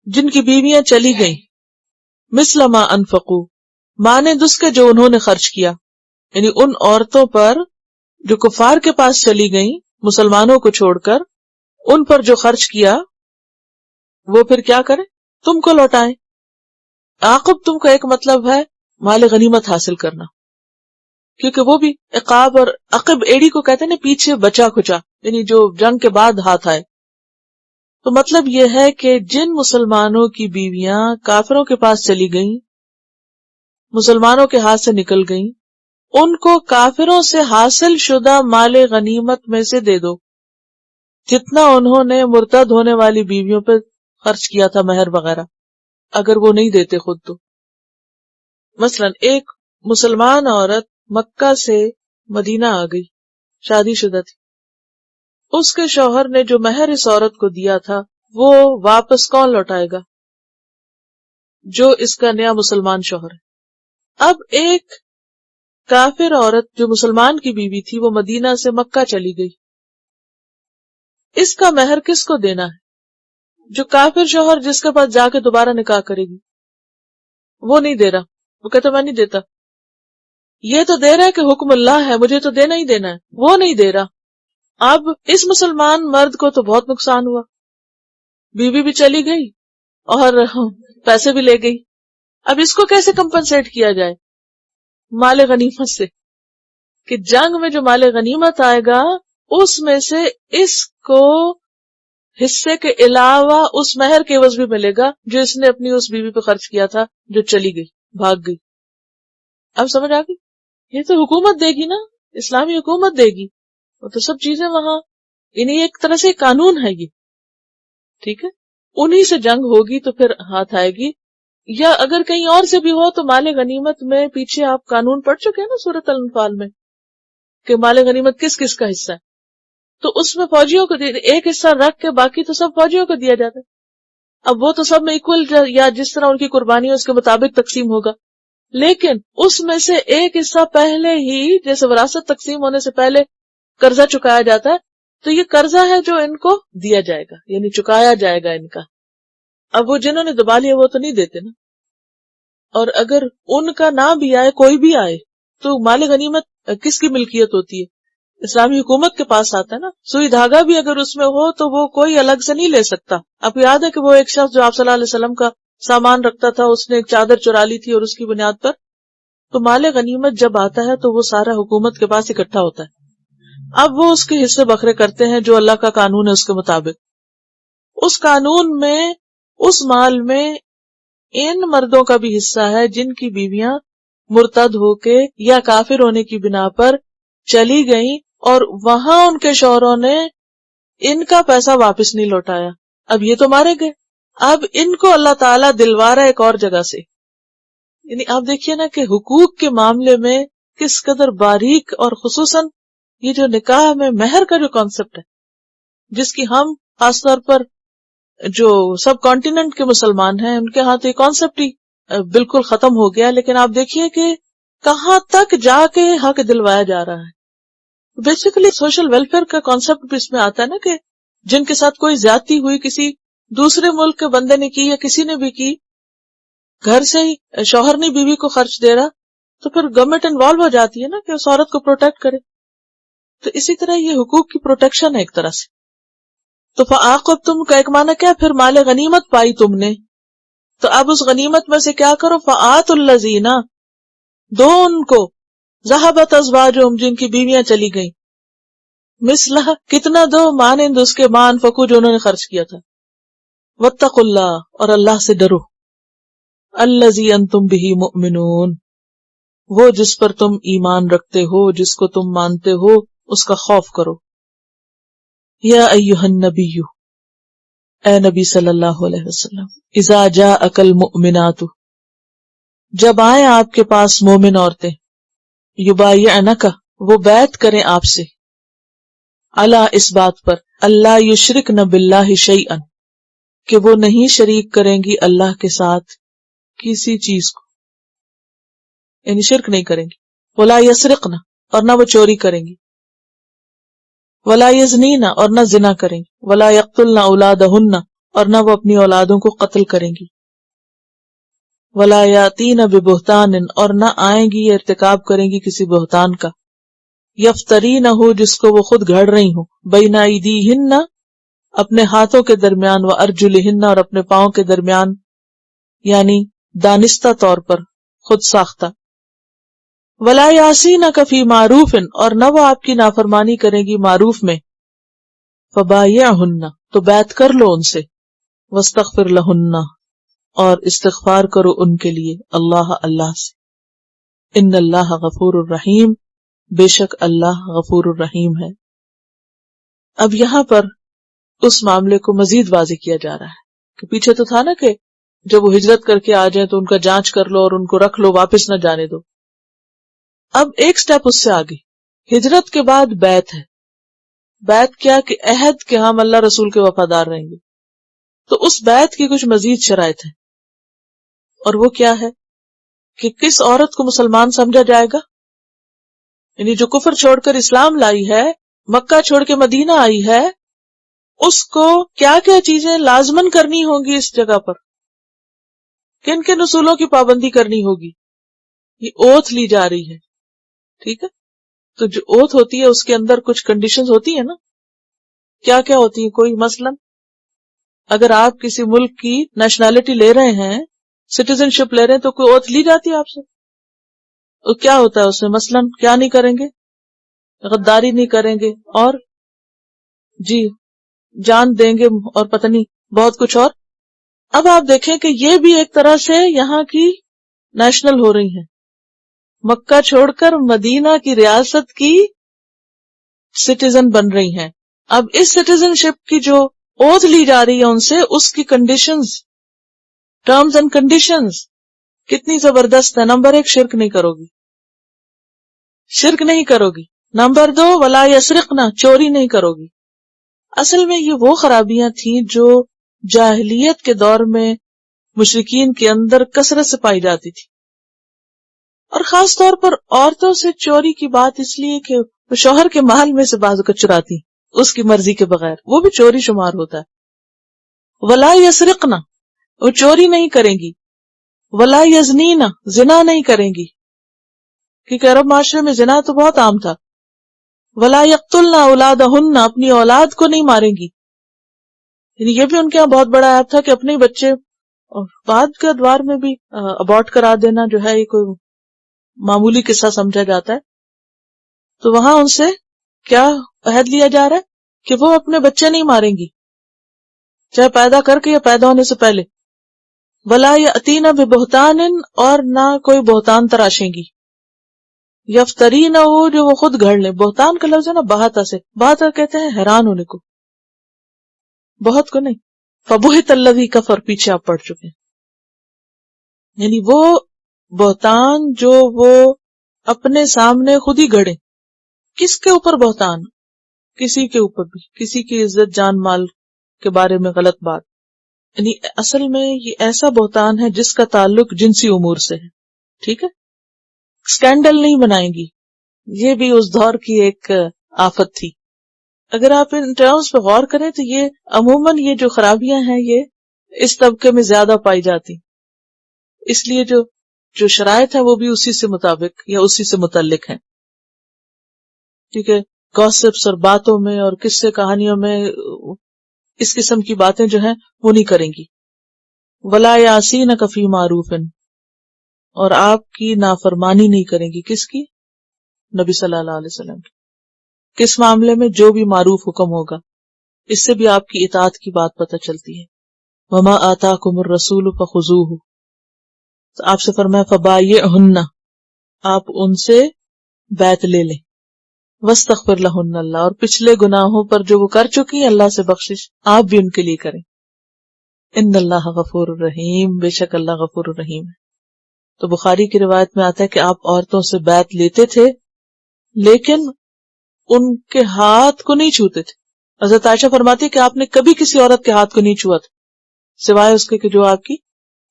جن کی بیویاں چلی گئیں، مثل ما انفقوا، مانند اس کے جو انہوں نے خرچ کیا. یعنی ان عورتوں پر جو کفار کے پاس چلی گئیں مسلمانوں کو چھوڑ کر، ان پر جو خرچ کیا وہ پھر کیا کریں؟ تم کو لوٹائیں. عاقب تم کا ایک مطلب ہے مال غنیمت حاصل کرنا، کیونکہ وہ بھی عقاب، اور عقب ایڑی کو کہتے ہیں نا پیچھے بچا کھچا، یعنی جو جنگ کے بعد ہاتھ آئے. تو مطلب یہ ہے کہ جن مسلمانوں کی بیویاں کافروں کے پاس چلی گئیں، مسلمانوں کے ہاتھ سے نکل گئیں، ان کو کافروں سے حاصل شدہ مال غنیمت میں سے دے دو، جتنا انہوں نے مرتد ہونے والی بیویوں پہ خرچ کیا تھا مہر وغیرہ، اگر وہ نہیں دیتے خود تو. مثلا ایک مسلمان عورت مکہ سے مدینہ آ گئی، شادی شدہ تھی، اس کے شوہر نے جو مہر اس عورت کو دیا تھا وہ واپس کون لوٹائے گا؟ جو اس کا نیا مسلمان شوہر ہے. اب ایک کافر عورت جو مسلمان کی بیوی تھی وہ مدینہ سے مکہ چلی گئی، اس کا مہر کس کو دینا ہے؟ جو کافر شوہر جس کے پاس جا کے دوبارہ نکاح کرے گی. وہ نہیں دے رہا، وہ کہتا میں نہیں دیتا. یہ تو دے رہا ہے کہ حکم اللہ ہے، مجھے تو دینا ہی دینا ہے، وہ نہیں دے رہا. اب اس مسلمان مرد کو تو بہت نقصان ہوا، بیوی بھی چلی گئی اور پیسے بھی لے گئی. اب اس کو کیسے کمپنسیٹ کیا جائے؟ مال غنیمت سے، کہ جنگ میں جو مال غنیمت آئے گا اس میں سے اس کو حصے کے علاوہ اس مہر کے عوض بھی ملے گا جو اس نے اپنی اس بیوی پہ خرچ کیا تھا جو چلی گئی، بھاگ گئی. اب سمجھ آ گئی؟ یہ تو حکومت دے گی نا، اسلامی حکومت دے گی، وہ تو سب چیزیں وہاں، یعنی ایک طرح سے قانون ہے یہ، ٹھیک ہے. انہی سے جنگ ہوگی تو پھر ہاتھ آئے گی. یا اگر کہیں اور سے بھی ہو تو مال غنیمت میں پیچھے آپ قانون پڑھ چکے ہیں نا سورۃ الانفال میں، کہ مال غنیمت کس کس کا حصہ ہے. تو اس میں فوجیوں کو ایک حصہ رکھ کے باقی تو سب فوجیوں کو دیا جاتا ہے. اب وہ تو سب میں ایکول یا جس طرح ان کی قربانی ہے اس کے مطابق تقسیم ہوگا، لیکن اس میں سے ایک حصہ پہلے ہی، جیسے وراثت تقسیم ہونے سے پہلے قرضہ چکایا جاتا ہے، تو یہ قرضہ ہے جو ان کو دیا جائے گا، یعنی چکایا جائے گا ان کا. اب وہ جنہوں نے دبا لیا وہ تو نہیں دیتے نا. اور اگر ان کا نہ بھی آئے، کوئی بھی آئے، تو مال غنیمت کس کی ملکیت ہوتی ہے؟ اسلامی حکومت کے پاس آتا ہے نا. سوئی دھاگا بھی اگر اس میں ہو تو وہ کوئی الگ سے نہیں لے سکتا. آپ کو یاد ہے کہ وہ ایک شخص جو آپ صلی اللہ علیہ وسلم کا سامان رکھتا تھا، اس نے ایک چادر چرا لی تھی اور اس کی بنیاد پر، تو مال غنیمت جب آتا ہے تو وہ سارا حکومت کے پاس اکٹھا ہوتا ہے. اب وہ اس کے حصے بکھرے کرتے ہیں جو اللہ کا قانون ہے اس کے مطابق. اس قانون میں، اس مال میں ان مردوں کا بھی حصہ ہے جن کی بیویاں مرتد ہو کے یا کافر ہونے کی بنا پر چلی گئیں اور وہاں ان کے شوہروں نے ان کا پیسہ واپس نہیں لوٹایا. اب یہ تو مارے گئے، اب ان کو اللہ تعالیٰ دلوا رہا ہے ایک اور جگہ سے. یعنی آپ دیکھیے نا کہ حقوق کے معاملے میں کس قدر باریک، اور خصوصاً یہ جو نکاح میں مہر کا جو کانسیپٹ ہے، جس کی ہم خاص طور پر جو سب کانٹیننٹ کے مسلمان ہیں ان کے ہاں تو یہ کانسیپٹ ہی بالکل ختم ہو گیا. لیکن آپ دیکھیے کہ کہاں تک جا کے حق دلوایا جا رہا ہے. بیسیکلی سوشل ویلفیئر کا کانسیپٹ بھی اس میں آتا ہے نا کہ جن کے ساتھ کوئی زیادتی ہوئی، کسی دوسرے ملک کے بندے نے کی یا کسی نے بھی کی، گھر سے ہی شوہر نہیں بیوی کو خرچ دے رہا، تو پھر گورنمنٹ انوالو ہو جاتی ہے نا کہ اس عورت کو پروٹیکٹ کرے. تو اسی طرح یہ حقوق کی پروٹیکشن ہے ایک طرح سے. تو فَعَاقَبْتُمْ کا ایک معنی کیا؟ پھر مال غنیمت پائی تم نے، تو اب اس غنیمت میں سے کیا کرو؟ فَآتُوا الَّذِينَ، دو ان کو، ذَهَبَتْ أَزْوَاجُهُمْ جن کی بیویاں چلی گئیں، مثلہ کتنا دو، مانند اس کے مان فکو جو انہوں نے خرچ کیا تھا. وَاتَّقُوا اللَّهَ، اور اللہ سے ڈرو، الَّذِي أَنْتُمْ بِهِ مُؤْمِنُونَ، وہ جس پر تم ایمان رکھتے ہو، جس کو تم مانتے ہو، اس کا خوف کرو. یا ایھا النبی، اے نبی صلی اللہ علیہ وسلم، اذا جاءک المؤمنات، جب آئیں آپ کے پاس مومن عورتیں، یبایعنک، وہ بیعت کریں آپ سے، علی اس بات پر، اللہ یشرکن باللہ شیئا، کہ وہ نہیں شریک کریں گی اللہ کے ساتھ کسی چیز کو، یعنی شرک نہیں کریں گی. ولا یسرقن، اور نہ وہ چوری کریں گی. ولا یزنین، اور نہ زنا کریں گی. ولا یقتلن اولادہن، اور نہ وہ اپنی اولادوں کو قتل کریں گی. ولا یاتین ببہتان، اور نہ آئیں گی یا ارتکاب کریں گی کسی بہتان کا، یفترینہ، جس کو وہ خود گھڑ رہی ہوں، بین ایدیہن، اپنے ہاتھوں کے درمیان، و ارجلہن، اور اپنے پاؤں کے درمیان، یعنی دانستہ طور پر، خود ساختہ. ولا یعصینک فی معروف، اور نہ وہ آپ کی نافرمانی کریں گی معروف میں. فبایعہن، تو بیعت کر لو ان سے. واستغفر لہن، اور استغفار کرو ان کے لیے اللہ، اللہ سے. ان اللہ غفور الرحیم، بے شک اللہ غفور الرحیم ہے. اب یہاں پر اس معاملے کو مزید واضح کیا جا رہا ہے کہ پیچھے تو تھا نا کہ جب وہ ہجرت کر کے آ جائیں تو ان کا جانچ کر لو اور ان کو رکھ لو، واپس نہ جانے دو. اب ایک سٹیپ اس سے آگے، ہجرت کے بعد بیعت ہے. بیعت کیا؟ کہ عہد کہ ہم اللہ رسول کے وفادار رہیں گے. تو اس بیعت کی کچھ مزید شرائط ہیں، اور وہ کیا ہے کہ کس عورت کو مسلمان سمجھا جائے گا، یعنی جو کفر چھوڑ کر اسلام لائی ہے، مکہ چھوڑ کے مدینہ آئی ہے، اس کو کیا کیا چیزیں لازمن کرنی ہوں گی اس جگہ پر، کن کن اصولوں کی پابندی کرنی ہوگی. یہ اوتھ لی جا رہی ہے، ٹھیک ہے. تو جو اوتھ ہوتی ہے اس کے اندر کچھ کنڈیشنز ہوتی ہیں نا. کیا کیا ہوتی ہیں؟ کوئی مثلا اگر آپ کسی ملک کی نیشنلٹی لے رہے ہیں، سٹیزن شپ لے رہے ہیں، تو کوئی اوتھ لی جاتی ہے آپ سے. تو کیا ہوتا ہے اس میں؟ مثلا کیا نہیں کریں گے؟ غداری نہیں کریں گے، اور جی جان دیں گے، اور پتہ نہیں بہت کچھ اور. اب آپ دیکھیں کہ یہ بھی ایک طرح سے یہاں کی نیشنل ہو رہی ہیں، مکہ چھوڑ کر مدینہ کی ریاست کی سٹیزن بن رہی ہیں. اب اس سٹیزن شپ کی جو اوتھ لی جا رہی ہے ان سے، اس کی کنڈیشنز، ٹرمز اینڈ کنڈیشنز کتنی زبردست ہے. نمبر 1، شرک نہیں کرو گی، شرک نہیں کرو گی. نمبر 2، ولا یسرقنا، چوری نہیں کرو گی. اصل میں یہ وہ خرابیاں تھیں جو جاہلیت کے دور میں مشرکین کے اندر کثرت سے پائی جاتی تھی، اور خاص طور پر عورتوں سے چوری کی بات اس لیے کہ وہ شوہر کے محل میں سے بعض کو چراتی اس کی مرضی کے بغیر، وہ بھی چوری شمار ہوتا ہے۔ ولا یسرقن، وہ چوری نہیں کریں گی۔ ولا یزنین، زنا نہیں کریں گی، کیونکہ عرب معاشرے میں زنا تو بہت عام تھا۔ ولا یقتلن اولادہن، اپنی اولاد کو نہیں ماریں گی، یعنی یہ بھی ان کے یہاں بہت بڑا ایپ تھا کہ اپنے بچے، اور بعد کے ادوار میں بھی ابورٹ کرا دینا جو ہے یہ کوئی معمولی قصہ سمجھا جاتا ہے۔ تو وہاں ان سے کیا عہد لیا جا رہا ہے کہ وہ اپنے بچے نہیں ماریں گی، چاہے پیدا کر کے یا پیدا ہونے سے پہلے۔ ولا یأتین ببہتان، اور نہ کوئی بہتان تراشیں گی۔ یفترینہ، جو وہ خود گھڑ لیں۔ بہتان کا لفظ ہے نا بہتا سے، بہتا کہتے ہیں حیران ہونے کو، بہت کو نہیں۔ فبہت الذی کفر، پیچھے آپ پڑھ چکے ہیں، یعنی وہ بہتان جو وہ اپنے سامنے خود ہی گھڑے۔ کس کے اوپر بہتان؟ کسی کے اوپر بھی، کسی کی عزت جان مال کے بارے میں غلط بات، یعنی اصل میں یہ ایسا بہتان ہے جس کا تعلق جنسی امور سے ہے، ٹھیک ہے؟ اسکینڈل نہیں بنائیں گی، یہ بھی اس دور کی ایک آفت تھی۔ اگر آپ ان ٹرمز پہ غور کریں تو یہ عموماً یہ جو خرابیاں ہیں یہ اس طبقے میں زیادہ پائی جاتی، اس لیے جو شرائط ہے وہ بھی اسی سے مطابق یا اسی سے متعلق ہیں، ٹھیک ہے؟ گوسپس اور باتوں میں اور قصے کہانیوں میں اس قسم کی باتیں جو ہیں وہ نہیں کریں گی۔ ولا یعصینک فی معروف، اور آپ کی نافرمانی نہیں کریں گی، کس کی؟ نبی صلی اللہ علیہ وسلم کی۔ کس معاملے میں؟ جو بھی معروف حکم ہوگا، اس سے بھی آپ کی اطاعت کی بات پتہ چلتی ہے۔ وما آتاکم الرسول فخذوہ، تو آپ سے فرمایا فبایعہن، آپ ان سے بیعت لے لیں۔ واستغفر لہن اللہ، اور پچھلے گناہوں پر جو وہ کر چکی ہیں اللہ سے بخشش آپ بھی ان کے لیے کریں۔ ان اللہ غفور الرحیم، بے شک اللہ غفور الرحیم ہے۔ تو بخاری کی روایت میں آتا ہے کہ آپ عورتوں سے بیعت لیتے تھے لیکن ان کے ہاتھ کو نہیں چھوتے تھے۔ حضرت عائشہ فرماتی ہے کہ آپ نے کبھی کسی عورت کے ہاتھ کو نہیں چھوا تھا سوائے اس کے کہ جو آپ کی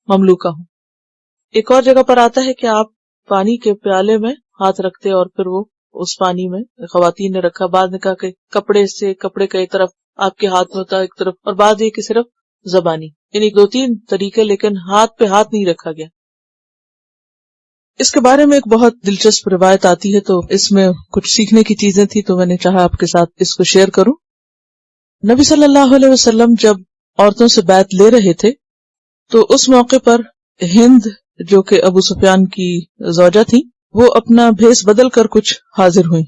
مملوکہ ہوں۔ ایک اور جگہ پر آتا ہے کہ آپ پانی کے پیالے میں ہاتھ رکھتے اور پھر وہ اس پانی میں خواتین نے رکھا، بعد نے کہا کہ کپڑے کا ایک طرف آپ کے ہاتھ میں ہوتا ایک طرف، اور بعد یہ کہ صرف زبانی، یعنی 2-3 طریقے، لیکن ہاتھ پہ ہاتھ نہیں رکھا گیا۔ اس کے بارے میں ایک بہت دلچسپ روایت آتی ہے، تو اس میں کچھ سیکھنے کی چیزیں تھی تو میں نے چاہا آپ کے ساتھ اس کو شیئر کروں۔ نبی صلی اللہ علیہ وسلم جب عورتوں سے بیعت لے رہے تھے تو اس موقع پر ہند جو کہ ابو سفیان کی زوجہ تھی وہ اپنا بھیس بدل کر کچھ حاضر ہوئی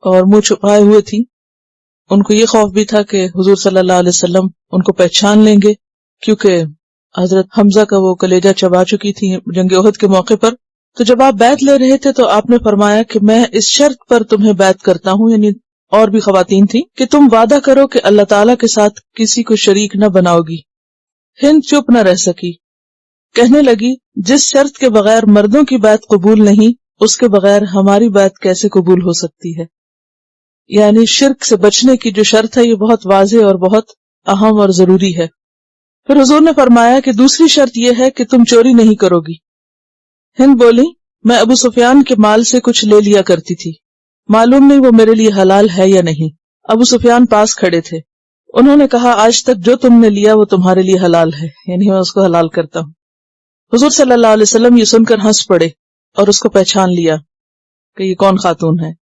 اور منہ چھپائے ہوئے تھی۔ ان کو یہ خوف بھی تھا کہ حضور صلی اللہ علیہ وسلم ان کو پہچان لیں گے، کیونکہ حضرت حمزہ کا وہ کلیجہ چبا چکی تھی جنگ احد کے موقع پر۔ تو جب آپ بیعت لے رہے تھے تو آپ نے فرمایا کہ میں اس شرط پر تمہیں بیعت کرتا ہوں، یعنی اور بھی خواتین تھی، کہ تم وعدہ کرو کہ اللہ تعالیٰ کے ساتھ کسی کو شریک نہ بناؤ گی۔ ہند چپ نہ رہ سکی، کہنے لگی جس شرط کے بغیر مردوں کی بیعت قبول نہیں اس کے بغیر ہماری بیعت کیسے قبول ہو سکتی ہے؟ یعنی شرک سے بچنے کی جو شرط ہے یہ بہت واضح اور بہت اہم اور ضروری ہے۔ پھر حضور نے فرمایا کہ دوسری شرط یہ ہے کہ تم چوری نہیں کرو گی۔ ہند بولی میں ابو سفیان کے مال سے کچھ لے لیا کرتی تھی، معلوم نہیں وہ میرے لیے حلال ہے یا نہیں۔ ابو سفیان پاس کھڑے تھے، انہوں نے کہا آج تک جو تم نے لیا وہ تمہارے لیے حلال ہے، یعنی میں اس کو حلال کرتا ہوں۔ حضور صلی اللہ علیہ وسلم یہ سن کر ہنس پڑے اور اس کو پہچان لیا کہ یہ کون خاتون ہے۔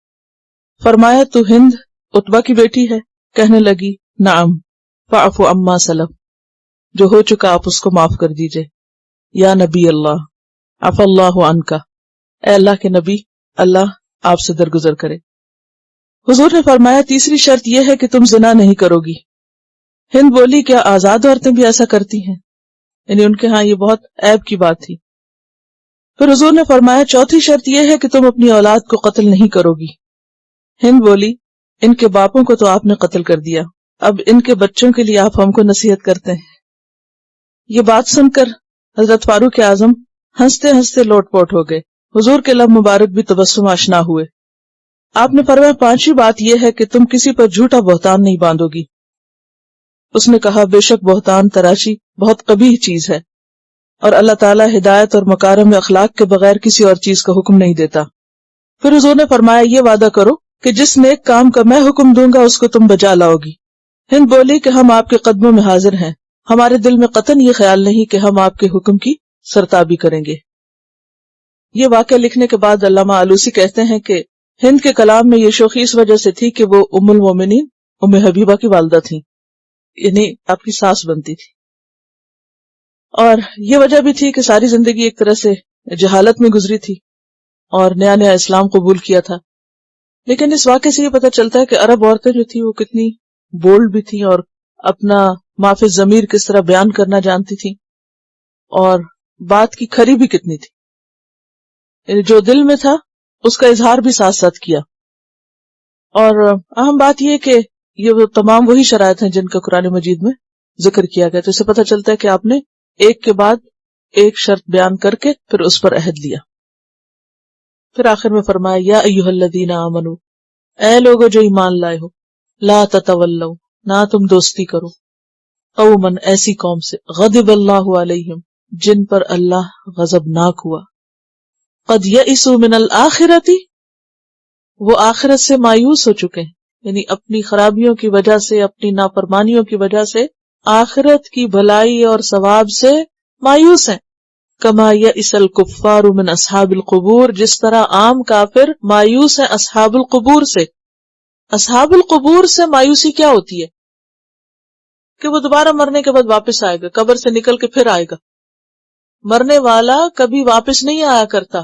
فرمایا تو ہند عتبہ کی بیٹی ہے؟ کہنے لگی نعم، فاعفو عما سلف، جو ہو چکا آپ اس کو معاف کر دیجئے۔ یا نبی اللہ عفا اللہ عنکا، اے اللہ کے نبی اللہ آپ سے درگزر کرے۔ حضور نے فرمایا تیسری شرط یہ ہے کہ تم زنا نہیں کرو گی۔ ہند بولی کیا آزاد عورتیں بھی ایسا کرتی ہیں؟ یعنی ان کے ہاں یہ بہت عیب کی بات تھی۔ پھر حضور نے فرمایا چوتھی شرط یہ ہے کہ تم اپنی اولاد کو قتل نہیں کرو گی۔ ہند بولی ان کے باپوں کو تو آپ نے قتل کر دیا، اب ان کے بچوں کے لیے آپ ہم کو نصیحت کرتے ہیں۔ یہ بات سن کر حضرت فاروق اعظم ہنستے ہنستے لوٹ پوٹ ہو گئے، حضور کے لب مبارک بھی تبسم آشنا ہوئے۔ آپ نے فرمایا پانچویں بات یہ ہے کہ تم کسی پر جھوٹا بہتان نہیں باندھو گی۔ اس نے کہا بے شک بہتان تراشی بہت قبیح چیز ہے، اور اللہ تعالیٰ ہدایت اور مکارم اخلاق کے بغیر کسی اور چیز کا حکم نہیں دیتا۔ پھر حضور نے فرمایا یہ وعدہ کرو کہ جس نیک کام کا میں حکم دوں گا اس کو تم بجا لاؤ گی۔ ہند بولی کہ ہم آپ کے قدموں میں حاضر ہیں، ہمارے دل میں قطعاً یہ خیال نہیں کہ ہم آپ کے حکم کی سرتابی کریں گے۔ یہ واقعہ لکھنے کے بعد علامہ آلوسی کہتے ہیں کہ ہند کے کلام میں یہ شوخی اس وجہ سے تھی کہ وہ ام المومنین ام حبیبہ کی والدہ تھیں، یعنی آپ کی ساس بنتی تھی، اور یہ وجہ بھی تھی کہ ساری زندگی ایک طرح سے جہالت میں گزری تھی اور نیا نیا اسلام قبول کیا تھا۔ لیکن اس واقعے سے یہ پتہ چلتا ہے کہ عرب عورتیں جو تھیں وہ کتنی بولڈ بھی تھیں اور اپنا معافی ضمیر کس طرح بیان کرنا جانتی تھیں، اور بات کی کھری بھی کتنی تھی، یعنی جو دل میں تھا اس کا اظہار بھی ساتھ ساتھ کیا۔ اور اہم بات یہ کہ یہ وہ تمام وہی شرائط ہیں جن کا قرآن مجید میں ذکر کیا گیا، تو اسے پتہ چلتا ہے کہ آپ نے ایک کے بعد ایک شرط بیان کر کے پھر اس پر عہد لیا۔ پھر آخر میں فرمایا یا ایھا الذین آمنو، اے لوگو جو ایمان لائے ہو، لا تتولوا، نہ تم دوستی کرو، قومن ایسی قوم سے، غضب اللہ علیہم جن پر اللہ غضبناک ہوا، قد یئسوا من الآخرۃ، وہ آخرت سے مایوس ہو چکے ہیں، یعنی اپنی خرابیوں کی وجہ سے، اپنی نافرمانیوں کی وجہ سے آخرت کی بھلائی اور ثواب سے مایوس ہیں۔ کما یئس الکفار من اصحاب القبور، جس طرح عام کافر مایوس ہیں اصحاب القبور سے۔ اصحاب القبور سے مایوسی کیا ہوتی ہے؟ کہ وہ دوبارہ مرنے کے بعد واپس آئے گا، قبر سے نکل کے پھر آئے گا۔ مرنے والا کبھی واپس نہیں آیا کرتا،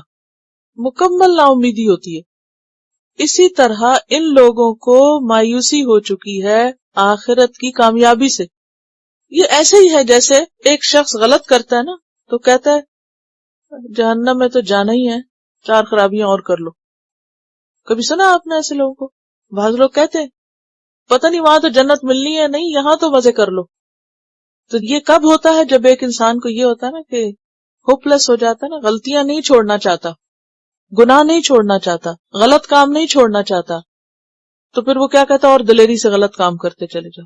مکمل نا امیدی ہوتی ہے۔ اسی طرح ان لوگوں کو مایوسی ہو چکی ہے آخرت کی کامیابی سے۔ یہ ایسے ہی ہے جیسے ایک شخص غلط کرتا ہے نا تو کہتا ہے جہنم میں تو جانا ہی ہے، 4 خرابیاں اور کر لو۔ کبھی سنا آپ نے ایسے لوگوں کو؟ بعض لوگ کہتے ہیں پتہ نہیں وہاں تو جنت ملنی ہے، نہیں یہاں تو مزے کر لو۔ تو یہ کب ہوتا ہے؟ جب ایک انسان کو یہ ہوتا ہے نا کہ ہوپ لیس ہو جاتا ہے نا، غلطیاں نہیں چھوڑنا چاہتا، گناہ نہیں چھوڑنا چاہتا، غلط کام نہیں چھوڑنا چاہتا، تو پھر وہ کیا کہتا ہے اور دلیری سے غلط کام کرتے چلے جاؤ۔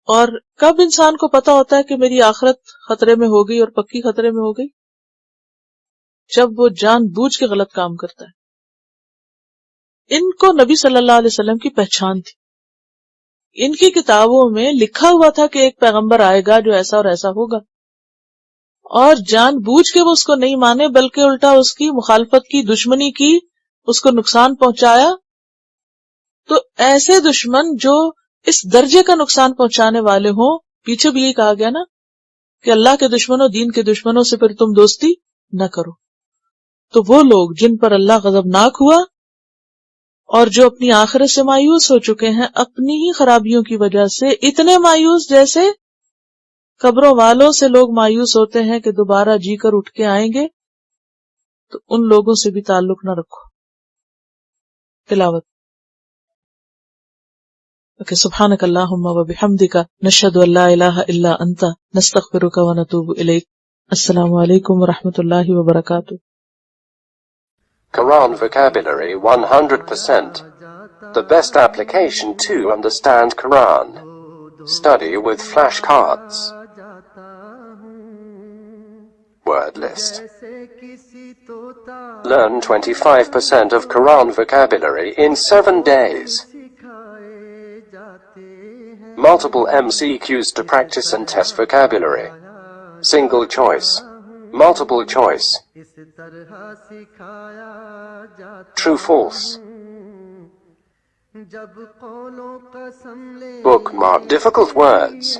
اور کب انسان کو پتا ہوتا ہے کہ میری آخرت خطرے میں ہو گئی اور پکی خطرے میں ہو گئی؟ جب وہ جان بوجھ کے غلط کام کرتا ہے۔ ان کو نبی صلی اللہ علیہ وسلم کی پہچان تھی، ان کی کتابوں میں لکھا ہوا تھا کہ ایک پیغمبر آئے گا جو ایسا اور ایسا ہوگا، اور جان بوجھ کے وہ اس کو نہیں مانے بلکہ الٹا اس کی مخالفت کی، دشمنی کی، اس کو نقصان پہنچایا۔ تو ایسے دشمن جو اس درجے کا نقصان پہنچانے والے ہوں، پیچھے بھی یہی کہا گیا نا کہ اللہ کے دشمنوں، دین کے دشمنوں سے پھر تم دوستی نہ کرو۔ تو وہ لوگ جن پر اللہ غضبناک ہوا اور جو اپنی آخرت سے مایوس ہو چکے ہیں اپنی ہی خرابیوں کی وجہ سے، اتنے مایوس جیسے قبروں والوں سے لوگ مایوس ہوتے ہیں کہ دوبارہ جی کر اٹھ کے آئیں گے، تو ان لوگوں سے بھی تعلق نہ رکھو۔ تلاوت سبحانک اللہم و بحمدک، نشہد ان لا الہ الا انت، نستغفرک و نتوب الیک۔ السلام علیکم و رحمۃ اللہ وبرکاتہ۔
Quran vocabulary 100%. The best application to understand Quran. Study with flashcards. Word list. Learn 25% of Quran vocabulary in 7 days. Multiple MCQs to practice and test vocabulary. Single choice. Multiple choice. True, false. Bookmark difficult words.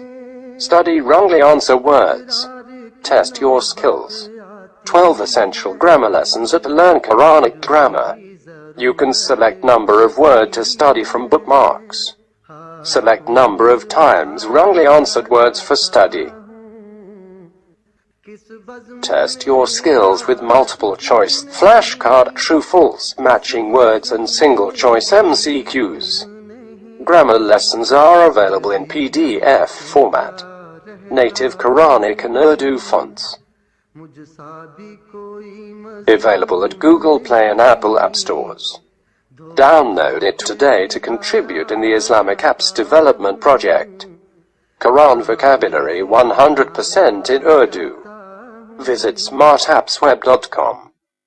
Study wrongly answer words. Test your skills. 12 essential grammar lessons at Learn Quranic Grammar. You can select number of word to study from bookmarks. Select number of times wrongly answered words for study. Test your skills with multiple choice flashcard, true, false, matching words and single choice MCQs. Grammar lessons are available in PDF format. Native Quranic and Urdu fonts. Available at Google Play and Apple App Stores. Download it today to contribute in the Islamic Apps Development Project. Quran vocabulary 100% in Urdu. Visit smartappsweb.com.